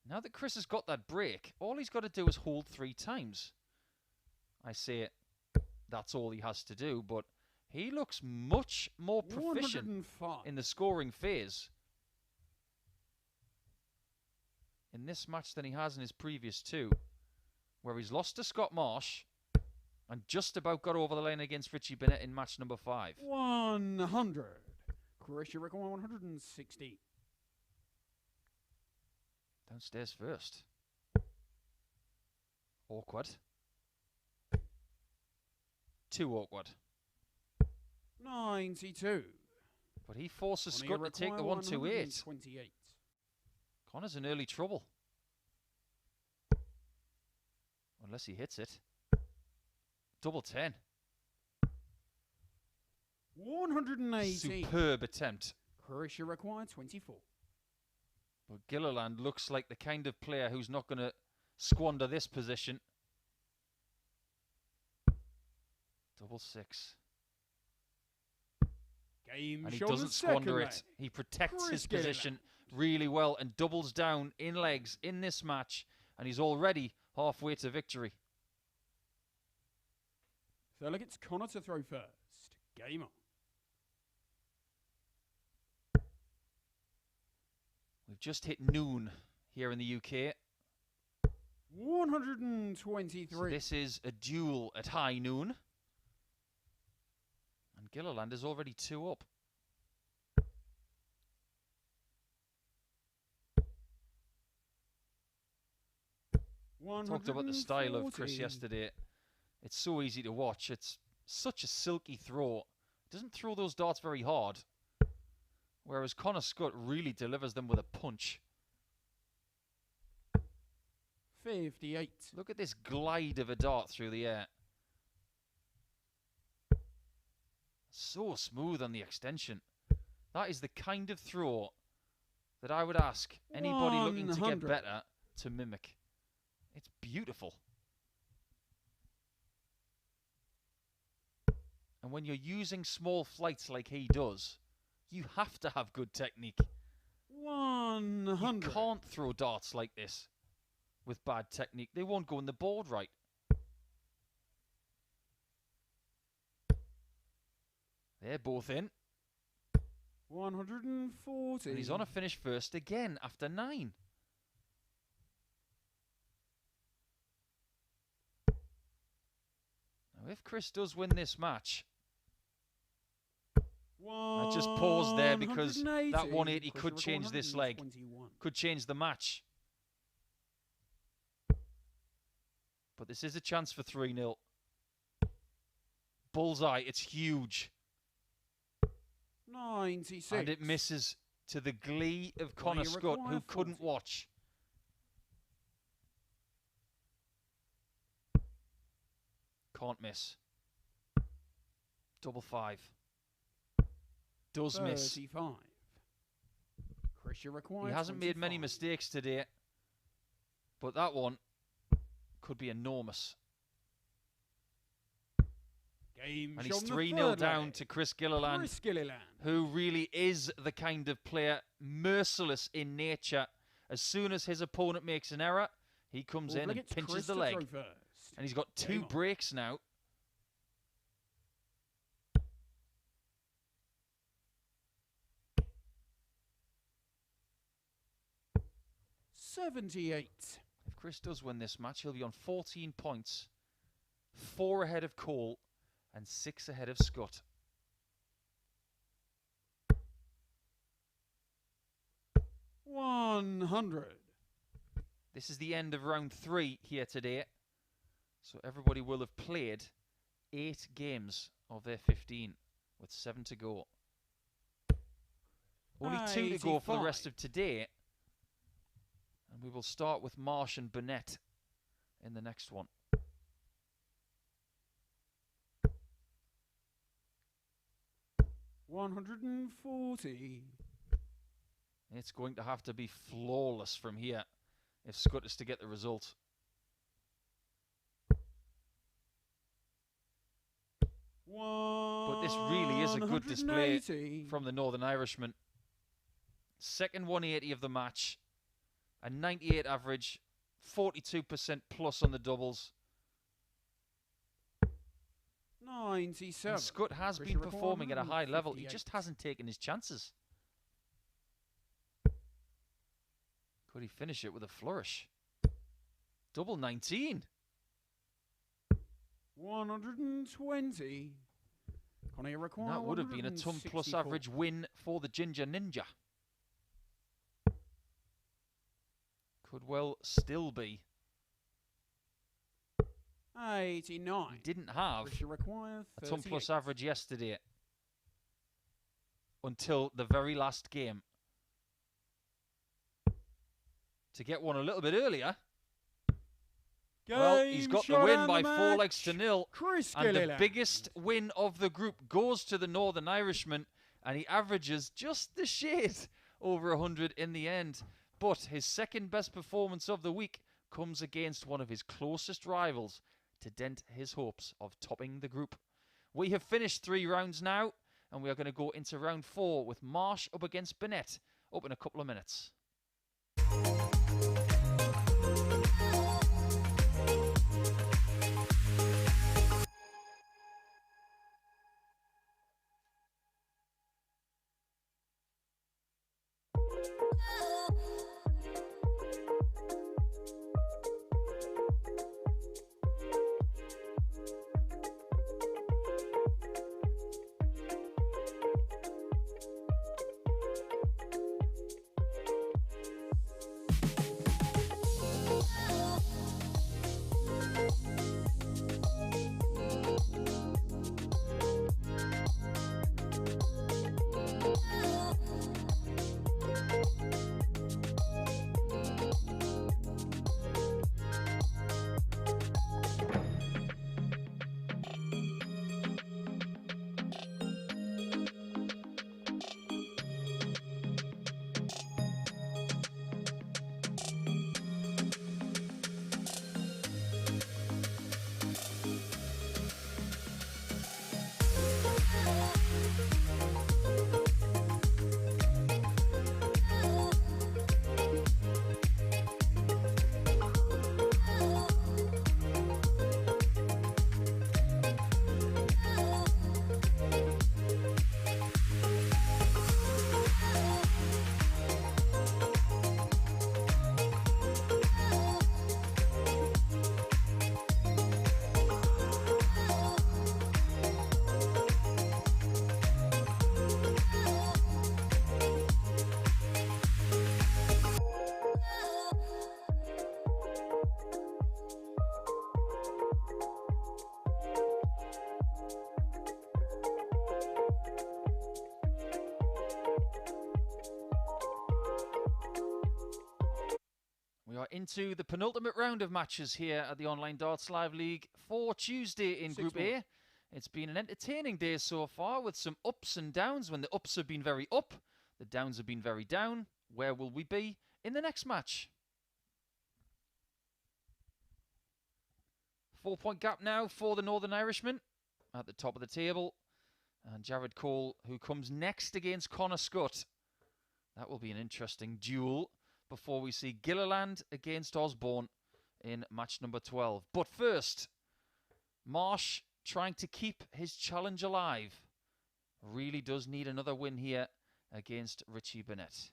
Now that Chris has got that break, all he's got to do is hold 3 times. I say that's all he has to do, but he looks much more proficient 105. in the scoring phase in this match than he has in his previous 2, where he's lost to Scott Marsh and just about got over the line against Richie Burnett in match number 5. 100. Chris, you require 160. Downstairs first. Awkward. Too awkward. 92. But he forces Only Scutt to take the 128. 128. Connor's in early trouble. Unless he hits it. Double 10. 180. Superb attempt. Chris, you require 24. But Gilliland looks like the kind of player who's not going to squander this position. Double 6. Game And he shown doesn't the second squander leg. it. He protects Chris his position really well and doubles down in legs in this match. And he's already halfway to victory. So look, it's Connor to throw first. Game on. We've just hit noon here in the UK. 123. So this is a duel at high noon. And Gilliland is already 2 up. Talked about the style of Chris yesterday. It's so easy to watch. It's such a silky throw. Doesn't throw those darts very hard. Whereas Connor Scutt really delivers them with a punch. 58. Look at this glide of a dart through the air. So smooth on the extension. That is the kind of throw that I would ask anybody looking to get 100. better to mimic. It's beautiful. And when you're using small flights like he does, you have to have good technique. 100. You can't throw darts like this with bad technique. They won't go in the board right. They're both in. 140. And he's on a finish first again after 9. Now, if Chris does win this match, I just paused there because that 180 could change this leg, 121. could change the match. But this is a chance for 3-0. Bullseye, it's huge. 96. And it misses to the glee of Connor Scutt, who couldn't watch. Can't miss. Double 5. Does miss. 35. Chris, you require He hasn't made many 25. mistakes today. But that one could be enormous. Game And he's shown the 3-0 third down leg. to Chris Gilliland, Chris Gilliland. who really is the kind of player merciless in nature As soon as his opponent makes an error, he comes in and pinches the leg. And he's got 2 breaks now. $78. If Chris does win this match, he'll be on 14 points, 4 ahead of Cole and 6 ahead of Scutt. $100. This is the end of round 3 here today. So everybody will have played 8 games of their 15 with 7 to go. Only 2 to go for the rest of today. And we will start with Marsh and Burnett in the next one. $140. It's going to have to be flawless from here if Scutt is to get the result. But this really is a good display from the Northern Irishman. Second 180 of the match. A 98 average, 42% plus on the doubles. 97. And Scutt has been performing at a high level. He just hasn't taken his chances. Could he finish it with a flourish? Double 19. 120. That would have been a ton plus average win for the Ginger Ninja. Could well still be. 89. He didn't have a ton plus average yesterday until the very last game. To get one a little bit earlier. Well, he's got the win by 4 legs to 0. And the biggest win of the group goes to the Northern Irishman. And he averages just the shade over 100 in the end. But his second best performance of the week comes against one of his closest rivals to dent his hopes of topping the group. We have finished 3 rounds now. And we are going to go into round 4 with Marsh up against Burnett up in a couple of minutes. Into the penultimate round of matches here at the Online Darts Live League for Tuesday in Group A. It's been an entertaining day so far with some ups and downs. When the ups have been very up, the downs have been very down. Where will we be in the next match? 4-point gap now for the Northern Irishman at the top of the table. And Jared Cole, who comes next against Connor Scutt. That will be an interesting duel. before we see Gilliland against Osborne in match number 12. But first, Marsh, trying to keep his challenge alive, really does need another win here against Richie Burnett.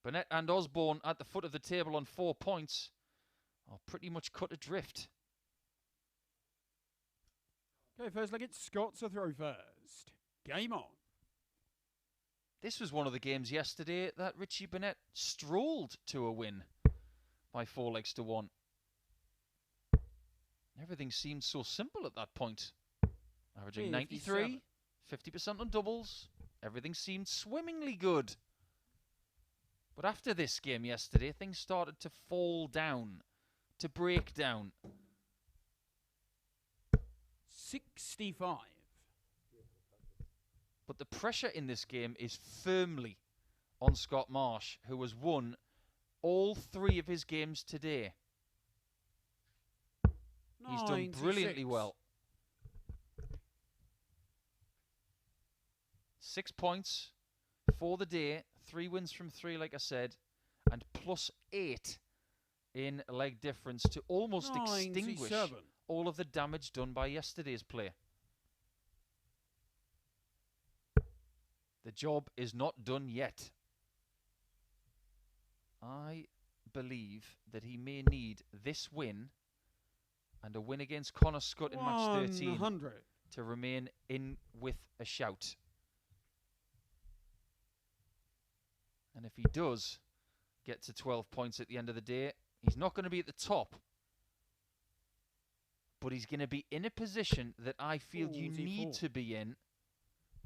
Burnett and Osborne at the foot of the table on 4 points are pretty much cut adrift. Okay, first leg, it's Scutt to throw first. Game on. This was one of the games yesterday that Richie Burnett strolled to a win by 4 legs to 1. Everything seemed so simple at that point. Averaging 93, 50% on doubles. Everything seemed swimmingly good. But after this game yesterday, things started to fall down, to break down. 65. But the pressure in this game is firmly on Scott Marsh, who has won all 3 of his games today. He's done brilliantly well. 6 points for the day, 3 wins from 3, like I said, and +8 in leg difference to almost extinguish all of the damage done by yesterday's play. The job is not done yet. I believe that he may need this win and a win against Colin Osborne in match 13 to remain in with a shout. And if he does get to 12 points at the end of the day, he's not going to be at the top. But he's going to be in a position that I feel you need to be in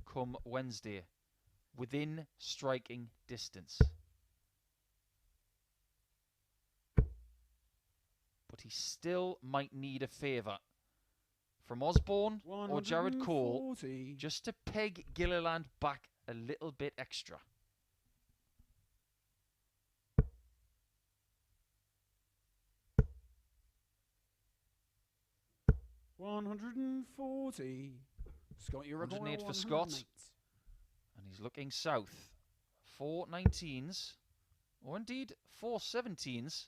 come Wednesday, within striking distance. But he still might need a favour from Osborne or Jared Cole just to peg Gilliland back a little bit extra. $140. Scott, you're 108 for Scott. And he's looking south. 4 19s, or indeed 4 17s,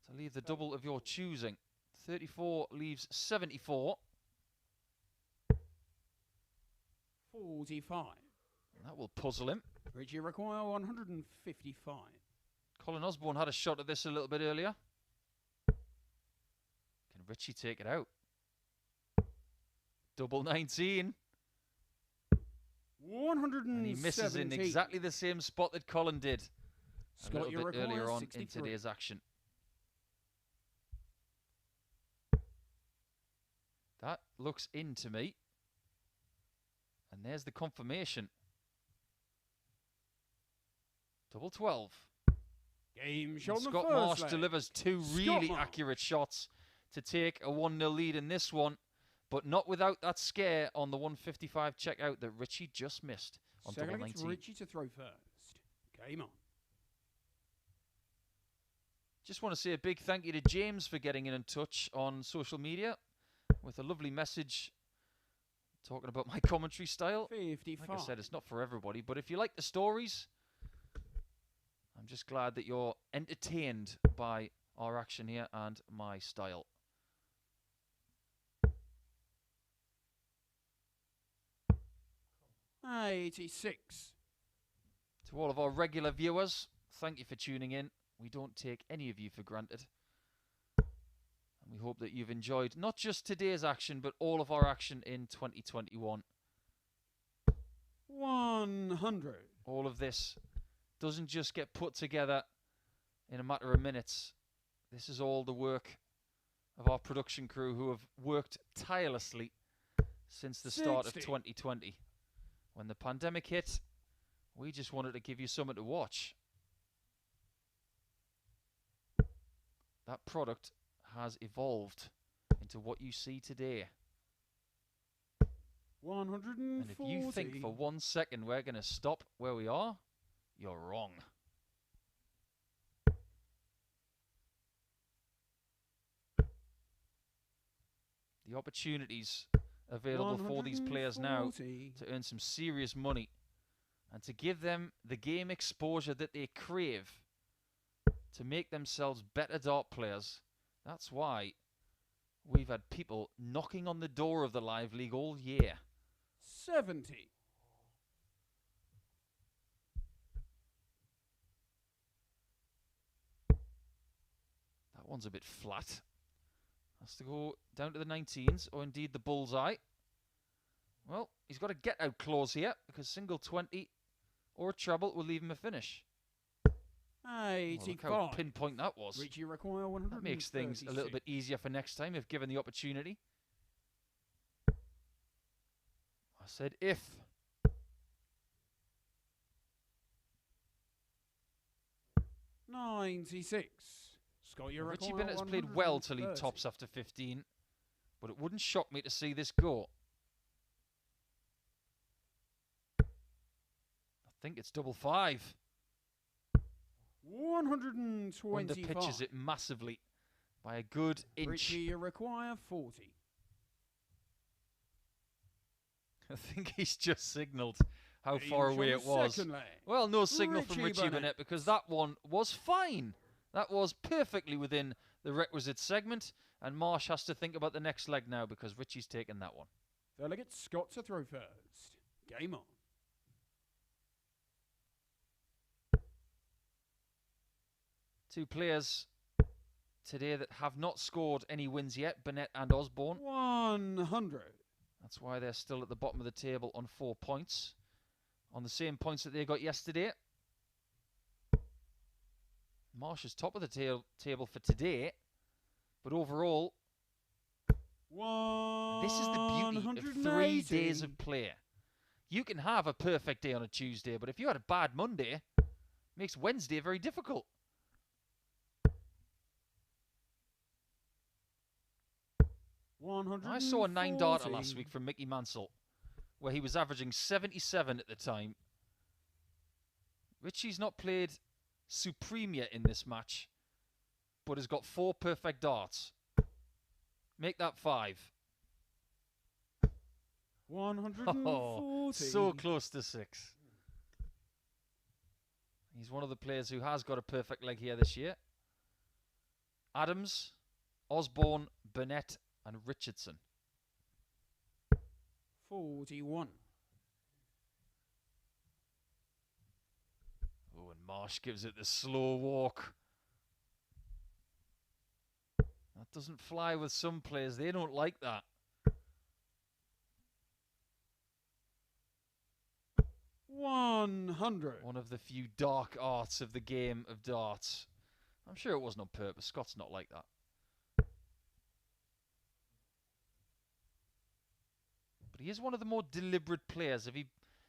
to leave the double of your choosing. 34 leaves 74. 45. And that will puzzle him. Richie require 155. Colin Osborne had a shot at this a little bit earlier. Can Richie take it out? Double 19. 117. And he misses in exactly the same spot that Colin did a Scott, little bit earlier on 63. in today's action. That looks in to me. And there's the confirmation. Double 12. Game shot. Scott Marsh delivers 2 really accurate shots to take a 1-0 lead in this one, but not without that scare on the 155 checkout that Richie just missed on double 19. Richie to throw first. Game on. Just want to say a big thank you to James for getting in touch on social media with a lovely message talking about my commentary style. 55. Like I said, it's not for everybody, but if you like the stories, I'm just glad that you're entertained by our action here and my style. $86. To all of our regular viewers, thank you for tuning in. We don't take any of you for granted. And we hope that you've enjoyed not just today's action, but all of our action in 2021. 100. All of this doesn't just get put together in a matter of minutes. This is all the work of our production crew who have worked tirelessly since the start of 2020. When the pandemic hit, we just wanted to give you something to watch. That product has evolved into what you see today. 140. And if you think for 1 second we're going to stop where we are, you're wrong. The opportunities available for these players now to earn some serious money and to give them the game exposure that they crave to make themselves better dart players. That's why we've had people knocking on the door of the Live League all year. 70. That one's a bit flat. Has to go down to the 19s, or indeed the bullseye. Well, he's got a get-out clause here, because single 20 or treble will leave him a finish. 85. Look how pinpoint that was. Richie require 136. That makes things a little bit easier for next time if given the opportunity. I said if. 96. Scott, you Richie require Burnett has played well till he 130. tops after 15, but it wouldn't shock me to see this go. I think it's double five. 125. Underpitches it massively by a good inch. Richie, you require 40. I think he's just signalled how far Inch away on it the was. second leg. Well, no signal from Richie Richie Burnett. Burnett because that one was fine. That was perfectly within the requisite segment, and Marsh has to think about the next leg now because Richie's taken that one. They'll get Scott to throw first. Game on. Two players today that have not scored any wins yet, Burnett and Osborne. 100. That's why they're still at the bottom of the table on 4 points. On the same points that they got yesterday. Marsh is top of the table for today. But overall, this is the beauty of 3 days of play. You can have a perfect day on a Tuesday, but if you had a bad Monday, it makes Wednesday very difficult. I saw a 9-darter last week from Mickey Mansell, where he was averaging 77 at the time. Richie's not played supreme yet in this match, but has got 4 perfect darts. Make that 5. 140. Oh, so close to 6. He's one of the players who has got a perfect leg here this year. Adams, Osborne, Burnett, and Richardson. 41. Oh, and Marsh gives it the slow walk. That doesn't fly with some players. They don't like that. 100. One of the few dark arts of the game of darts. I'm sure it wasn't on purpose. Scott's not like that. But he is one of the more deliberate players. If he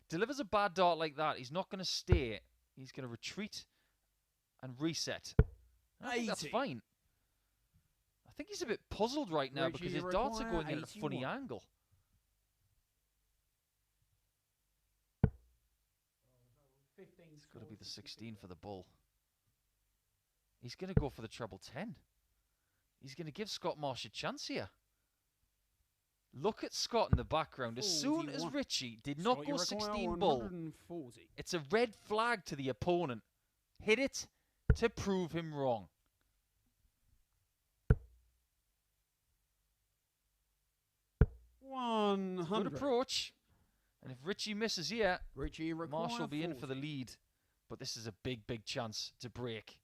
delivers a bad dart like that, he's not going to stay. He's going to retreat and reset. I think that's 80. fine. I think he's a bit puzzled right now Richie, because his you darts are require going in at a funny 81. angle. It's got to be the 16 for the bull. He's going to go for the treble 10. He's going to give Scott Marsh a chance here. Look at Scott in the background. As soon as 41. Richie did not Scott, go you require 16 bull, 140. it's a red flag to the opponent. Hit it to prove him wrong. Good approach. And if Richie misses here, Richie Marsh will be in 40. for the lead. But this is a big, big chance to break.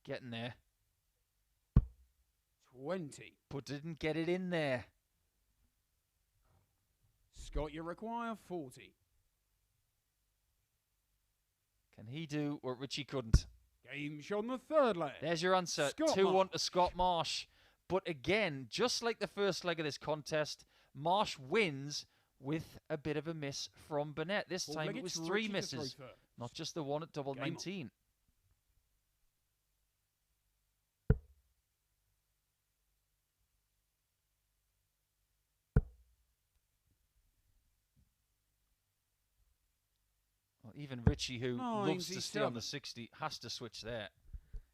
Getting there. 20. But didn't get it in there. Scott, you require 40. Can he do what Richie couldn't? Game shot on the third leg. There's your answer. Scott 2-1 Marsh. to Scott Marsh. But again, just like the first leg of this contest, Marsh wins with a bit of a miss from Burnett. This Full time leg, it was it's 3 Richie to throw misses, first. not just the one at double Game on. 19. Well, even Richie, who loves to stay on the 60, has to switch there.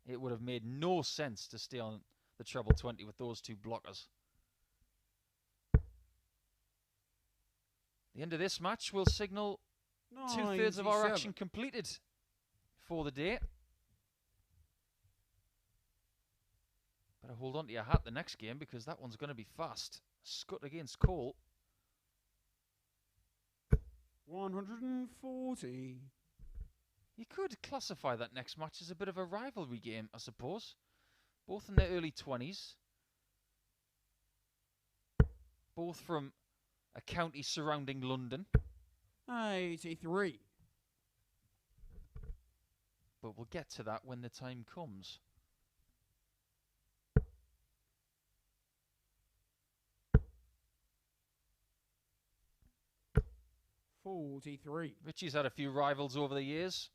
It would have made no sense to stay on the treble 20 with those two blockers. The end of this match will signal 2/3 of our action completed for the day. Better hold on to your hat the next game because that one's going to be fast. Scutt against Cole. 140. You could classify that next match as a bit of a rivalry game, I suppose. Both in their early 20s. Both from a county surrounding London. 83. But we'll get to that when the time comes. 43. Richie's had a few rivals over the years.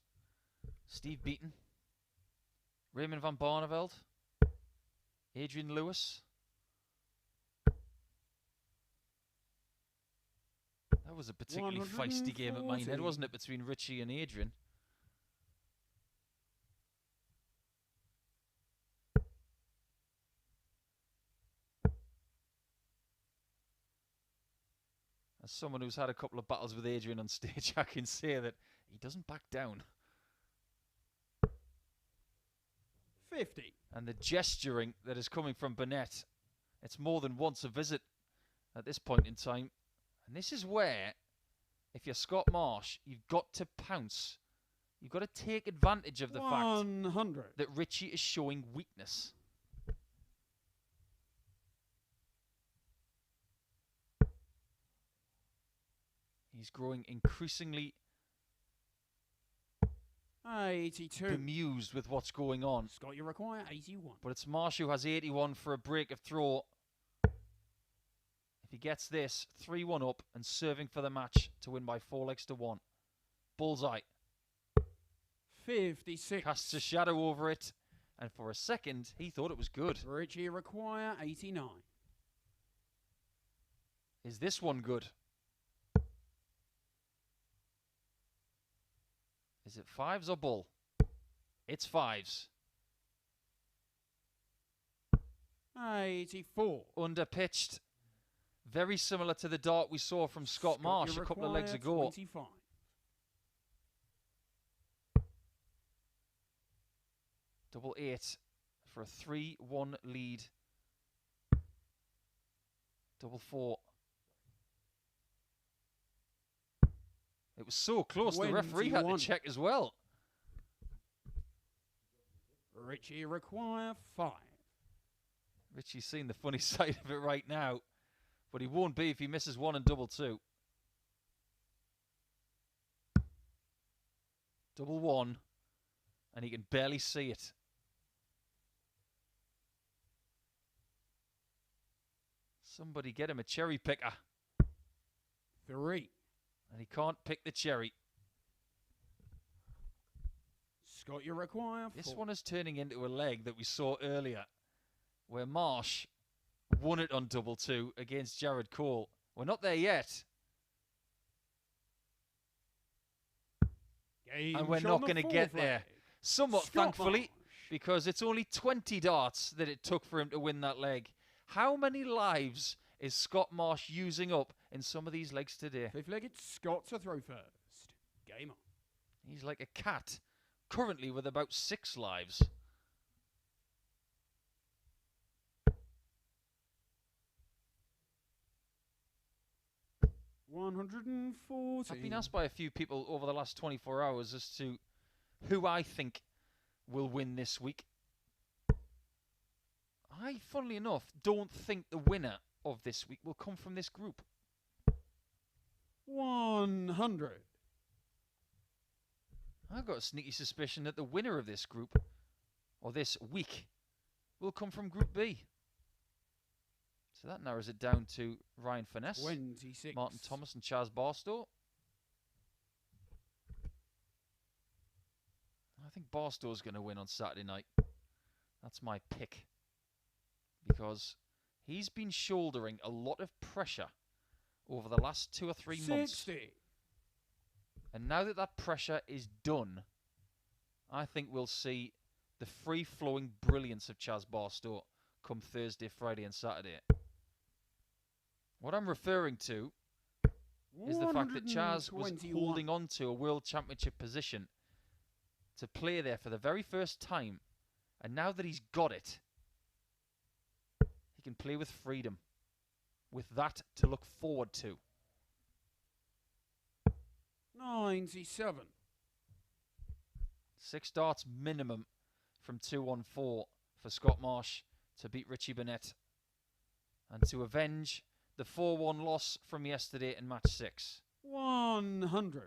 Steve Beaton. Raymond van Barneveld. Adrian Lewis. That was a particularly feisty game at Minehead, wasn't it, between Richie and Adrian? As someone who's had a couple of battles with Adrian on stage, I can say that he doesn't back down. 50. And the gesturing that is coming from Burnett, it's more than once a visit at this point in time. And this is where, if you're Scott Marsh, you've got to pounce. You've got to take advantage of the 100. fact that Richie is showing weakness. He's growing increasingly 82. bemused with what's going on. Scott, you require 81. But it's Marsh who has 81 for a break of throw. If he gets this, 3-1 up and serving for the match to win by 4 legs to 1. Bullseye. 56. Casts a shadow over it. And for a second, he thought it was good. Richie require 89. Is this one good? Is it 5s or bull? It's 5s. 84. Underpitched. Very similar to the dart we saw from Scott Marsh a couple of legs ago. 25. Double 8 for a 3-1 lead. Double 4. It was so close, the referee had to check as well. Richie require 5. Richie's seen the funny side of it right now, but he won't be if he misses 1 and double 2. Double 1, and he can barely see it. Somebody get him a cherry picker. 3. And he can't pick the cherry. Scott, you require 4. This one is turning into a leg that we saw earlier, where Marsh won it on double 2 against Jared Cole. We're not there yet. And we're not going to get there. Somewhat thankfully, because it's only 20 darts that it took for him to win that leg. How many lives is Scott Marsh using up in some of these legs today? 5-legged Scott to throw first. Game on. He's like a cat, currently with about 6 lives. $140. I've been asked by a few people over the last 24 hours as to who I think will win this week. I, funnily enough, don't think the winner of this week will come from this group. 100. I've got a sneaky suspicion that the winner of this group, or this week, will come from Group B. So that narrows it down to Ryan Finesse, 26. Martin Thomas and Chaz Barstow. I think Barstow's going to win on Saturday night. That's my pick. Because he's been shouldering a lot of pressure over the last 2 or 3 months. 60. And now that that pressure is done, I think we'll see the free-flowing brilliance of Chaz Barstow come Thursday, Friday and Saturday. What I'm referring to is the fact that Chaz was 121. holding on to a World Championship position to play there for the very first time. And now that he's got it, he can play with freedom, with that to look forward to. 97. 6 darts minimum from 2-1-4 for Scott Marsh to beat Richie Burnett and to avenge the 4-1 loss from yesterday in match 6. 100.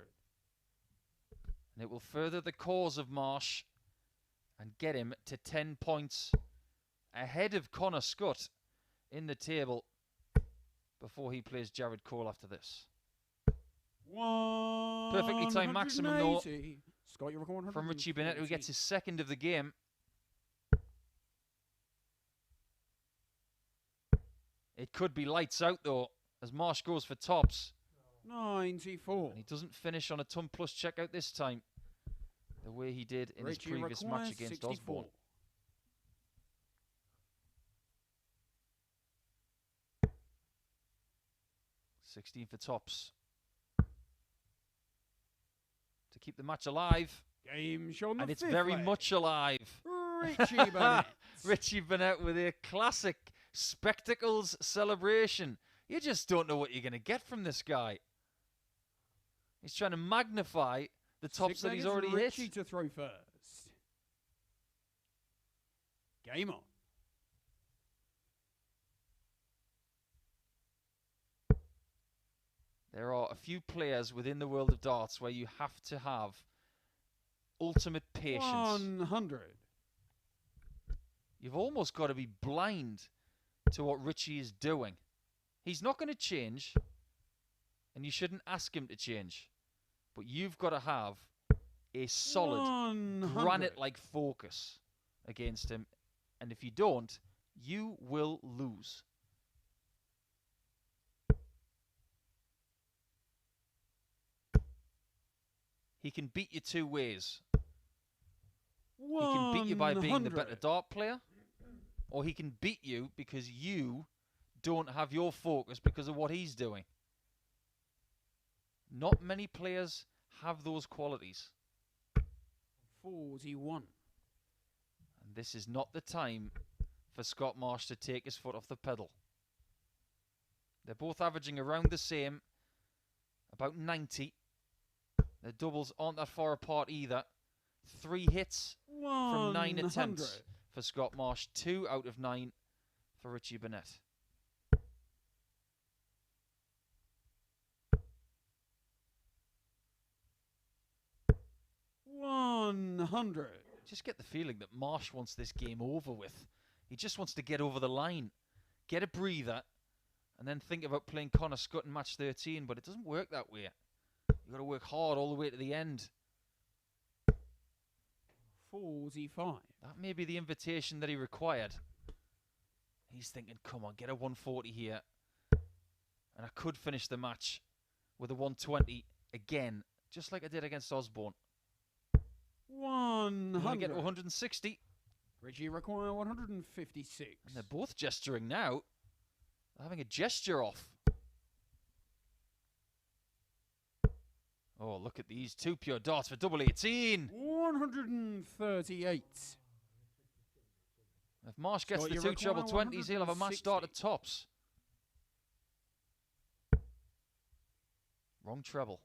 And it will further the cause of Marsh and get him to 10 points ahead of Connor Scutt in the table before he plays Jared Cole after this. Perfectly timed maximum though Scott, you're from Richie Burnett, who gets his second of the game. It could be lights out though, as Marsh goes for tops. 94. And he doesn't finish on a ton plus checkout this time, the way he did in his previous match against 64. Osborne. $16 for tops. To keep the match alive. Game shown And it's very much alive. Richie Burnett. Richie Burnett with a classic spectacles celebration. You just don't know what you're going to get from this guy. He's trying to magnify the tops that he's already hit. Richie to throw first. Game on. There are a few players within the world of darts where you have to have ultimate patience. 100. You've almost got to be blind to what Richie is doing. He's not going to change, and you shouldn't ask him to change. But you've got to have a solid, 100. granite-like focus against him. And if you don't, you will lose. He can beat you two ways. He can beat you by being the better dart player, or he can beat you because you don't have your focus because of what he's doing. Not many players have those qualities. 41. And this is not the time for Scott Marsh to take his foot off the pedal. They're both averaging around the same, about 90. The doubles aren't that far apart either. 3 hits from 9 attempts for Scott Marsh. 2 out of 9 for Richie Burnett. Just get the feeling that Marsh wants this game over with. He just wants to get over the line, get a breather, and then think about playing Connor Scutt in match 13. But it doesn't work that way. You've got to work hard all the way to the end. 45. That may be the invitation that he required. He's thinking, come on, get a 140 here. And I could finish the match with a 120 again, just like I did against Osborne. 100. Get to 160. Richie require 156. And they're both gesturing now. They're having a gesture off. Oh, look at these 2 pure darts for double 18. 138. If Marsh gets the 2 treble 20s, he'll have a match start at tops. Wrong treble.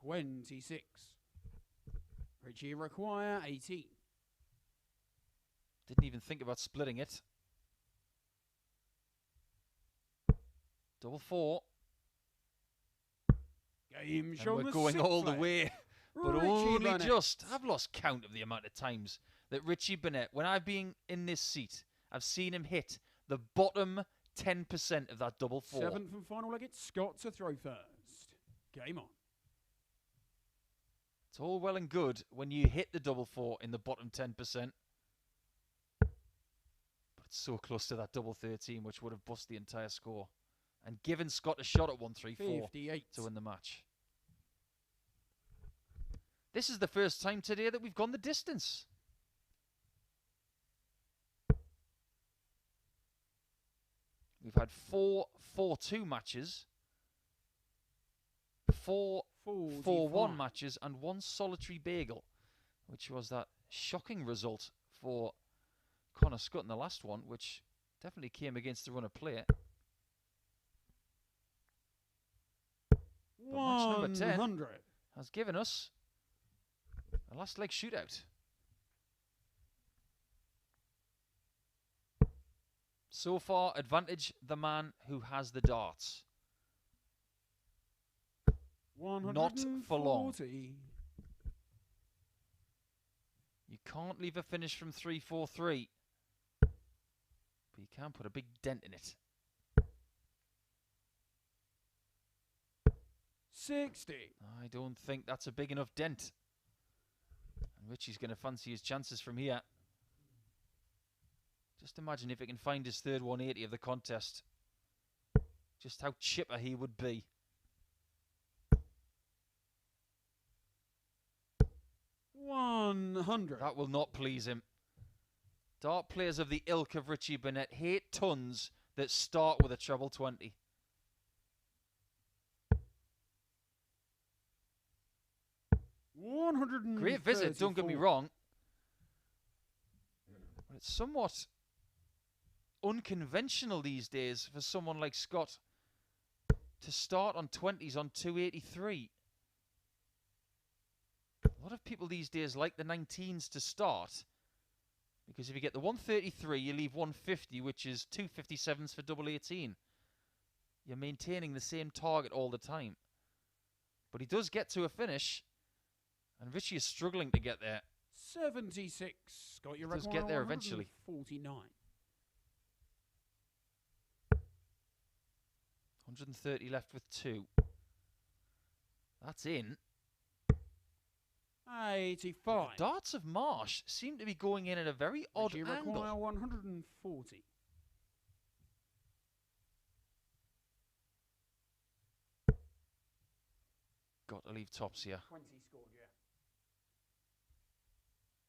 26. Richie require 18. Didn't even think about splitting it. Double 4. Game And we're going all the way. But only just. I've lost count of the amount of times that Richie Burnett, when I've been in this seat, I've seen him hit the bottom 10% of that double 4. 7th and final leg, it's Scott to throw first. Game on. It's all well and good when you hit the double 4 in the bottom 10%. But it's so close to that double 13, which would have bust the entire score. And given Scott a shot at 134 to win the match. This is the first time today that we've gone the distance. We've had 4 4-2 matches, 4 4-1 matches, and 1 solitary bagel, which was that shocking result for Connor Scutt in the last one, which definitely came against the run of play. But match number 10 has given us a last leg shootout. So far, advantage the man who has the darts. Not for long. You can't leave a finish from 3-4-3, but you can put a big dent in it. 60. I don't think that's a big enough dent. And Richie's going to fancy his chances from here. Just imagine if he can find his third 180 of the contest. Just how chipper he would be. That will not please him. Dart players of the ilk of Richie Burnett hate tons that start with a treble 20. Great visit, don't get me wrong. But it's somewhat unconventional these days for someone like Scutt to start on 20s on 283. A lot of people these days like the 19s to start, because if you get the 133, you leave 150, which is 257s for double 18. You're maintaining the same target all the time. But he does get to a finish, and Richie is struggling to get there. 76. Got your does get there eventually. 49. 130 left with 2. That's in. 85. Darts of Marsh seem to be going in at a very odd angle. Require 140. Got to leave tops here. 20 scored, yeah.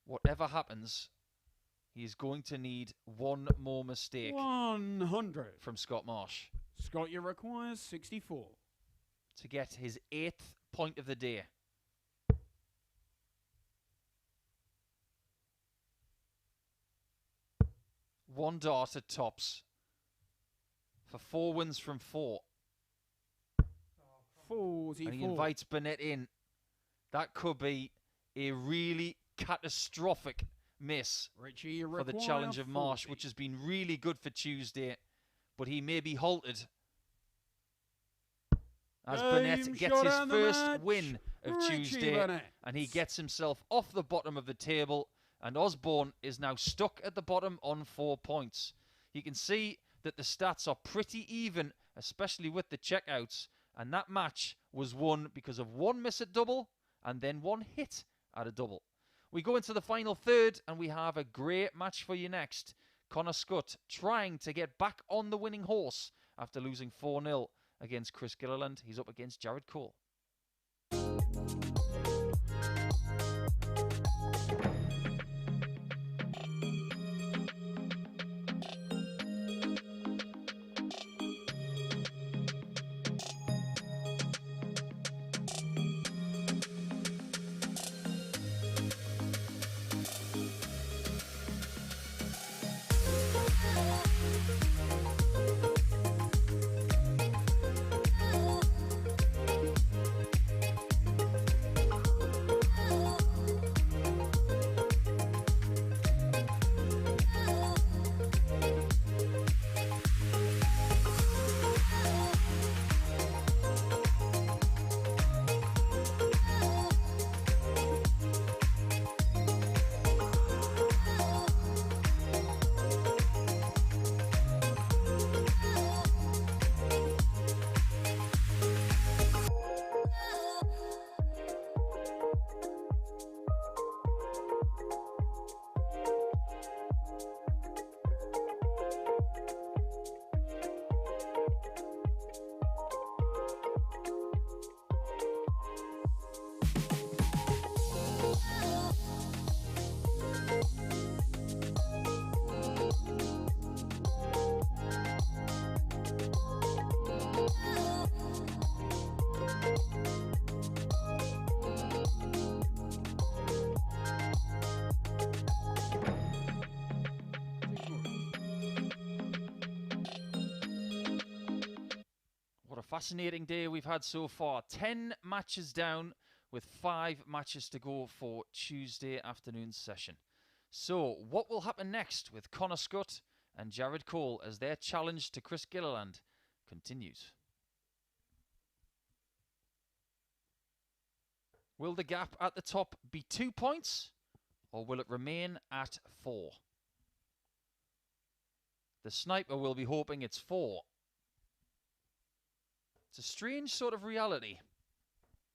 Whatever happens, he's going to need one more mistake. 100 from Scott Marsh. Scott, you requires 64 to get his 8th point of the day. One dart at tops for 4 wins from 4. 44. And he invites Burnett in. That could be a really catastrophic miss Richie, for the challenge of Marsh, which has been really good for Tuesday, but he may be halted as Burnett gets his first win of Tuesday, and he gets himself off the bottom of the table, and Osborne is now stuck at the bottom on 4 points. You can see that the stats are pretty even, especially with the checkouts, and that match was won because of 1 miss at double and then 1 hit at a double. We go into the final third, and we have a great match for you next. Connor Scutt trying to get back on the winning horse after losing 4-0 against Chris Gilliland. He's up against Jared Cole. Fascinating day we've had so far. 10 matches down with 5 matches to go for Tuesday afternoon session. So, what will happen next with Connor Scutt and Jared Cole as their challenge to Chris Gilliland continues? Will the gap at the top be 2 points, or will it remain at 4? The sniper will be hoping it's 4. It's a strange sort of reality.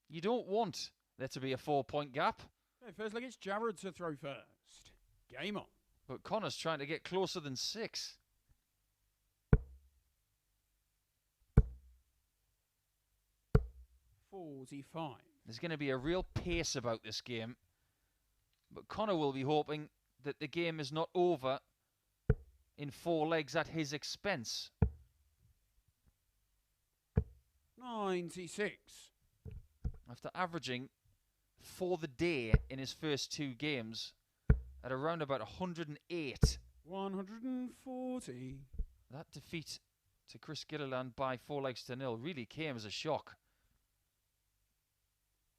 You don't want there to be a 4-point gap. Okay, first look, it's Jared to throw first. Game on. But Connor's trying to get closer than 6. 45. There's going to be a real pace about this game. But Connor will be hoping that the game is not over in 4 legs at his expense. 96. After averaging for the day in his first 2 games at around about 108. 140. That defeat to Chris Gilliland by 4 legs to 0 really came as a shock.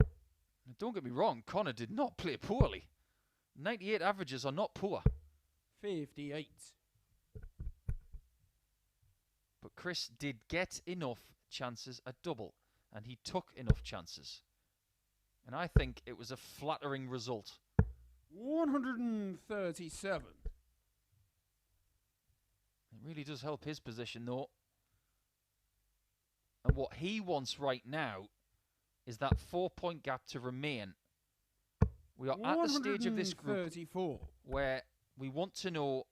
Now, don't get me wrong, Connor did not play poorly. 98 averages are not poor. 58. But Chris did get enough chances at double, and he took enough chances. And I think it was a flattering result. 137. It really does help his position, though. And what he wants right now is that 4-point gap to remain. We are at the stage of this group where we want to know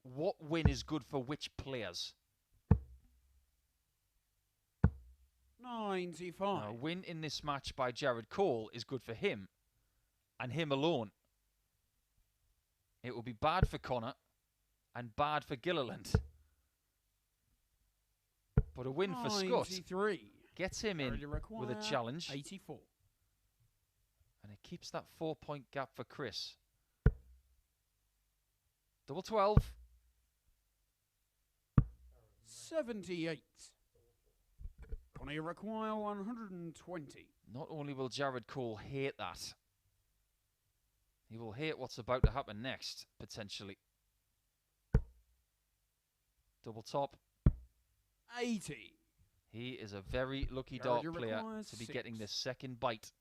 what win is good for which players. 95. Now, a win in this match by Jared Cole is good for him, and him alone. It will be bad for Connor and bad for Gilliland. But a win for Scutt gets him in with a challenge. 84. And it keeps that 4-point gap for Chris. Double 12. 78. Connor, you require 120. Not only will Jared Cole hate that, he will hate what's about to happen next, potentially. Double top. 80. He is a very lucky dart player to be getting this second bite.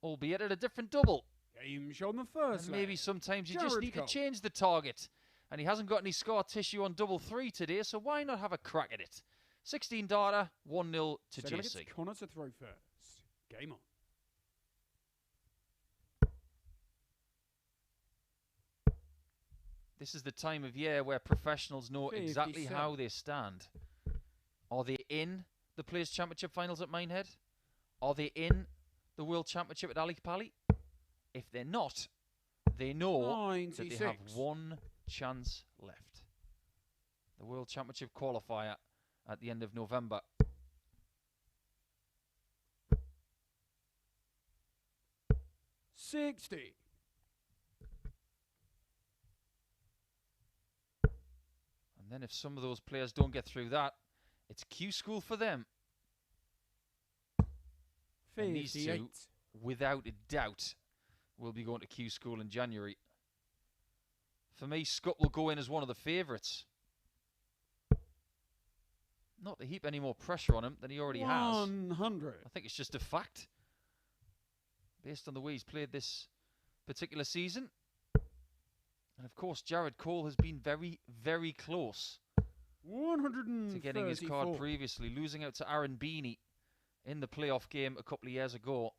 Albeit at a different double. Game shown the first. And maybe sometimes you just need to change the target. And he hasn't got any scar tissue on double 3 today, so why not have a crack at it? 16 darter, 1-0 to JC. Connor to throw first. Game on. This is the time of year where professionals know exactly how they stand. Are they in the Players' Championship finals at Minehead? Are they in the World Championship at Ali Pali? If they're not, they know 96. that they have 1 chance left. The World Championship qualifier at the end of November. $60. And then if some of those players don't get through that, it's Q School for them. 58. And these 2, without a doubt, will be going to Q School in January. For me, Scutt will go in as one of the favourites. Not to heap any more pressure on him than he already has. 100. I think it's just a fact. Based on the way he's played this particular season. And of course, Jared Cole has been very, very close 134. to getting his card previously, losing out to Aaron Beanie in the playoff game a couple of years ago.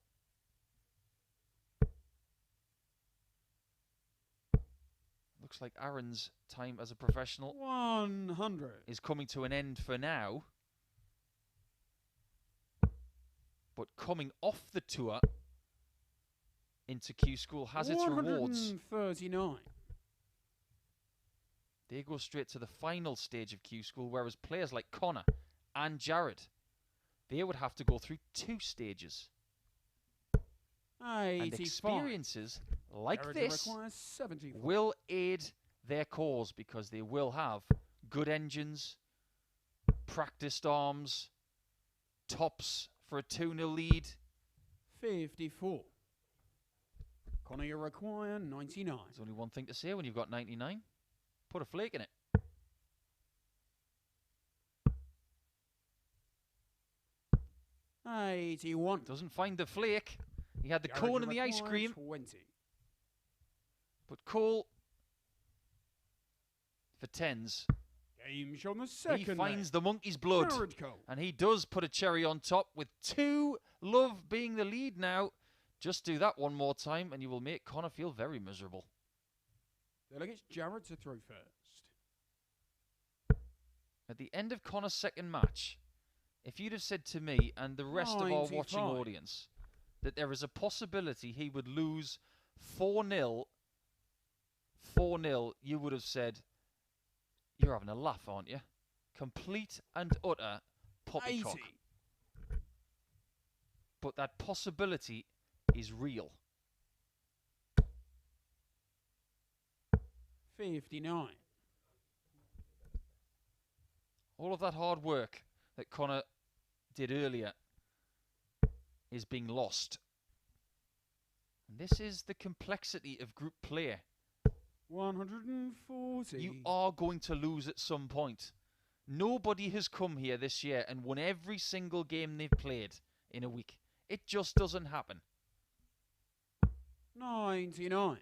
Looks like Aaron's time as a professional 100 is coming to an end for now. But coming off the tour into Q School has its rewards. 139. They go straight to the final stage of Q School, whereas players like Connor and Jared, they would have to go through 2 stages. 85. And experiences like Jared this will aid their cause because they will have good engines, practiced arms, tops for a 2-0 lead. 54. Connor, you require 99. There's only one thing to say when you've got 99. Put a flake in it. $81. Doesn't find the flake. He had the Jared, cone you and the ice require cream. 20. But Cole, for 10s, Game shot on the second. he finds leg. the monkey's blood. Jared Cole. And he does put a cherry on top with 2 love being the lead now. Just do that one more time and you will make Connor feel very miserable. Then it's Jared to throw first. At the end of Connor's second match, if you'd have said to me and the rest of our watching 95. audience that there is a possibility he would lose 4-0, you would have said, you're having a laugh, aren't you? Complete and utter poppycock. 80. But that possibility is real. 59. All of that hard work that Connor did earlier is being lost. And this is the complexity of group play. 140. You are going to lose at some point. Nobody has come here this year and won every single game they've played in a week. It just doesn't happen. 99.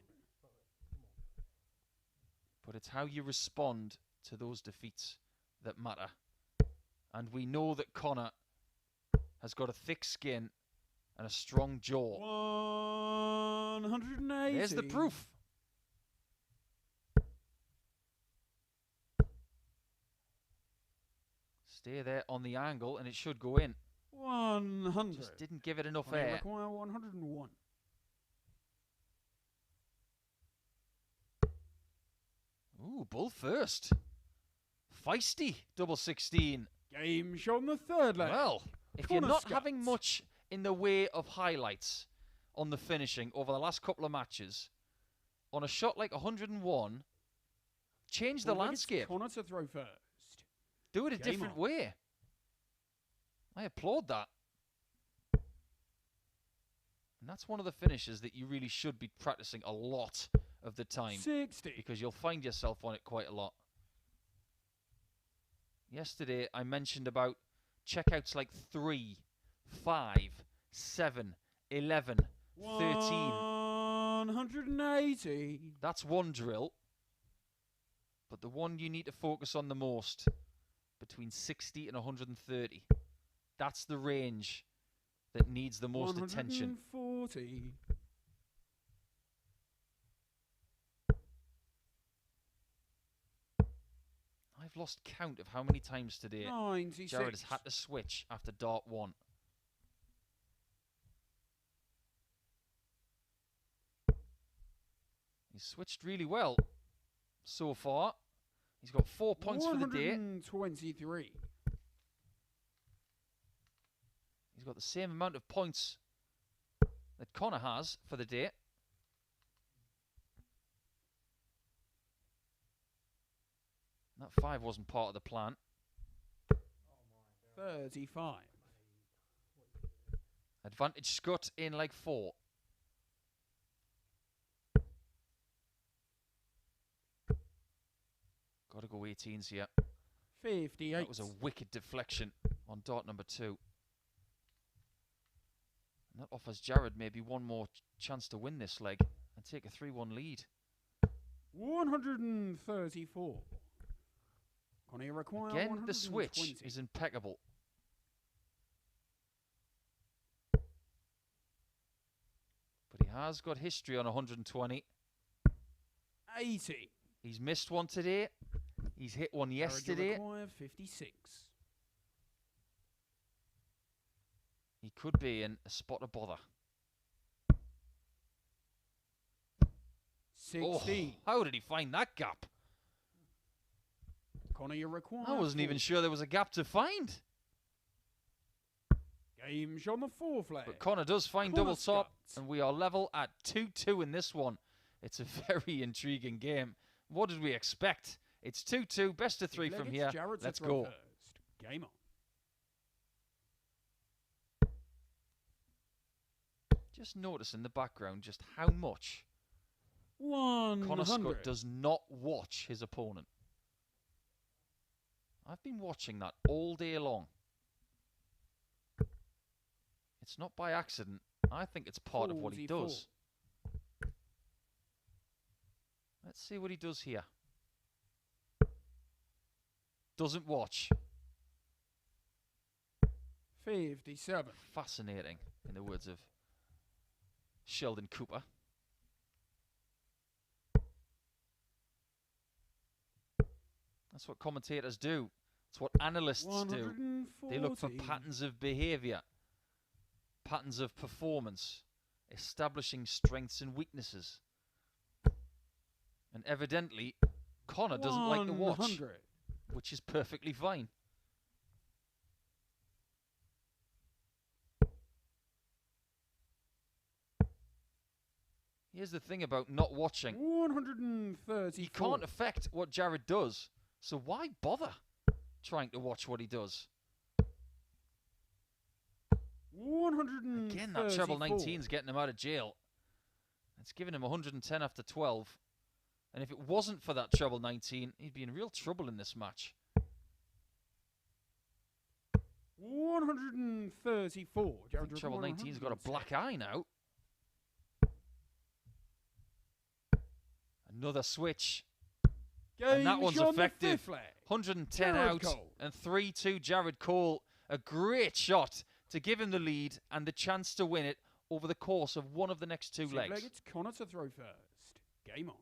But it's how you respond to those defeats that matter. And we know that Connor has got a thick skin and a strong jaw. 180. There's the proof. Stay there on the angle and it should go in. 100. Just didn't give it enough I air. require 101. Ooh, bull first. Feisty, double 16. Game shot on the third leg. Well, if Connor you're not Scutt. having much in the way of highlights on the finishing over the last couple of matches, on a shot like 101, change the Well, look, it's landscape. Connor to throw first. Do it a Game different on. way. I applaud that. And that's one of the finishes that you really should be practicing a lot of the time, 60. because you'll find yourself on it quite a lot. Yesterday, I mentioned about checkouts like 3, 5, 7, 11, 13. 180. That's one drill. But the one you need to focus on the most, between 60 and 130. That's the range that needs the most attention. 140. I've lost count of how many times today 96. Jared has had to switch after dart 1. He's switched really well so far. He's got 4 points for the day. 123. He's got the same amount of points that Connor has for the day. That 5 wasn't part of the plan. 35. Advantage Scutt in leg 4. Got to go 18s here. 58. That was a wicked deflection on dart number 2. And that offers Jared maybe one more chance to win this leg and take a 3-1 lead. 134. Connie require Again, 120. the switch is impeccable. But he has got history on 120. 80. He's missed one today. He's hit one yesterday. Require 56. He could be in a spot of bother. 60. Oh, how did he find that gap? Connie, you require I wasn't even sure there was a gap to find. Game shot on the fourth leg. But Connor does find Connor double top, Scutt. and we are level at 2-2 in this one. It's a very intriguing game. What did we expect? It's 2-2, best of 3 Leg, from it's here. Jared to Let's throw go. first. Game on. Just notice in the background just how much Connor Scutt 100. does not watch his opponent. I've been watching that all day long. It's not by accident. I think it's part of what he does. Let's see what he does here. Doesn't watch. 57. Fascinating, in the words of Sheldon Cooper. That's what commentators do. It's what analysts do. They look for patterns of behaviour, patterns of performance, establishing strengths and weaknesses. And evidently, Connor doesn't like to watch, which is perfectly fine. Here's the thing about not watching. 130. You can't affect what Jared does, so why bother trying to watch what he does? 134. Again, that treble 19's getting him out of jail. It's giving him 110 after 12. And if it wasn't for that treble 19, he'd be in real trouble in this match. 134. Treble 19's got a black eye now. Another switch. And that one's effective. 110 out and 3-2 Jared Cole. A great shot to give him the lead and the chance to win it over the course of one of the next two legs. It's Connor to throw first. Game on.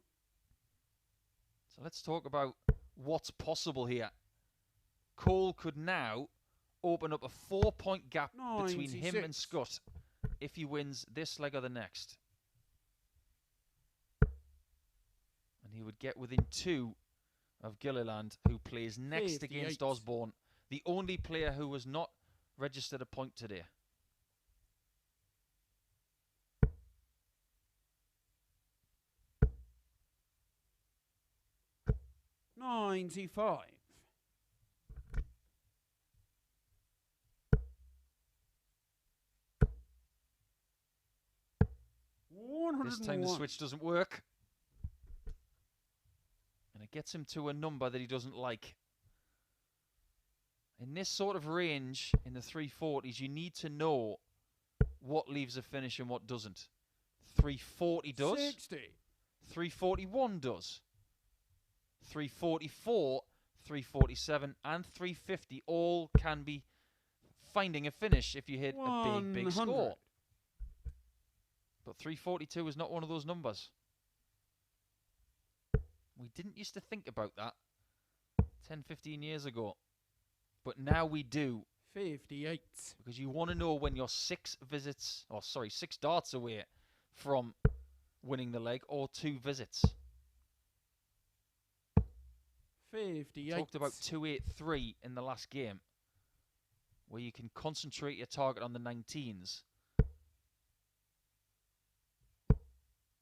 So let's talk about what's possible here. Cole could now open up a 4-point gap between him and Scutt if he wins this leg or the next. And he would get within 2 of Gilliland, who plays next against Osborne, the only player who was not registered a point today. $95. This time the switch doesn't work. And it gets him to a number that he doesn't like. In this sort of range, in the 340s, you need to know what leaves a finish and what doesn't. 340 does. 60. 341 does. 344, 347, and 350 all can be finding a finish if you hit a big score. But 342 is not one of those numbers. We didn't used to think about that 10, 15 years ago. But now we do. 58. Because you want to know when you're 6 darts away from winning the leg or 2 visits. 58. Talked about 283 in the last game, where you can concentrate your target on the 19s.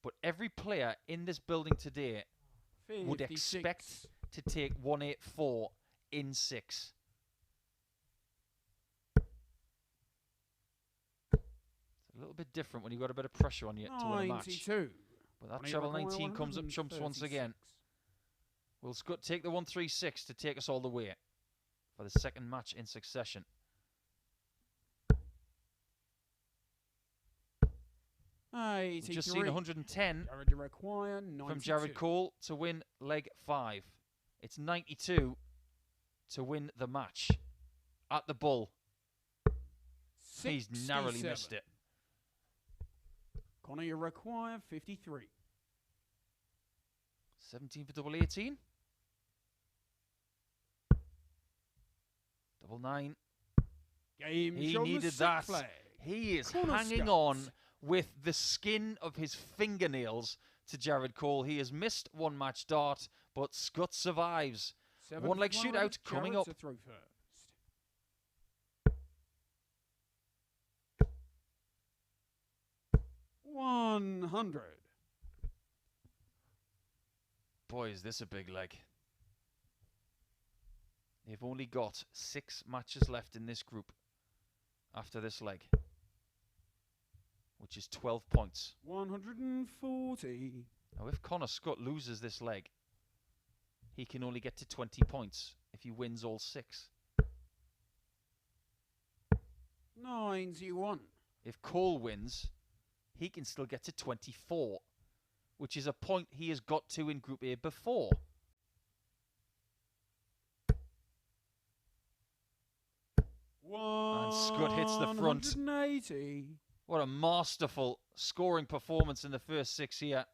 But every player in this building today 56. would expect to take 184 in 6. It's a little bit different when you've got a bit of pressure on you to win a match. But that treble 19 comes up trumps once again. Will Scutt take the 136 to take us all the way for the second match in succession? We've just seen 110 from Jared Cole to win leg 5. It's 92 to win the match at the Bull. 67. He's narrowly missed it. Connor, you require 53. 17 for double 18. Double 9. He needed that. Flag. He is hanging on with the skin of his fingernails to Jared Cole. He has missed one match dart, but Scutt survives. One leg shootout coming up. 100. Boy, is this a big leg. They've only got 6 matches left in this group after this leg, which is 12 points. 140. Now, if Connor Scutt loses this leg, he can only get to 20 points if he wins all 6. 91. If Cole wins, he can still get to 24, which is a point he has got to in Group A before. And Scutt hits the front. 180. What a masterful scoring performance in the first 6 here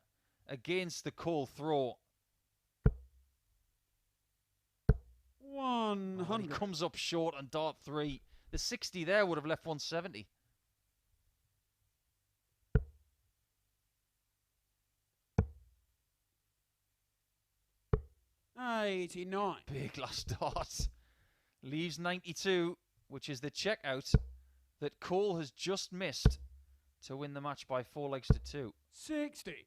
against the Cole throw. 100. Oh, he comes up short on dart 3. The 60 there would have left 170. $89. Big last dart. Leaves 92, which is the checkout that Cole has just missed to win the match by 4 legs to 2. 60.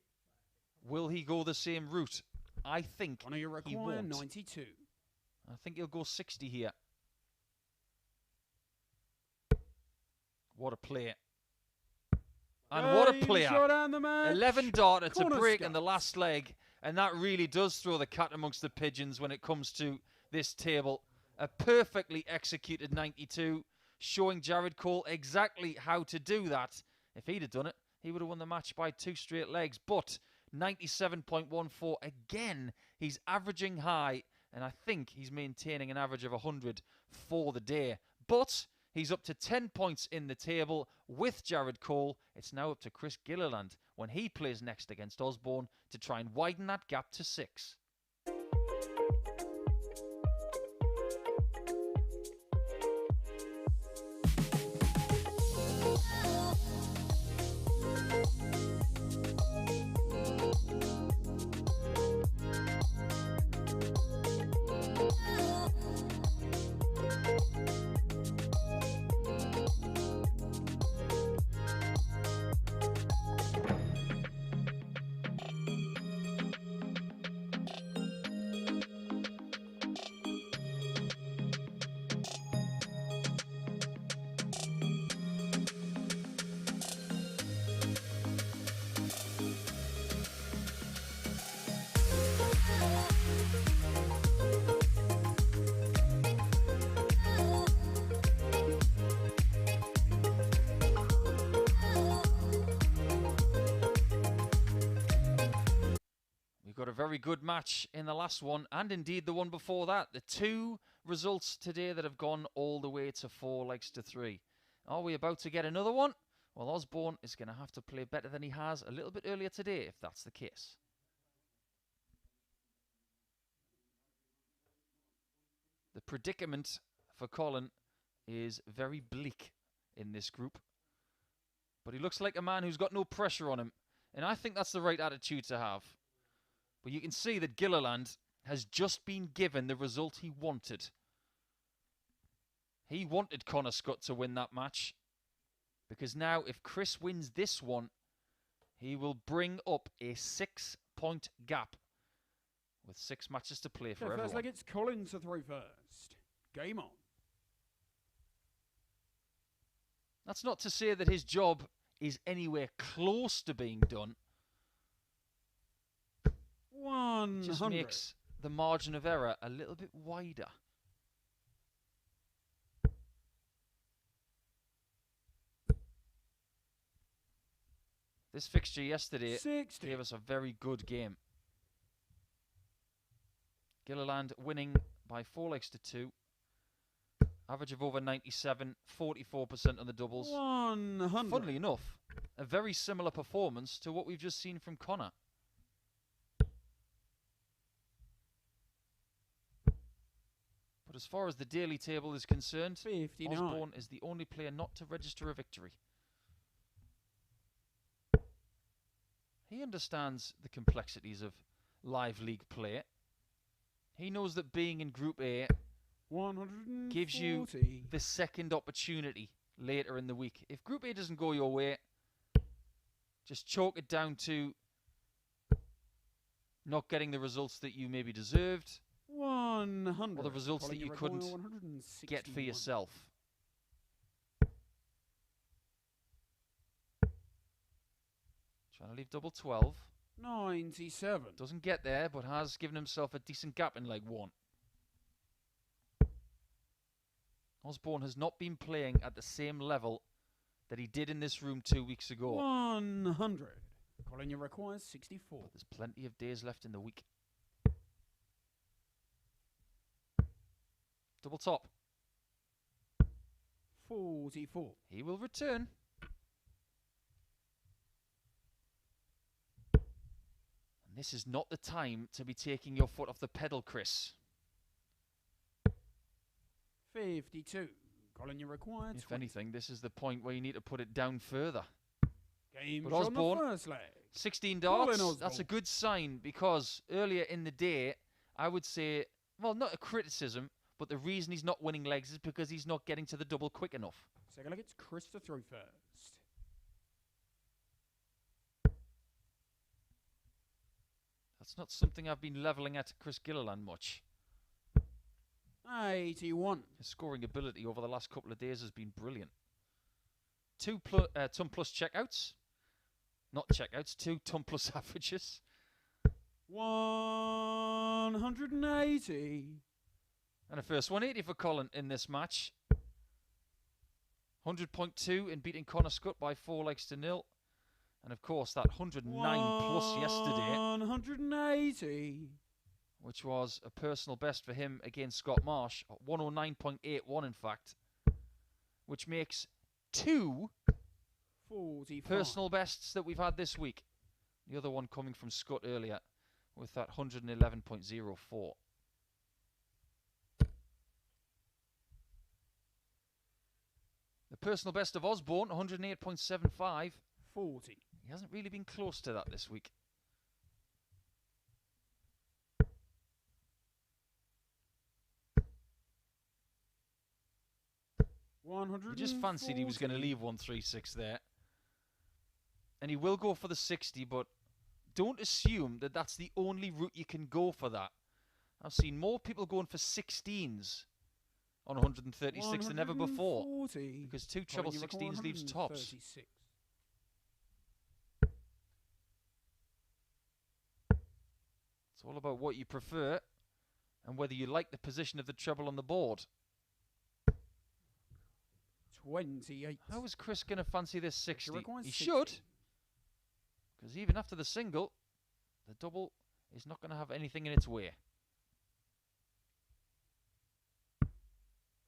Will he go the same route? I think Connor, you he require won't. 92. I think he'll go 60 here. What a player. And what a player. Shot down the match. 11 darter to Connor break Scutt. in the last leg. And that really does throw the cat amongst the pigeons when it comes to this table. A perfectly executed 92, showing Jared Cole exactly how to do that. If he'd have done it, he would have won the match by 2 straight legs. But 97.14, again, he's averaging high. And I think he's maintaining an average of 100 for the day. But he's up to 10 points in the table with Jared Cole. It's now up to Chris Gilliland when he plays next against Osborne to try and widen that gap to 6. Got a very good match in the last one, and indeed the one before that. The 2 results today that have gone all the way to 4 legs to 3. Are we about to get another one? Well, Osborne is going to have to play better than he has a little bit earlier today, if that's the case. The predicament for Colin is very bleak in this group. But he looks like a man who's got no pressure on him, and I think that's the right attitude to have. But you can see that Gilliland has just been given the result he wanted. He wanted Connor Scutt to win that match. Because now, if Chris wins this one, he will bring up a 6-point gap with 6 matches to play for everyone. First leg, it's Colin to throw first. Game on. That's not to say that his job is anywhere close to being done. 100. Just makes the margin of error a little bit wider. This fixture yesterday 60. gave us a very good game. Gilliland winning by 4 legs to 2. Average of over 97, 44% on the doubles. 100. Funnily enough, a very similar performance to what we've just seen from Connor. But as far as the daily table is concerned, 59. Osborne is the only player not to register a victory. He understands the complexities of live league play. He knows that being in Group A 140. gives you the second opportunity later in the week. If Group A doesn't go your way, just chalk it down to not getting the results that you maybe deserved, 100. or the results Colin, that you require couldn't 161. get for yourself. Trying to leave double 12. 97. Doesn't get there, but has given himself a decent gap in leg 1. Osborne has not been playing at the same level that he did in this room 2 weeks ago. 100. Colin, you require 64. But there's plenty of days left in the week. Double top. 44. He will return. And this is not the time to be taking your foot off the pedal, Chris. 52. Colin, you require 20. If anything, this is the point where you need to put it down further. Game But on Osborne, the first leg. 16 Colin darts, Osborne. that's a good sign, because earlier in the day, I would say, well, not a criticism, but the reason he's not winning legs is because he's not getting to the double quick enough. Second leg, it's Chris to throw first. That's not something I've been levelling at Chris Gilliland much. 81. His scoring ability over the last couple of days has been brilliant. 2 ton plus checkouts. Not checkouts, 2 ton plus averages. 180. And a first 180 for Colin in this match. 100.2 in beating Connor Scutt by 4 legs to 0. And of course that 109 plus yesterday, 180. which was a personal best for him against Scott Marsh. 109.81 in fact. Which makes 2 45. personal bests that we've had this week. The other one coming from Scutt earlier with that 111.04. The personal best of Osborne, 108.75. 40. He hasn't really been close to that this week. He just fancied he was going to leave 136 there. And he will go for the 60, but don't assume that that's the only route you can go for that. I've seen more people going for 16s on 136 than ever before. Because 2 treble 16s leaves tops. 36. It's all about what you prefer and whether you like the position of the treble on the board. 28. How is Chris going to fancy this 60? requires He 60. should. Because even after the single, the double is not going to have anything in its way.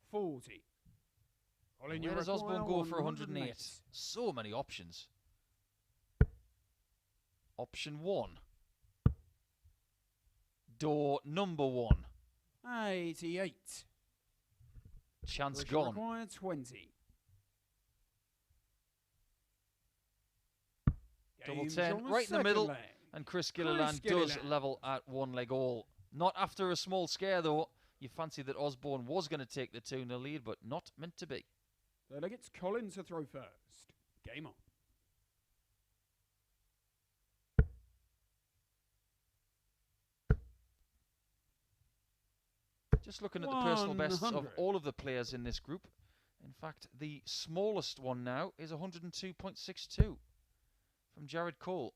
40. Colin, you Where does require Osborne go for 108? 108? So many options. Option 1. Door number 1. 88. Chance Richie gone. require 20. Double Game's 10 on the right in the second middle. leg. And Chris Gilliland does Gilliland. level at 1 leg all. Not after a small scare though. You fancy that Osborne was going to take the 2-0 lead, but not meant to be. Third leg, it's Colin to throw first. Game on. Just looking at the personal bests of 100. all of the players in this group. In fact, the smallest one now is 102.62 from Jared Cole.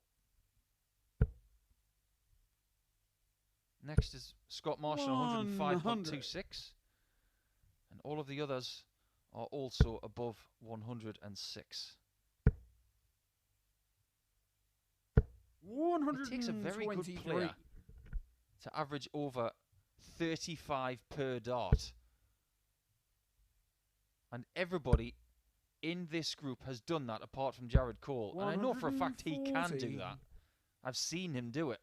Next is Scott Marsh on 105.26. And all of the others are also above 106. It takes a very good 123. player to average over 35 per dart. And everybody in this group has done that apart from Jared Cole. And I know for a fact he can 140. do that. I've seen him do it.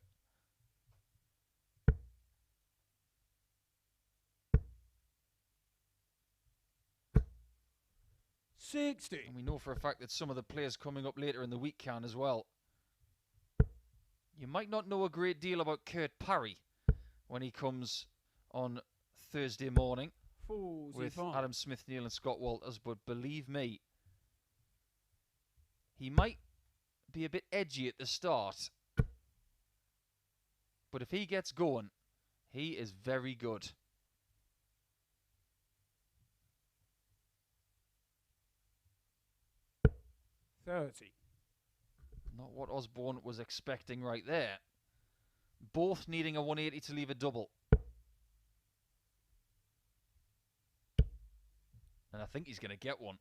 $60. And we know for a fact that some of the players coming up later in the week can as well. You might not know a great deal about Kurt Parry when he comes on Thursday morning with 45. Adam Smith, Neil and Scott Walters, but believe me, he might be a bit edgy at the start, but if he gets going, He is very good. $30. Not what Osborne was expecting right there. Both needing a 180 to leave a double. And I think he's going to get one.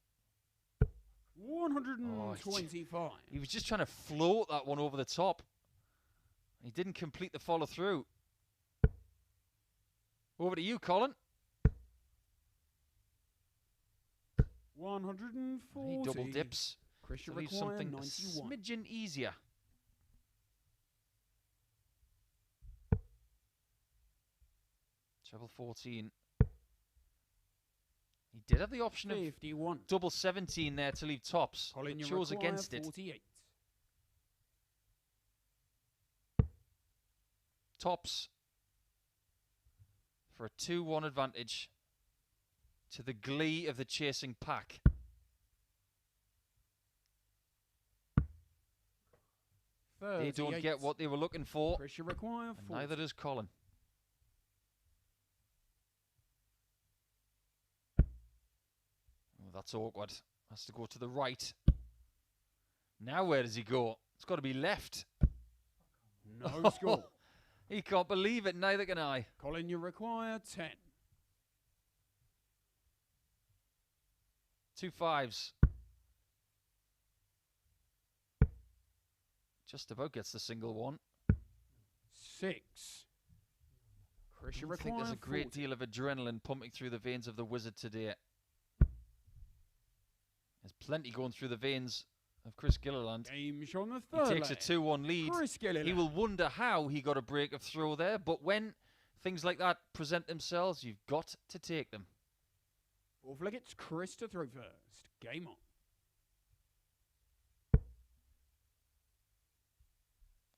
125. He was just trying to float that one over the top. He didn't complete the follow through. Over to you, Colin. 140. He double dips. Christian To leave require something 91. a smidgen easier. Treble 14. He did have the option of 51. double 17 there to leave tops. Colin, you chose require against it. 48. Tops for a 2-1 advantage to the glee of the chasing pack. They don't get what they were looking for. Pressure require And 40. neither does Colin. Oh, that's awkward. Has to go to the right. Now where does he go? It's got to be left. No score. He can't believe it, neither can I. Colin, you require 10. 2 5s. Just about gets the single one. 6. I Pressure don't think require there's a great 40. deal of adrenaline pumping through the veins of the wizard today. There's plenty going through the veins of Chris Gilliland. Game on the He third takes a leg. 2-1 lead. Chris Gilliland. He will wonder how he got a break of throw there, but when things like that present themselves, you've got to take them. Fourth leg, it's Chris to throw first. Game on.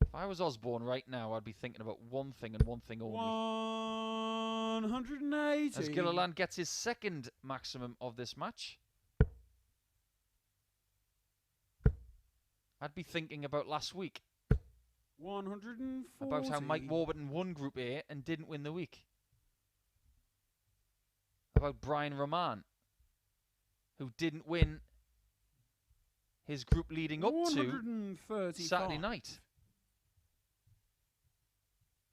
If I was Osborne right now, I'd be thinking about one thing and one thing only. 180. As Gilliland gets his second maximum of this match, I'd be thinking about last week. 140. About how Mike Warburton won Group A and didn't win the week. About Brian Rahman, who didn't win his group leading up to Saturday night,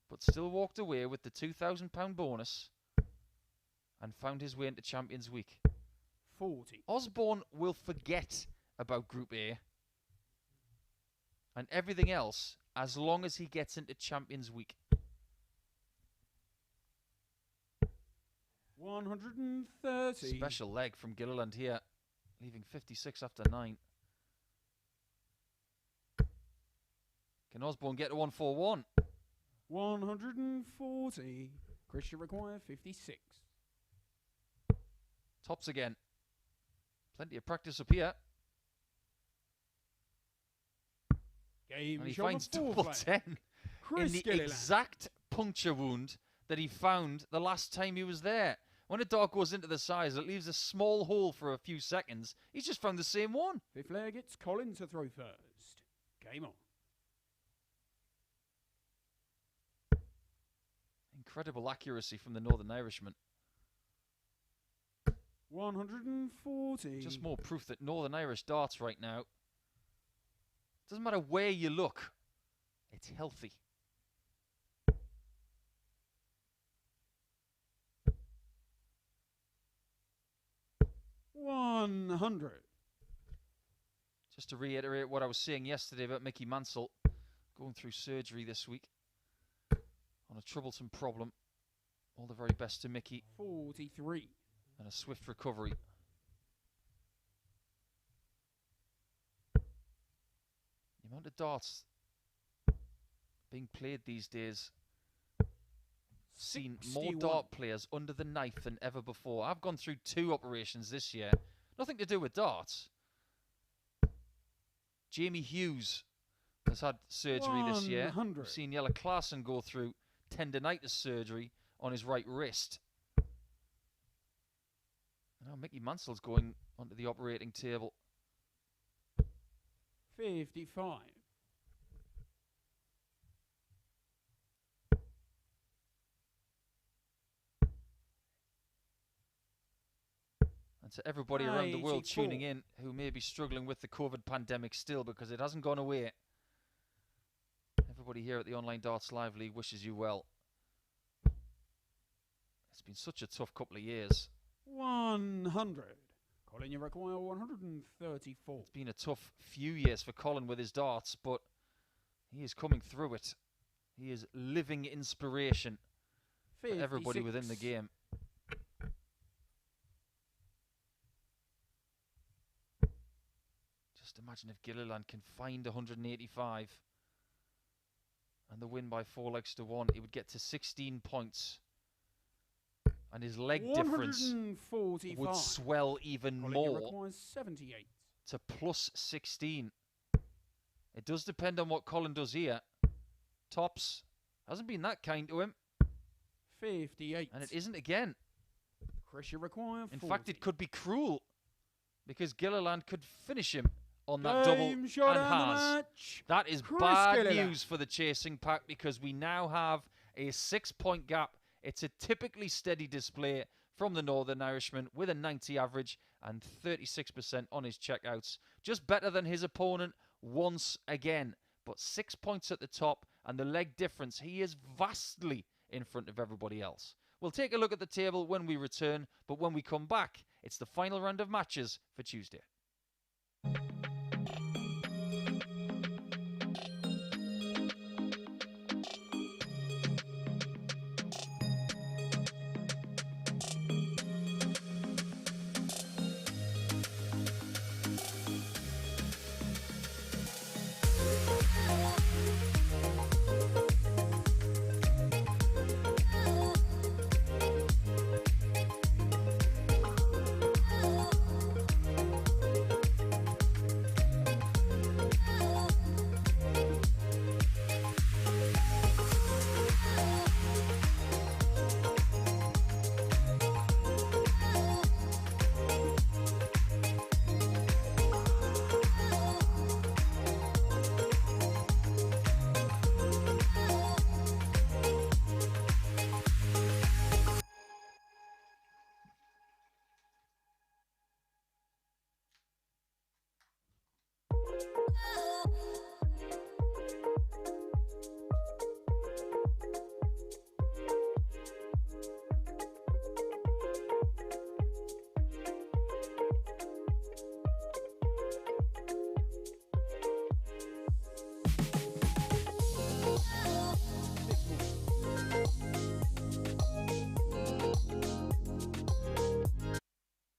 but still walked away with the £2,000 bonus and found his way into Champions Week. 40. Osborne will forget about Group A and everything else as long as he gets into Champions Week. 130. Special leg from Gilliland here, leaving 56 after 9. Can Osborne get to 141? 140. Christian require 56. Tops again. Plenty of practice up here. Game And he shot finds the fourth double leg. 10 in Chris the Gilliland. exact puncture wound that he found the last time he was there. When a dart goes into the size, it leaves a small hole for a few seconds. He's just found the same one. Fifth leg, it's Colin to throw first. Game on. Incredible accuracy from the Northern Irishman. 140. Just more proof that Northern Irish darts right now, doesn't matter where you look, it's healthy. 100. Just to reiterate what I was saying yesterday about Mickey Mansell going through surgery this week on a troublesome problem. All the very best to Mickey 43. and a swift recovery. The amount of darts being played these days, seen more 61. dart players under the knife than ever before. I've gone through 2 operations this year, nothing to do with darts. Jamie Hughes has had surgery this year. 100. We've seen Jelle Klaassen go through tendonitis surgery on his right wrist. And now Mickey Mansell's going onto the operating table. 55. . And to everybody around the world 84. tuning in who may be struggling with the COVID pandemic still, because it hasn't gone away. Everybody here at the Online Darts Live League wishes you well. It's been such a tough couple of years. 100. Colin, you require 134. It's been a tough few years for Colin with his darts, but he is coming through it. He is living inspiration for everybody within the game. Just imagine if Gilliland can find 185 and the win by 4 legs to 1, he would get to 16 points. And his leg difference would swell even more 78. to plus 16. It does depend on what Colin does here. Tops hasn't been that kind to him. 58. And it isn't again. Chris, you require 40. In fact, it could be cruel, because Gilliland could finish him on that double, and has. That is bad news for the chasing pack, because we now have a 6-point gap. It's a typically steady display from the Northern Irishman with a 90 average and 36% on his checkouts. Just better than his opponent once again. But 6 points at the top, and the leg difference, he is vastly in front of everybody else. We'll take a look at the table when we return, but when we come back, it's the final round of matches for Tuesday.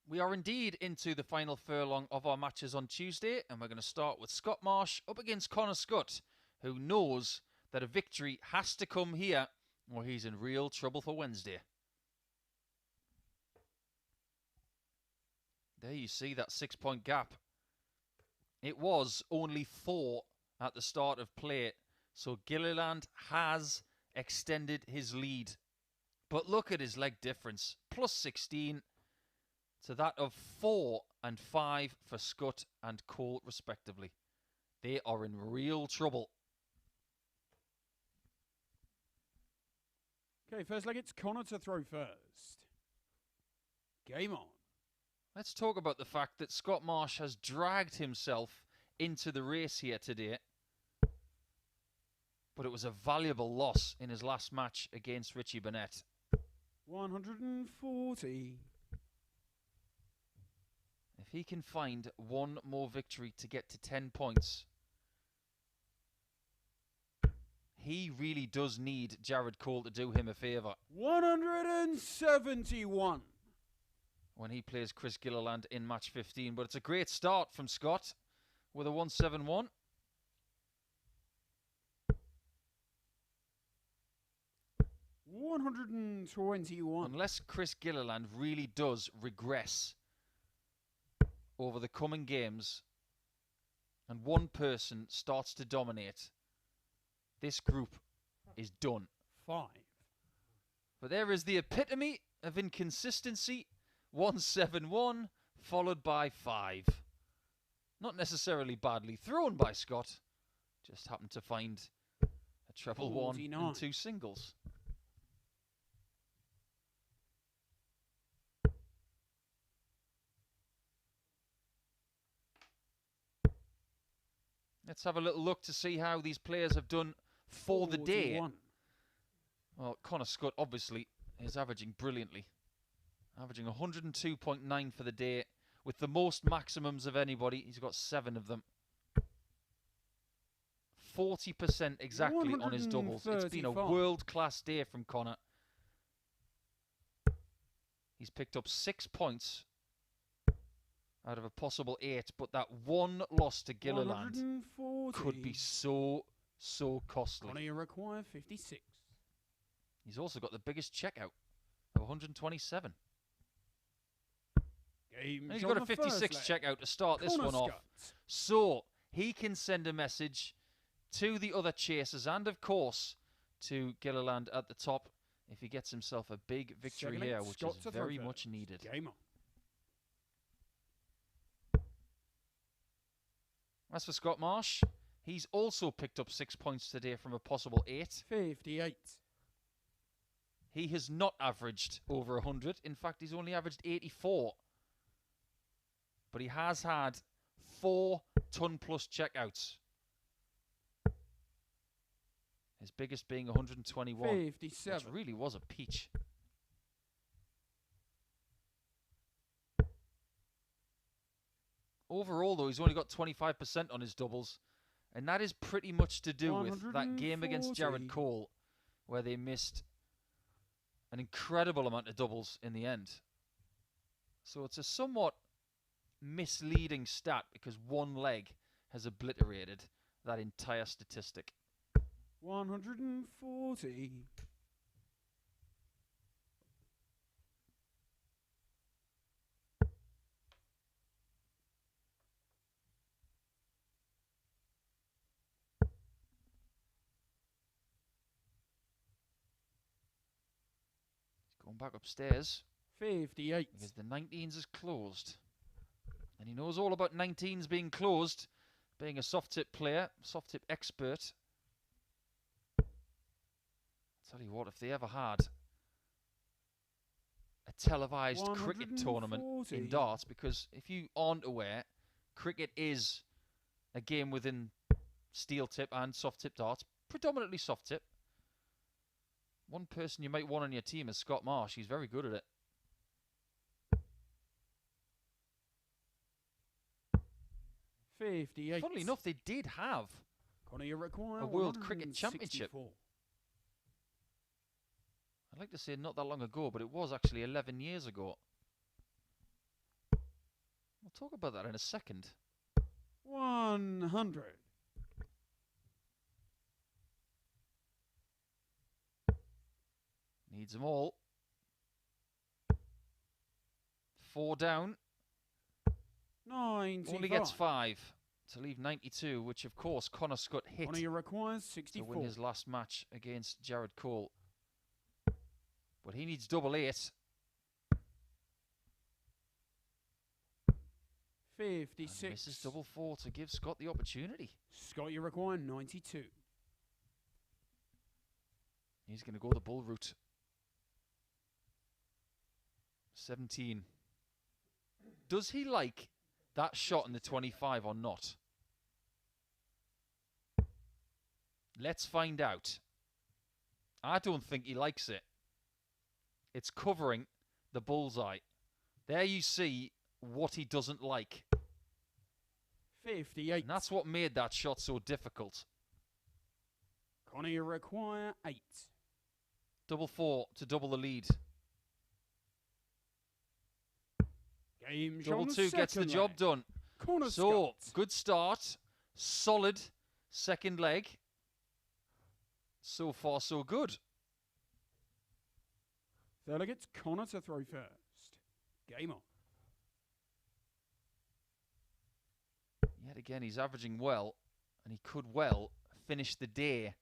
We are indeed into the final furlong of our matches on Tuesday, and we're going to start with Scott Marsh up against Connor Scutt, who knows that a victory has to come here or he's in real trouble for Wednesday. There you see that 6-point gap. It was only 4 at the start of play, so Gilliland has extended his lead. But look at his leg difference, plus 16 to that of 4 and 5 for Scutt and Cole respectively. They are in real trouble. Okay, first leg, it's Connor to throw first. Game on. Let's talk about the fact that Scott Marsh has dragged himself into the race here today. But it was a valuable loss in his last match against Richie Burnett. 140. If he can find one more victory to get to 10 points, he really does need Jared Cole to do him a favour. 171. When he plays Chris Gilliland in match 15. But it's a great start from Scott with a 171. $121. Unless Chris Gilliland really does regress over the coming games and one person starts to dominate, this group is done. 5. But there is the epitome of inconsistency. 171 followed by 5. Not necessarily badly thrown by Scott. Just happened to find a treble 49. 1 and 2 singles. Let's have a little look to see how these players have done for the day. 41. Well, Connor Scutt obviously is averaging brilliantly. Averaging 102.9 for the day with the most maximums of anybody. He's got 7 of them. 40% exactly on his doubles. It's been a 135. world-class day from Connor. He's picked up 6 points out of a possible 8, but that one loss to Gilliland 140. could be so costly. Connor, you require 56. He's also got the biggest checkout of 127. Game And he's got a 56 checkout to start this one off. So he can send a message to the other chasers and, of course, to Gilliland at the top if he gets himself a big victory here, which is very much needed. Game on. As for Scott Marsh, he's also picked up 6 points today from a possible 8. 58. He has not averaged over 100. In fact, he's only averaged 84. But he has had 4 ton-plus checkouts. His biggest being 121. 57. Which really was a peach. Overall, though, he's only got 25% on his doubles. And that is pretty much to do with that game against Jared Cole, where they missed an incredible amount of doubles in the end. So it's a somewhat misleading stat because one leg has obliterated that entire statistic. 140. He's going back upstairs 58. because the 19s is closed. And he knows all about 19s being closed, being a soft tip player, soft tip expert. Tell you what, if they ever had a televised cricket tournament in darts, because if you aren't aware, cricket is a game within steel tip and soft tip darts, predominantly soft tip. One person you might want on your team is Scott Marsh. He's very good at it. 58. Funnily enough, they did have Connor, you require a World Cricket Championship. 164. I'd like to say not that long ago, but it was actually 11 years ago. We'll talk about that in a second. 100. Needs them all. 4 down. 95. Only gets 5 to leave 92, which of course Connor Scutt hit Connor, you requires to 64. win his last match against Jared Cole. But he needs double 8. 56. And misses double 4 to give Scott the opportunity. Scott, you require 92. He's going to go the bull route. 17. Does he like that shot in the 25 or not? Let's find out. I don't think he likes it. It's covering the bullseye. There you see what he doesn't like. 58. And that's what made that shot so difficult. Connor, you require 8. Double 4 to double the lead. Game Double 2 gets the job done. Connor So, Scutt. good start. Solid second leg. So far, so good. Delegates Connor to throw first. Game on. Yet again, he's averaging well, and he could well finish the day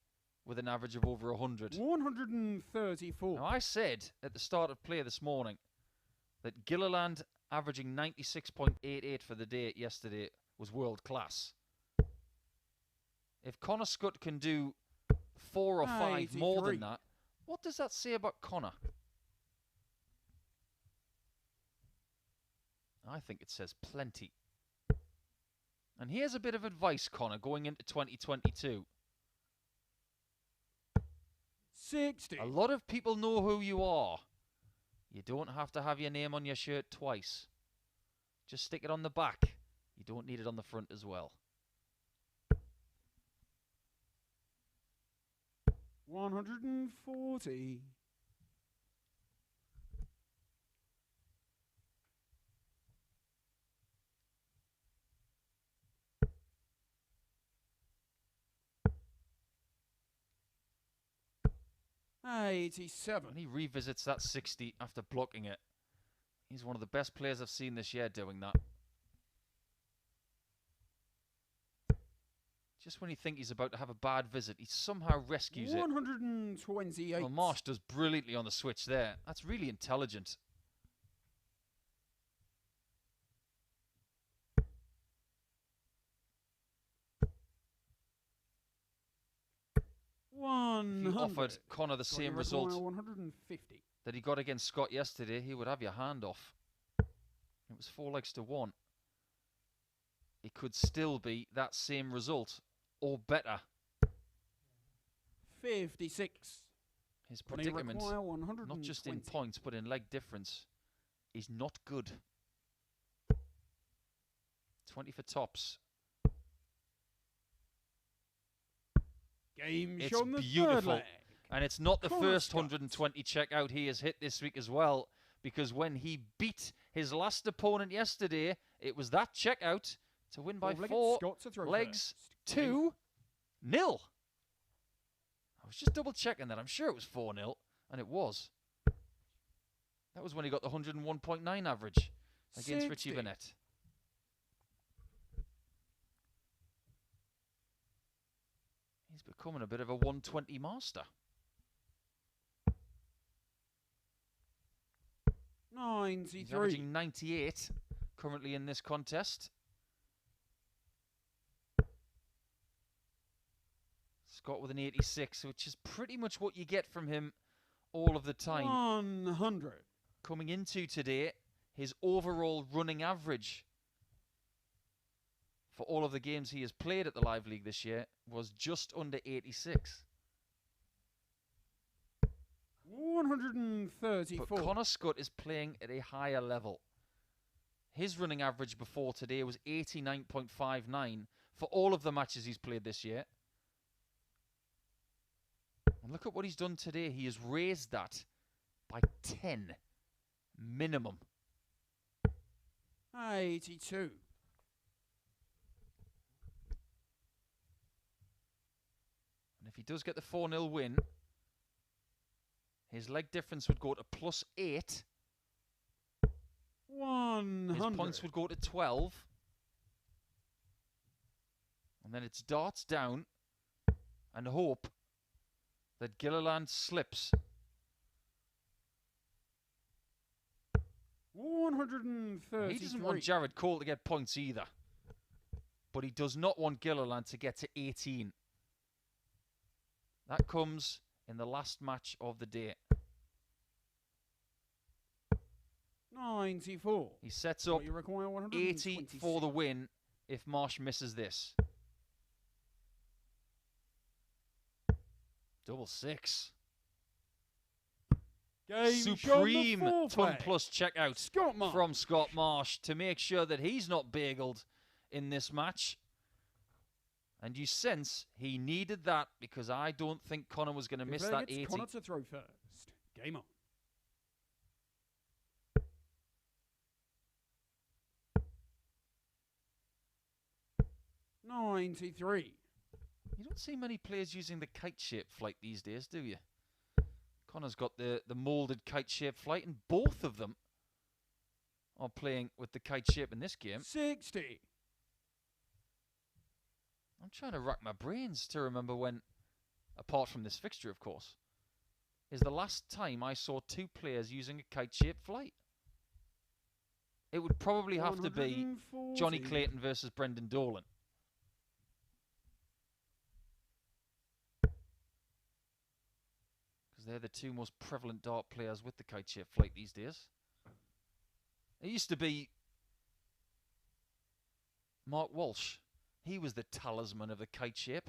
with an average of over 100. 134. Now, I said at the start of play this morning that Gilliland averaging 96.88 for the day yesterday was world class. If Connor Scutt can do 4 or 5 more than that, what does that say about Connor? I think it says plenty. And here's a bit of advice, Connor, going into 2022. 60. A lot of people know who you are. You don't have to have your name on your shirt twice. Just stick it on the back. You don't need it on the front as well. 140. When 87. he revisits that 60 after blocking it, he's one of the best players I've seen this year doing that. Just when you think he's about to have a bad visit, he somehow rescues it. 128. Well, Marsh does brilliantly on the switch there. That's really intelligent. If you offered Connor the same result 150. that he got against Scott yesterday, he would have your hand off. It was 4 legs to 1. It could still be that same result, or better. 56. His predicament, not just in points, but in leg difference, is not good. 20 for tops. Game It's shown the beautiful. third leg. And it's not the Colin first Scutt. 120 checkout he has hit this week as well, because when he beat his last opponent yesterday, it was that checkout to win by 4 legs to 0. I was just double checking that. I'm sure it was 4-0, and it was. That was when he got the 101.9 average against 60. Richie Burnett. He's becoming a bit of a 120 master. 93. He's averaging 98 currently in this contest. Scott with an 86, which is pretty much what you get from him all of the time. 100. Coming into today, his overall running average for all of the games he has played at the Live League this year was just under 86. 134. But Connor Scutt is playing at a higher level. His running average before today was 89.59 for all of the matches he's played this year. And look at what he's done today. He has raised that by 10 minimum. 82. And if he does get the 4-0 win, his leg difference would go to +8. 100. His points would go to 12. And then it's darts down and hope that Gilliland slips. 133. He doesn't want Jared Cole to get points either. But he does not want Gilliland to get to 18. That comes in the last match of the day. 94. He sets up You require 80 for the win if Marsh misses this. Double 6. Game Supreme shown the ton leg. plus checkout Scott Marsh. from Scott Marsh to make sure that he's not bageled in this match. And you sense he needed that, because I don't think Connor was going to miss that 80. Connor to throw first. Game on. $93. You don't see many players using the kite-shaped flight these days, do you? Connor's got the moulded kite-shaped flight, and both of them are playing with the kite shape in this game. 60. I'm trying to rack my brains to remember when, apart from this fixture, of course, is the last time I saw 2 players using a kite-shaped flight. It would probably have to be 140. Johnny Clayton versus Brendan Dolan. Because they're the 2 most prevalent dart players with the kite-shaped flight these days. It used to be Mark Walsh He was the talisman of the kite shape.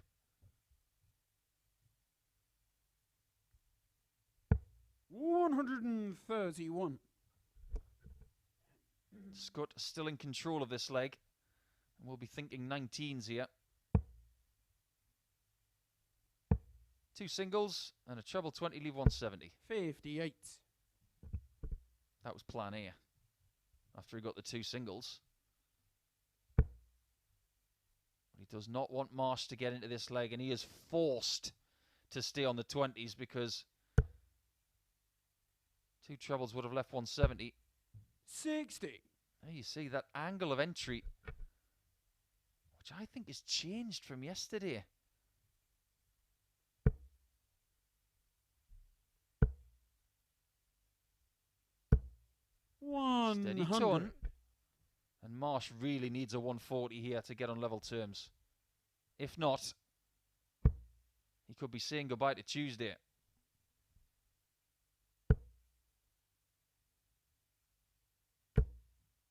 $131. Scutt still in control of this leg. And we'll be thinking 19s here. 2 singles and a treble 20, leave 170. 58. That was plan A. After he got the 2 singles. But he does not want Marsh to get into this leg, and he is forced to stay on the 20s because 2 trebles would have left 170. 60. There you see that angle of entry, which I think has changed from yesterday. Steady ton. And Marsh really needs a 140 here to get on level terms. If not, he could be saying goodbye to Tuesday.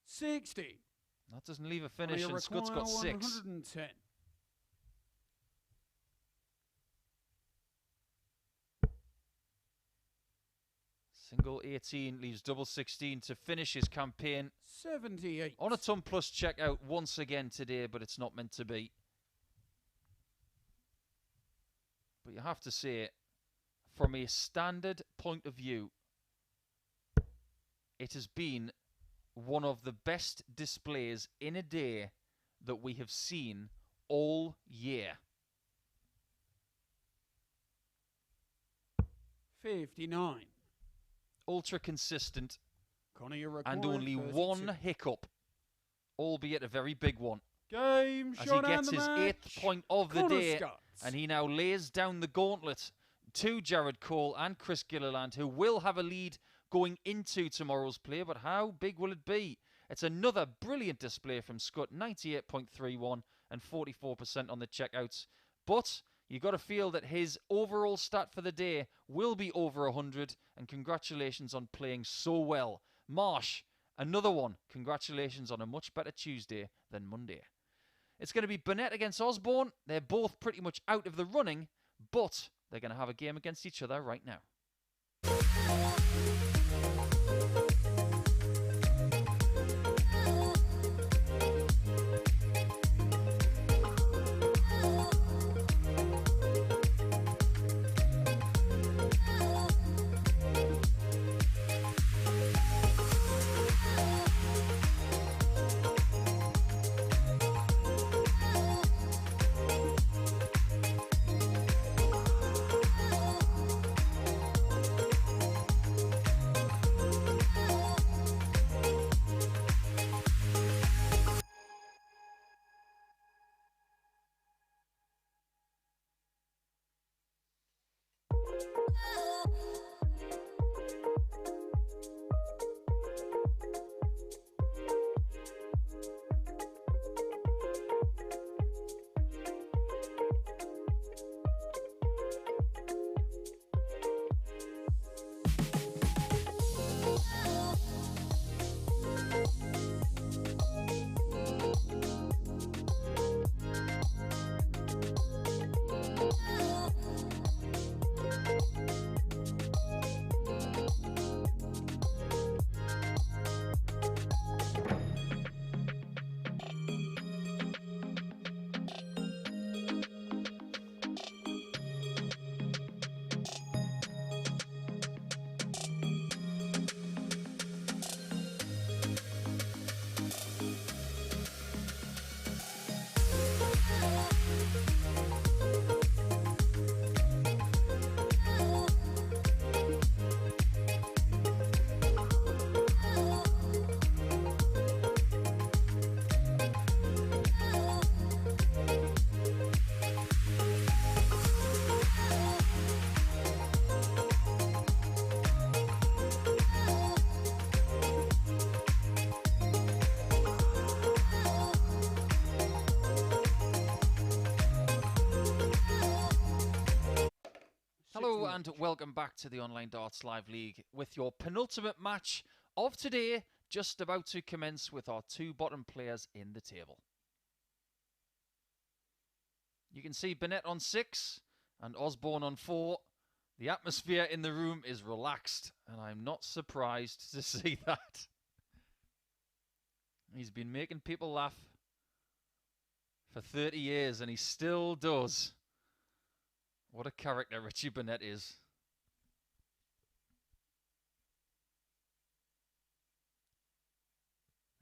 $60. That doesn't leave a finish, and Scutt's got 6. 110. Single 18 leaves double 16 to finish his campaign. 78. On a ton plus checkout once again today, but it's not meant to be. But you have to say, from a standard point of view, it has been one of the best displays in a day that we have seen all year. 59. Ultra consistent and only 32. one hiccup, albeit a very big one. Game as shot he gets and his the 8th point of the day, Scutt. and he now lays down the gauntlet to Jared Cole and Chris Gilliland, who will have a lead going into tomorrow's play, but how big will it be? It's another brilliant display from Scutt, 98.31 and 44% on the checkouts. But you got to feel that his overall stat for the day will be over 100, and congratulations on playing so well. Marsh, another one. Congratulations on a much better Tuesday than Monday. It's going to be Burnett against Osborne. They're both pretty much out of the running, but they're going to have a game against each other right now. Hello and welcome back to the Online Darts Live League with your penultimate match of today, just about to commence with our 2 bottom players in the table. You can see Burnett on 6 and Osborne on 4. The atmosphere in the room is relaxed, and I'm not surprised to see that. He's been making people laugh for 30 years, and he still does. What a character Richie Burnett is.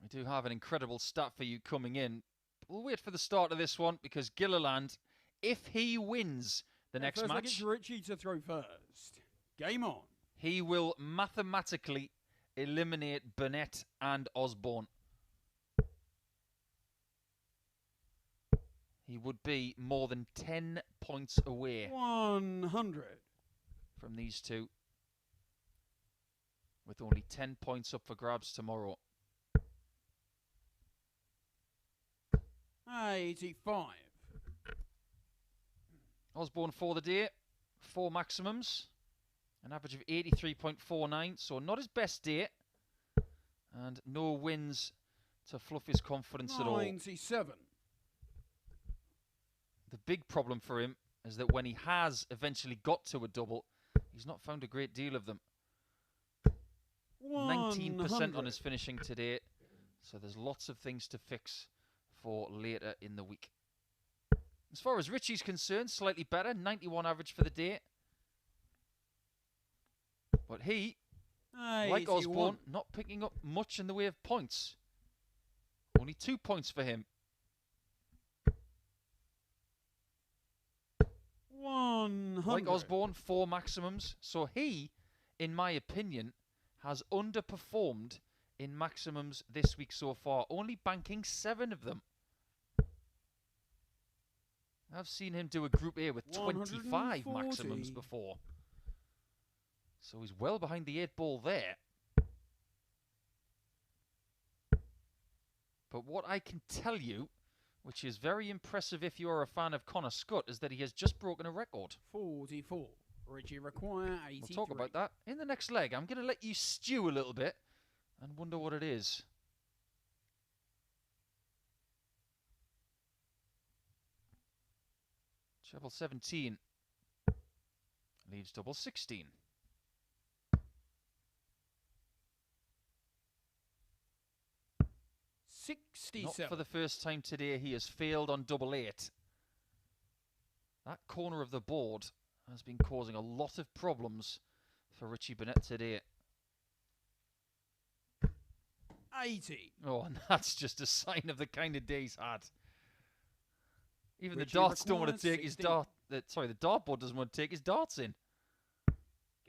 We do have an incredible stat for you coming in. We'll wait for the start of this one because Gilliland, if he wins the next match, it's Richie to throw first. Game on. He will mathematically eliminate Burnett and Osborne. He would be more than 10 points away 100 from these two, with only 10 points up for grabs tomorrow. 85. Osborne for the day, 4 maximums, an average of 83.49, so not his best day, and no wins to fluff his confidence at all. 97. The big problem for him is that when he has eventually got to a double, he's not found a great deal of them. 19% on his finishing today, so there's lots of things to fix for later in the week. As far as Richie's concerned, slightly better, 91 average for the day. But he, like Osborne, not picking up much in the way of points. Only 2 points for him. 100. Like Osborne, 4 maximums. So he, in my opinion, has underperformed in maximums this week so far, only banking 7 of them. I've seen him do a Group A with 25 maximums before. So he's well behind the 8 ball there. But what I can tell you, which is very impressive if you're a fan of Connor Scutt, is that he has just broken a record. 44. Richie require 83. We'll talk about that in the next leg. I'm going to let you stew a little bit and wonder what it is. Treble 17 leaves double 16. Not for the first time today, he has failed on double 8. That corner of the board has been causing a lot of problems for Richie Burnett today. 80. Oh, and that's just a sign of the kind of day he's had. Even Richie the darts don't want to take 16. his dart. The dartboard doesn't want to take his darts in.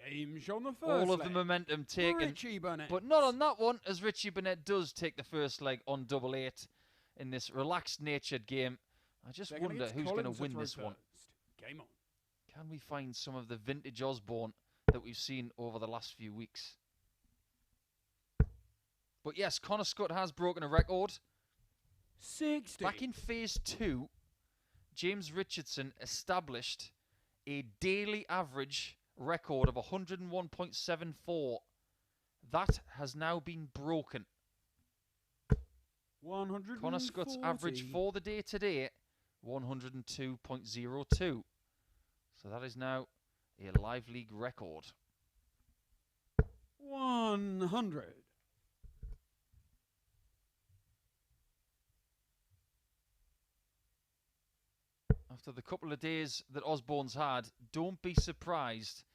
Game shown the first All of leg. the momentum taken, Richie Burnett. but not on that one, as Richie Burnett does take the first leg on double 8 in this relaxed natured game. I just wonder who's going to win this one. Game on. Can we find some of the vintage Osborne that we've seen over the last few weeks? But yes, Connor Scutt has broken a record. 60. Back in phase 2, James Richardson established a daily average record of 101.74. That has now been broken. 140. Connor Scutt's average for the day today, 102.02. So that is now a live league record. 100. After the couple of days that Osborne's had, don't be surprised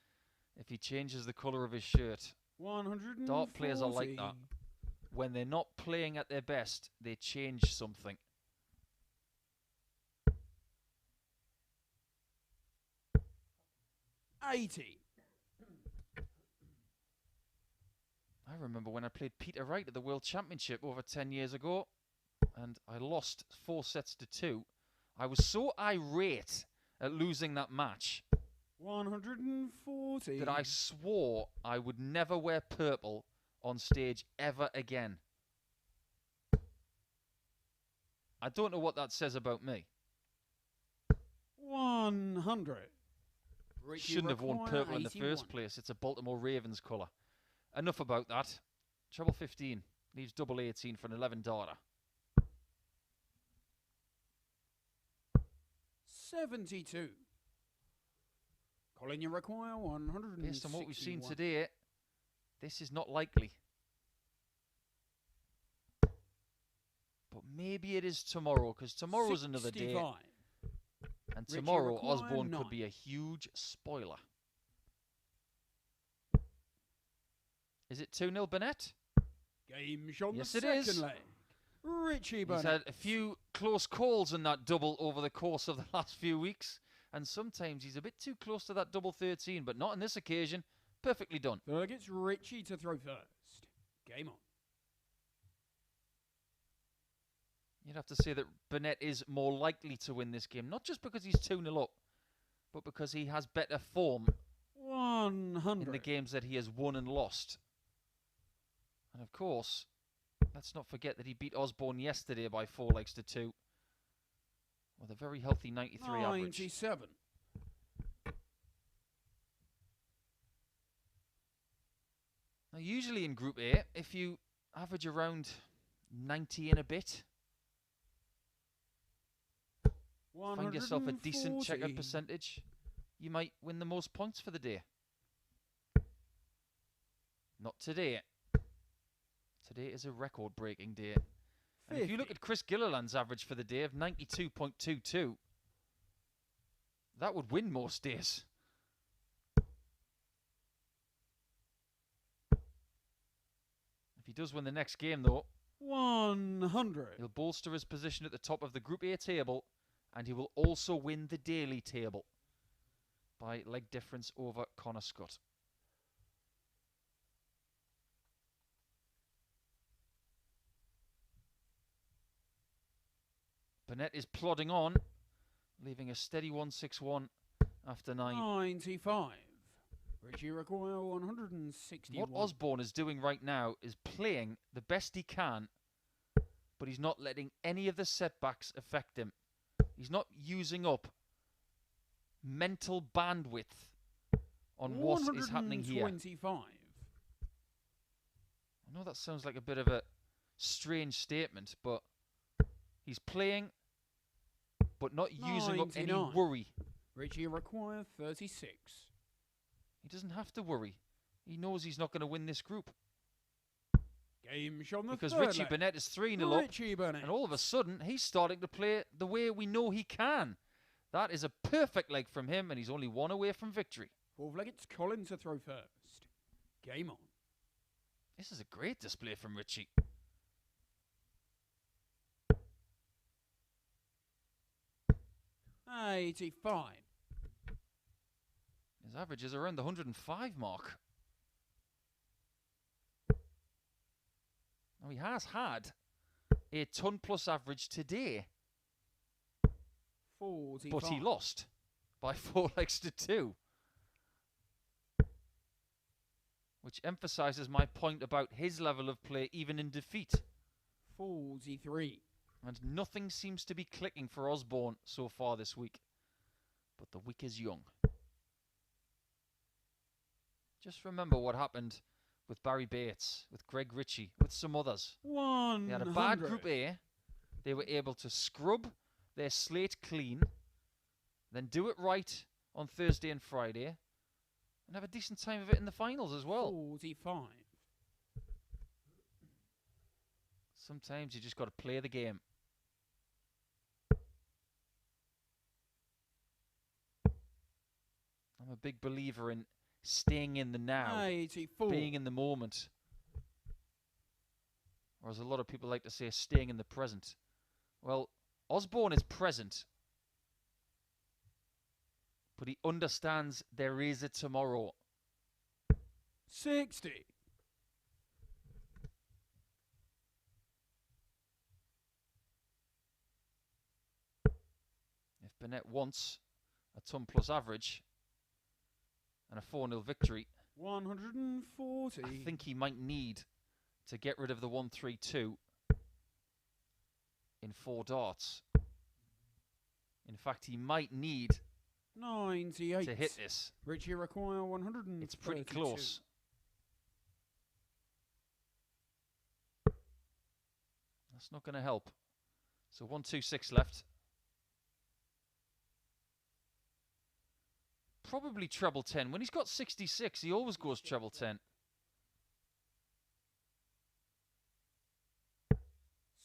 if he changes the colour of his shirt. 140. Dart players are like that. When they're not playing at their best, they change something. $80. I remember when I played Peter Wright at the World Championship over 10 years ago, and I lost 4 sets to 2. I was so irate at losing that match 140. that I swore I would never wear purple on stage ever again. I don't know what that says about me. 100. Shouldn't have worn purple in the first place. It's a Baltimore Ravens colour. Enough about that. Treble 15 leaves double 18 for an 11 darter. 72. Colin, you require 161. Based on what we've seen today, this is not likely. But maybe it is tomorrow, because tomorrow's another day. 65. And Richie tomorrow, require Osborne 9. could be a huge spoiler. Is it 2-0 Burnett? Game shot Yes, the it second is. leg. Richie Burnett. He's had a few close calls in that double over the course of the last few weeks. And sometimes he's a bit too close to that double 13, but not on this occasion. Perfectly done. So it gets Richie to throw first. Game on. You'd have to say that Burnett is more likely to win this game, not just because he's 2-0 up, but because he has better form 100. in the games that he has won and lost. And of course, let's not forget that he beat Osborne yesterday by 4 legs to 2 with a very healthy 93 average. 97. Now, usually in Group A, if you average around 90 and a bit, find yourself a decent checkered percentage, you might win the most points for the day. Not today. Today is a record-breaking day. And if you look at Chris Gilliland's average for the day of 92.22, that would win most days. If he does win the next game, though, 100. he'll bolster his position at the top of the Group A table, and he will also win the daily table by leg difference over Connor Scutt. Burnett is plodding on, leaving a steady 161 after 9. 95. Richie require 161. What Osborne is doing right now is playing the best he can, but he's not letting any of the setbacks affect him. He's not using up mental bandwidth on what is happening here. 125. I know that sounds like a bit of a strange statement, but he's playing, but not using up any 99. worry. Richie require 36. He doesn't have to worry. He knows he's not going to win this group. Game shot on the Because third Richie leg. Burnett is 3-0 up, Richie Burnett. and all of a sudden, he's starting to play the way we know he can. That is a perfect leg from him, and he's only 1 away from victory. Fourth leg, it's Colin to throw first. Game on. This is a great display from Richie. $85. His average is around the 105 mark. Now, he has had a ton-plus average today, 45. but he lost by 4 legs to 2. Which emphasises my point about his level of play even in defeat. 43. And nothing seems to be clicking for Osborne so far this week. But the week is young. Just remember what happened with Barry Bates, with Greg Ritchie, with some others. 100. They had a bad Group A. They were able to scrub their slate clean, then do it right on Thursday and Friday, and have a decent time of it in the finals as well. 45. Sometimes you just got to play the game. I'm a big believer in staying in the now, 84. being in the moment. Or as a lot of people like to say, staying in the present. Well, Osborne is present, but he understands there is a tomorrow. 60. If Burnett wants a ton-plus average and a 4-0 victory, 140. I think he might need to get rid of the 1-3-2 in 4 darts. In fact, he might need 98. to hit this. Richie require 132. It's pretty close. That's not going to help. So 1-2-6 left. probably treble 10. When he's got 66, he always goes treble 10.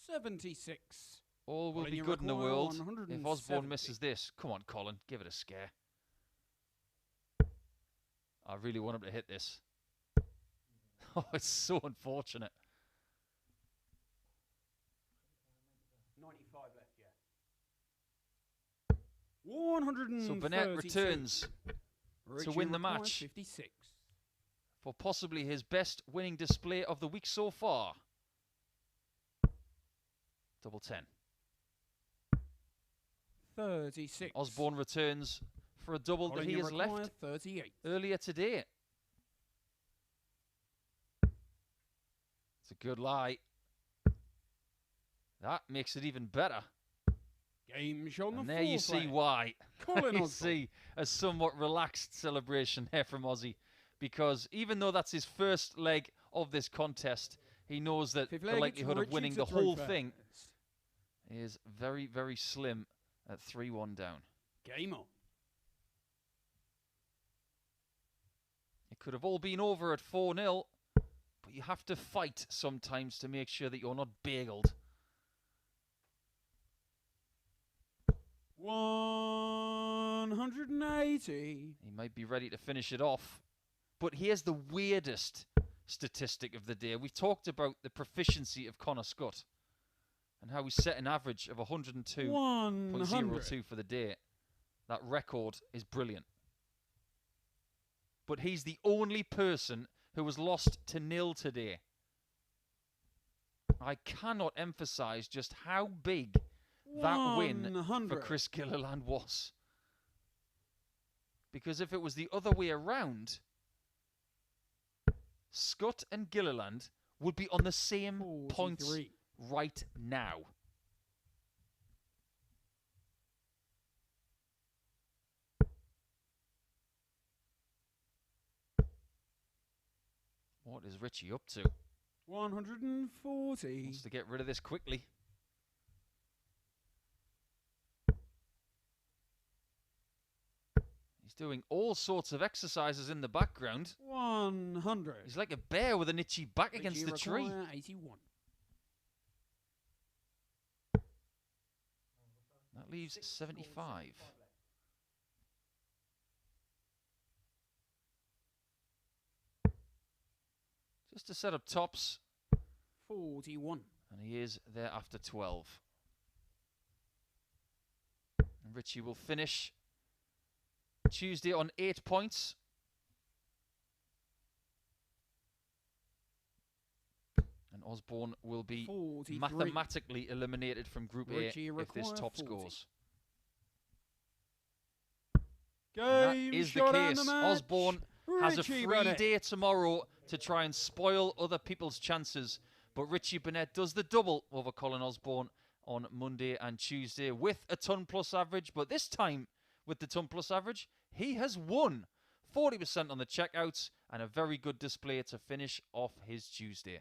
76. All will Colin, be you good in the require world if 170. Osborne misses this. Come on, Colin, give it a scare. I really want him to hit this. Oh, it's so unfortunate. 95 left, yeah. 132. So Burnett returns to win the match 56. for possibly his best winning display of the week so far. Double 10. 36. Osborne returns for a double Colin, that he you has require left 38. earlier today. It's a good lie. That makes it even better. Game shown And the there you fourth see leg. why. Colin You Osborne. see a somewhat relaxed celebration here from Ozzy, because even though that's his first leg of this contest, he knows that Fifth the leg, it's likelihood of Richie winning to the throw whole first. thing is very, very slim at 3-1 down. Game on. It could have all been over at 4-0, but you have to fight sometimes to make sure that you're not bageled. 180. He might be ready to finish it off. But here's the weirdest statistic of the day. We've talked about the proficiency of Connor Scutt and how he set an average of 102.02 100. for the day. That record is brilliant. But he's the only person who was lost to 0 today. I cannot emphasize just how big that win for 100. Chris Gilliland was. Because if it was the other way around, Scutt and Gilliland would be on the same points 43. right now. What is Richie up to? 140. Wants to get rid of this quickly. He's doing all sorts of exercises in the background. 100. He's like a bear with an itchy back against the tree. Require 81. That leaves 75. Just to set up tops, 41. and he is there after 12. And Richie will finish Tuesday on 8 points. And Osborne will be 43. mathematically eliminated from Group Richie A if this require top 40. scores. Game And that is the shot on case. the match. Osborne has a Richie free Burnett. day tomorrow to try and spoil other people's chances. But Richie Burnett does the double over Colin Osborne on Monday and Tuesday with a ton plus average. But this time, with the ton plus average, he has won 40% on the checkouts and a very good display to finish off his Tuesday.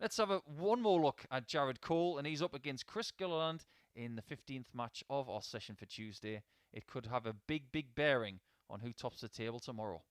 Let's have one more look at Jared Cole, and he's up against Chris Gilliland in the 15th match of our session for Tuesday. It could have a big, big bearing on who tops the table tomorrow.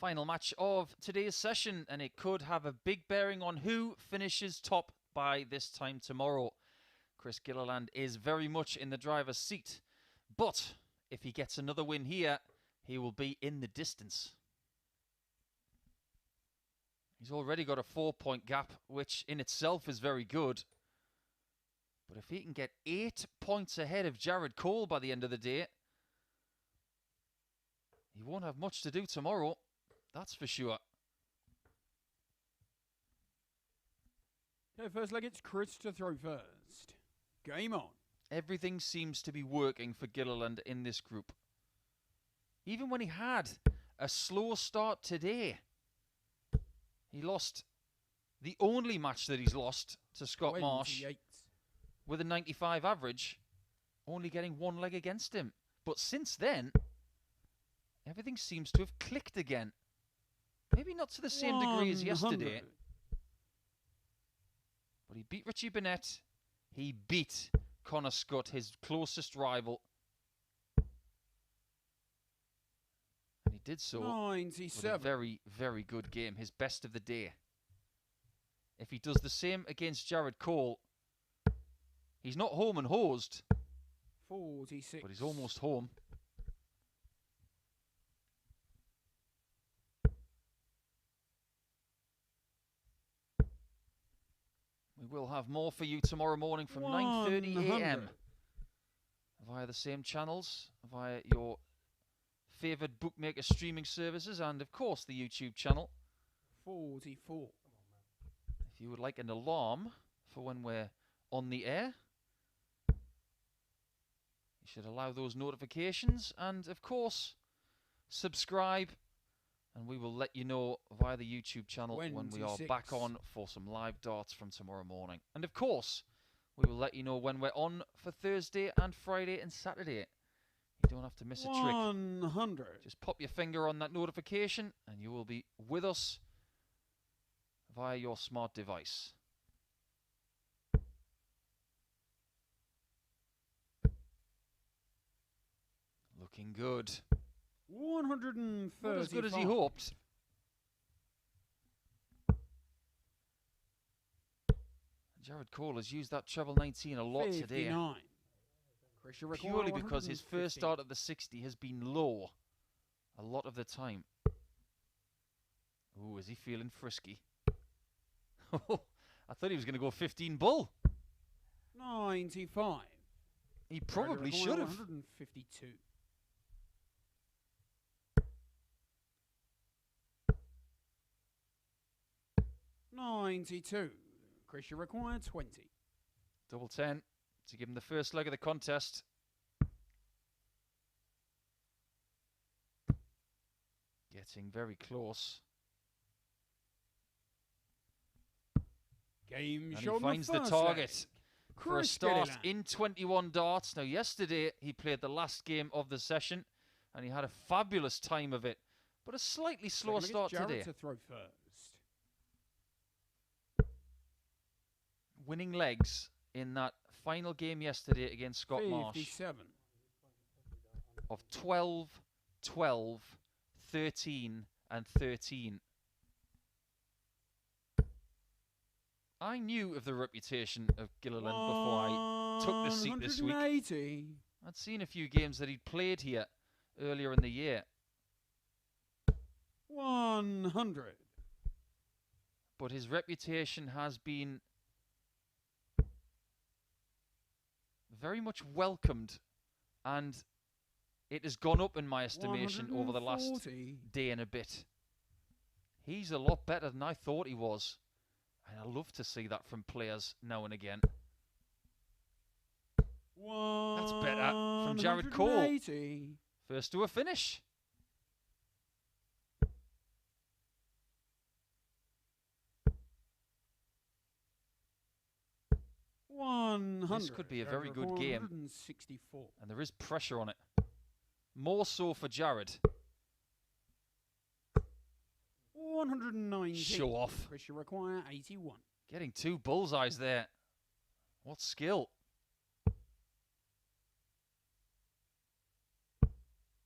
Final match of today's session, and it could have a big bearing on who finishes top by this time tomorrow. Chris Gilliland is very much in the driver's seat, but if he gets another win here, he will be in the distance. He's already got a 4-point gap, which in itself is very good. But if he can get 8 points ahead of Jared Cole by the end of the day, he won't have much to do tomorrow, that's for sure. Okay, first leg, it's Chris to throw first. Game on. Everything seems to be working for Gilliland in this group. Even when he had a slow start today, he lost the only match that he's lost to Scott Marsh with a 95 average, only getting 1 leg against him. But since then, everything seems to have clicked again. Maybe not to the same degree as yesterday. But he beat Richie Burnett. He beat Connor Scutt, his closest rival. And he did so 97. with a very, very good game. His best of the day. If he does the same against Jared Cole, he's not home and hosed. 46. But he's almost home. We will have more for you tomorrow morning from 9:30 a.m. via the same channels, via your favoured bookmaker streaming services, and of course the YouTube channel. 44. If you would like an alarm for when we're on the air, you should allow those notifications, and of course subscribe, and we will let you know via the YouTube channel when we are back on for some live darts from tomorrow morning. And of course, we will let you know when we're on for Thursday and Friday and Saturday. You don't have to miss a trick. 100. Just pop your finger on that notification and you will be with us via your smart device. Looking good. 130. Not as good as he hoped. Jared Cole has used that treble 19 a lot 59. today. Purely because his first start at the 60 has been low a lot of the time. Ooh, is he feeling frisky? I thought he was going to go 15 bull. 95. He probably should have. 152. $92. Chris, you require 20. Double 10 to give him the first leg of the contest. Getting very close. Game And shown he finds the target for a start in 21 darts. Now, yesterday he played the last game of the session and he had a fabulous time of it, but a slightly slower start today. To throw first. Winning legs in that final game yesterday against Scott Marsh 57. of 12, 12, 13 and 13. I knew of the reputation of Gilliland before I took the seat this week. 180. I'd seen a few games that he'd played here earlier in the year. 100. But his reputation has been very much welcomed, and it has gone up in my estimation over the last day and a bit. He's a lot better than I thought he was, and I love to see that from players now and again. That's better from Jared Cole. First to a finish. This could be a very good game, and there is pressure on it. More so for Jared. 190. Show off. Chris, you require 81. Getting 2 bullseyes there. What skill.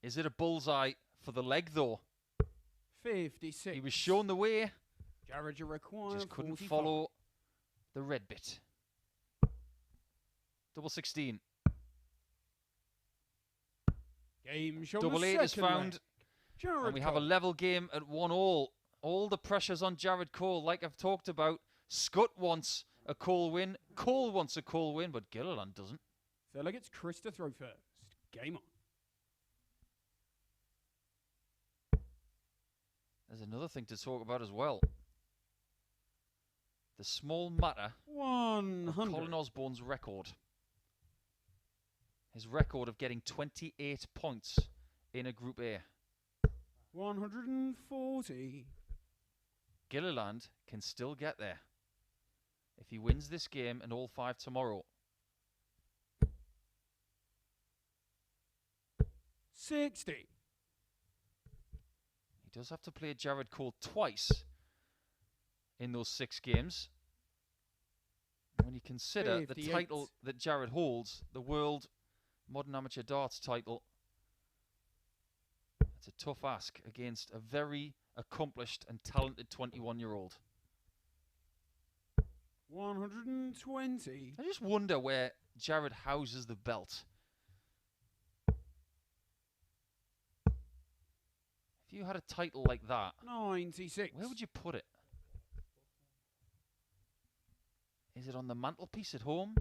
Is it a bullseye for the leg, though? 56. He was shown the way, Jared, you require just couldn't 45. follow the red bit. Double 16. Game shown Double the 8 is second found. leg. Jared And we have a Cole. level game at 1-all. All the pressure's on Jared Cole, like I've talked about. Scutt wants a Cole win. Cole wants a Cole win, but Gilliland doesn't. So like it's Chris to throw first. Game on. There's another thing to talk about as well. The small matter of 100. Colin Osborne's record. His record of getting 28 points in a Group A. 140. Gilliland can still get there if he wins this game and all 5 tomorrow. 60. He does have to play Jared Cole twice in those 6 games. When you consider 58. the title that Jared holds, the World Modern Amateur Darts title, it's a tough ask against a very accomplished and talented 21-year-old. 120. I just wonder where Jared houses the belt. If you had a title like that, 96. where would you put it? Is it on the mantelpiece at home?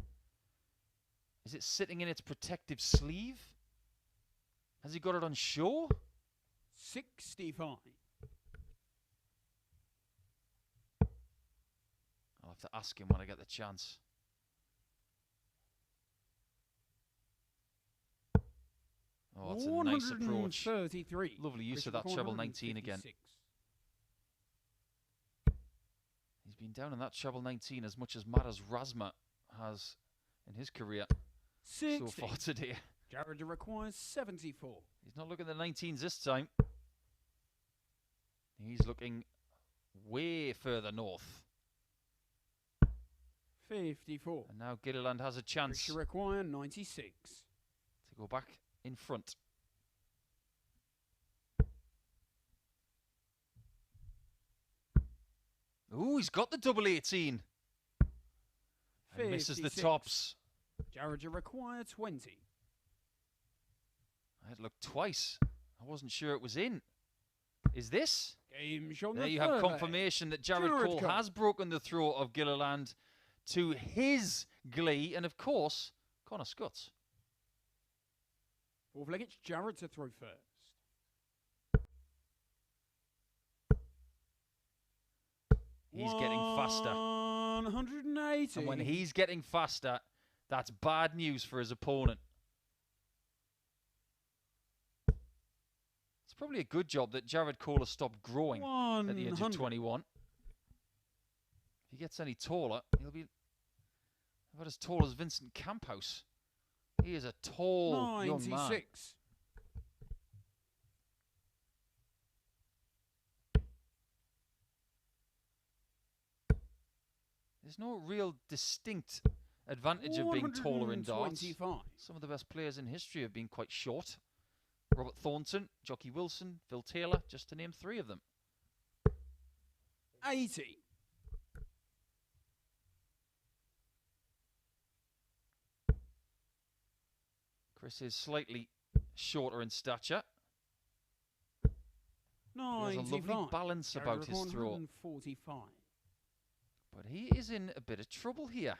Is it sitting in its protective sleeve? Has he got it on show? 65. I'll have to ask him when I get the chance. Oh, that's a nice approach. 133. Lovely use of that treble 19 again. He's been down in that treble 19 as much as Matas Razma has in his career 60. so far today. Jared requires 74. He's not looking at the 19s this time. He's looking way further north. 54. And now Gilliland has a chance Richie require 96. to go back in front. Ooh, he's got the double 18. And misses the 56. tops. Jared require 20. I had looked twice. I wasn't sure it was in. Is this? Game shown There the you have third confirmation that Jared Jared Cole Cole. has broken the throw of Gilliland to his glee. And of course, Connor Scutt. Fourth leg, it's Jared to throw first. He's getting faster. 180. And when he's getting faster, that's bad news for his opponent. It's probably a good job that Jared Cole has stopped growing at the age of 100. 21. If he gets any taller, he'll be about as tall as Vincent Camphouse. He is a tall young man. 96. There's no real distinct advantage of being taller in darts. 125. Some of the best players in history have been quite short. Robert Thornton, Jockey Wilson, Phil Taylor, just to name 3 of them. 80. Chris is slightly shorter in stature. There's a 95. lovely balance about his throw. 145. But he is in a bit of trouble here.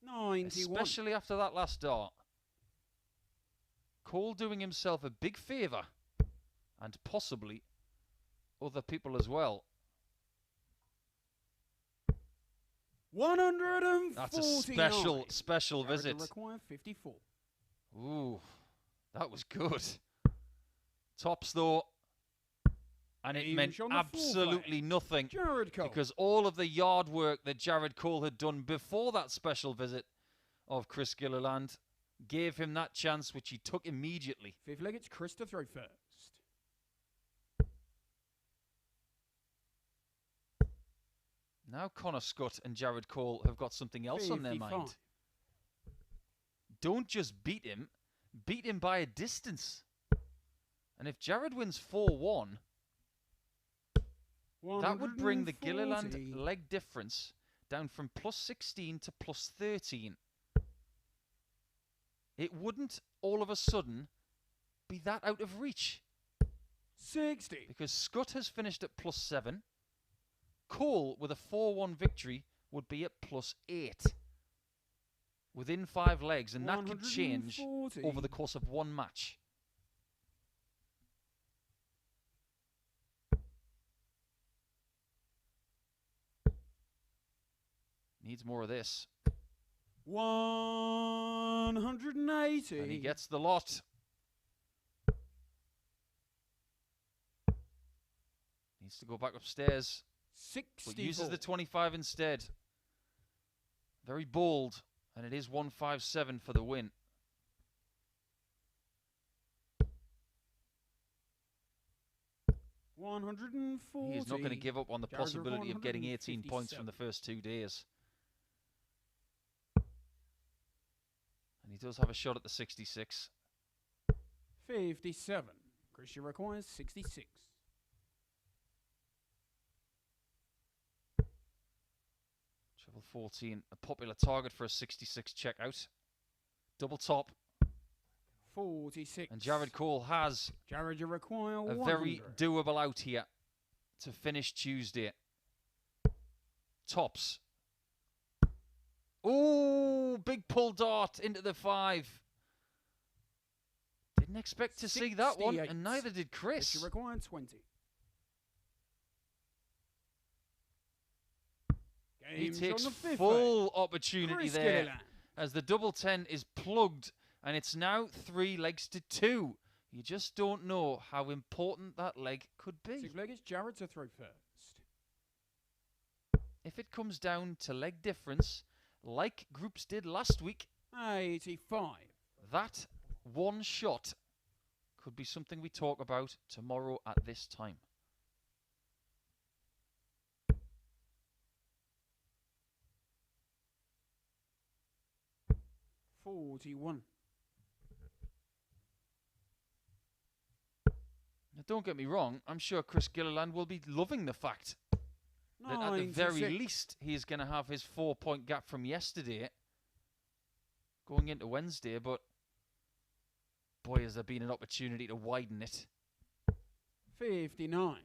91. Especially after that last dart. Cole doing himself a big favour. And possibly other people as well. 149. That's a special Jared visit. require 54. Ooh, that was good. Tops though. And it Aim meant on the fourth absolutely nothing. Jared Cole. Because all of the yard work that Jared Cole had done before that special visit of Chris Gilliland gave him that chance, which he took immediately. Fifth leg, it's Chris to throw first. Now Connor Scutt and Jared Cole have got something else on their 55. mind. Don't just beat him by a distance. And if Jared wins 4-1, that would bring the Gilliland leg difference down from plus 16 to plus 13. It wouldn't all of a sudden be that out of reach. 60. Because Scutt has finished at plus 7. Cole, with a 4-1 victory, would be at plus 8. Within 5 legs, and that could change over the course of one match. Needs more of this. 180. And he gets the lot. Needs to go back upstairs. 64. But uses the 25 instead. Very bold. And it is 157 for the win. He's not going to give up on the possibility of getting 18 points from the first 2 days. And he does have a shot at the 66. 57. Christian requires 66. Treble 14, a popular target for a 66 checkout. Double top. 46. And Jared Cole has Jared, you require a 100. very doable out here to finish Tuesday. Tops. Ooh, big pull dart into the 5. Didn't expect to see that one, and neither did Chris. You require 20. He takes full opportunity there as the double 10 is plugged, and it's now 3 legs to 2. You just don't know how important that leg could be. 6 leg is Jared to throw first. If it comes down to leg difference, like groups did last week, 85. That one shot could be something we talk about tomorrow at this time. $41. Now, don't get me wrong, I'm sure Chris Gilliland will be loving the fact that at the very least he is going to have his 4-point gap from yesterday going into Wednesday, but boy, has there been an opportunity to widen it. 59.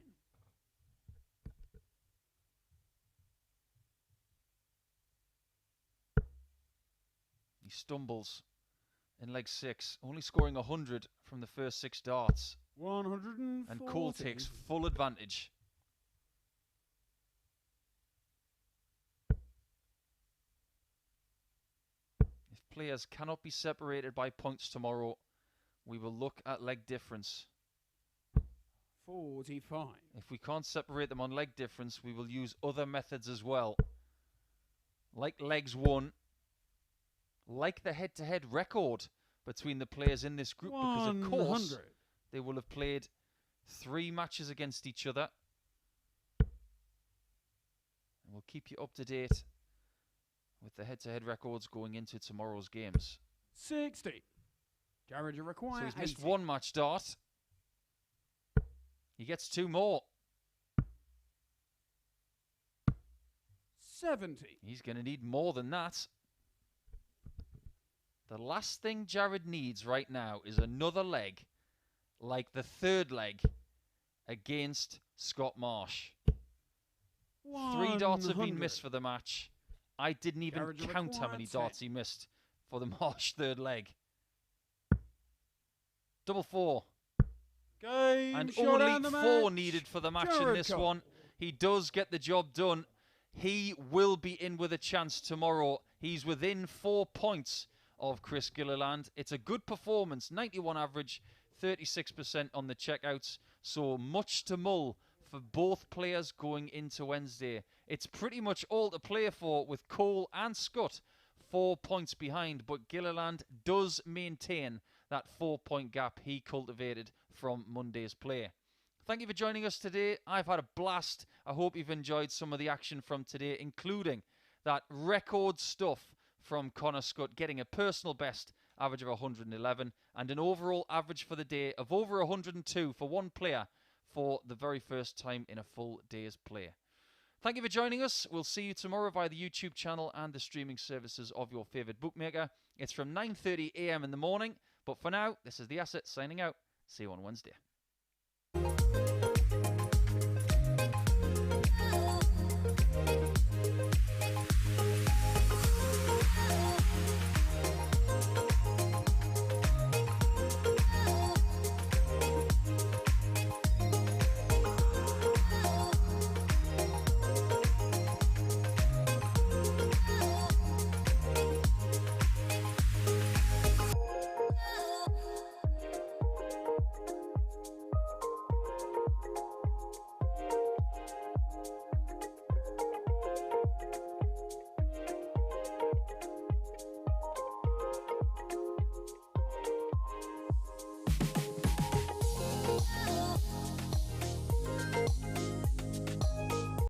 He stumbles in leg 6, only scoring 100 from the first 6 darts. 140. And Cole takes full advantage. If players cannot be separated by points tomorrow, we will look at leg difference. 45. If we can't separate them on leg difference, we will use other methods as well. Like legs won. Like the head-to-head record between the players in this group. Because, of course, they will have played 3 matches against each other. And we'll keep you up to date with the head-to-head records going into tomorrow's games. 60. Jared, you require So he's 80. missed 1 match dart. He gets 2 more. 70. He's going to need more than that. The last thing Jared needs right now is another leg like the 3rd leg against Scott Marsh. 3 darts have been missed for the match. I didn't even count how many darts he missed for the Marsh 3rd leg. Double 4. And only 4 needed for the match in this one. He does get the job done. He will be in with a chance tomorrow. He's within 4 points of Chris Gilliland. It's a good performance. 91 average, 36% on the checkouts. So much to mull for both players going into Wednesday. It's pretty much all to play for with Cole and Scutt 4 points behind. But Gilliland does maintain that 4-point gap he cultivated from Monday's play. Thank you for joining us today. I've had a blast. I hope you've enjoyed some of the action from today, including that record stuff from Connor Scutt, getting a personal best average of 111, and an overall average for the day of over 102 for one player for the very first time in a full day's play. Thank you for joining us. We'll see you tomorrow via the YouTube channel and the streaming services of your favourite bookmaker. It's from 9:30 a.m. in the morning. But for now, this is The Asset signing out. See you on Wednesday.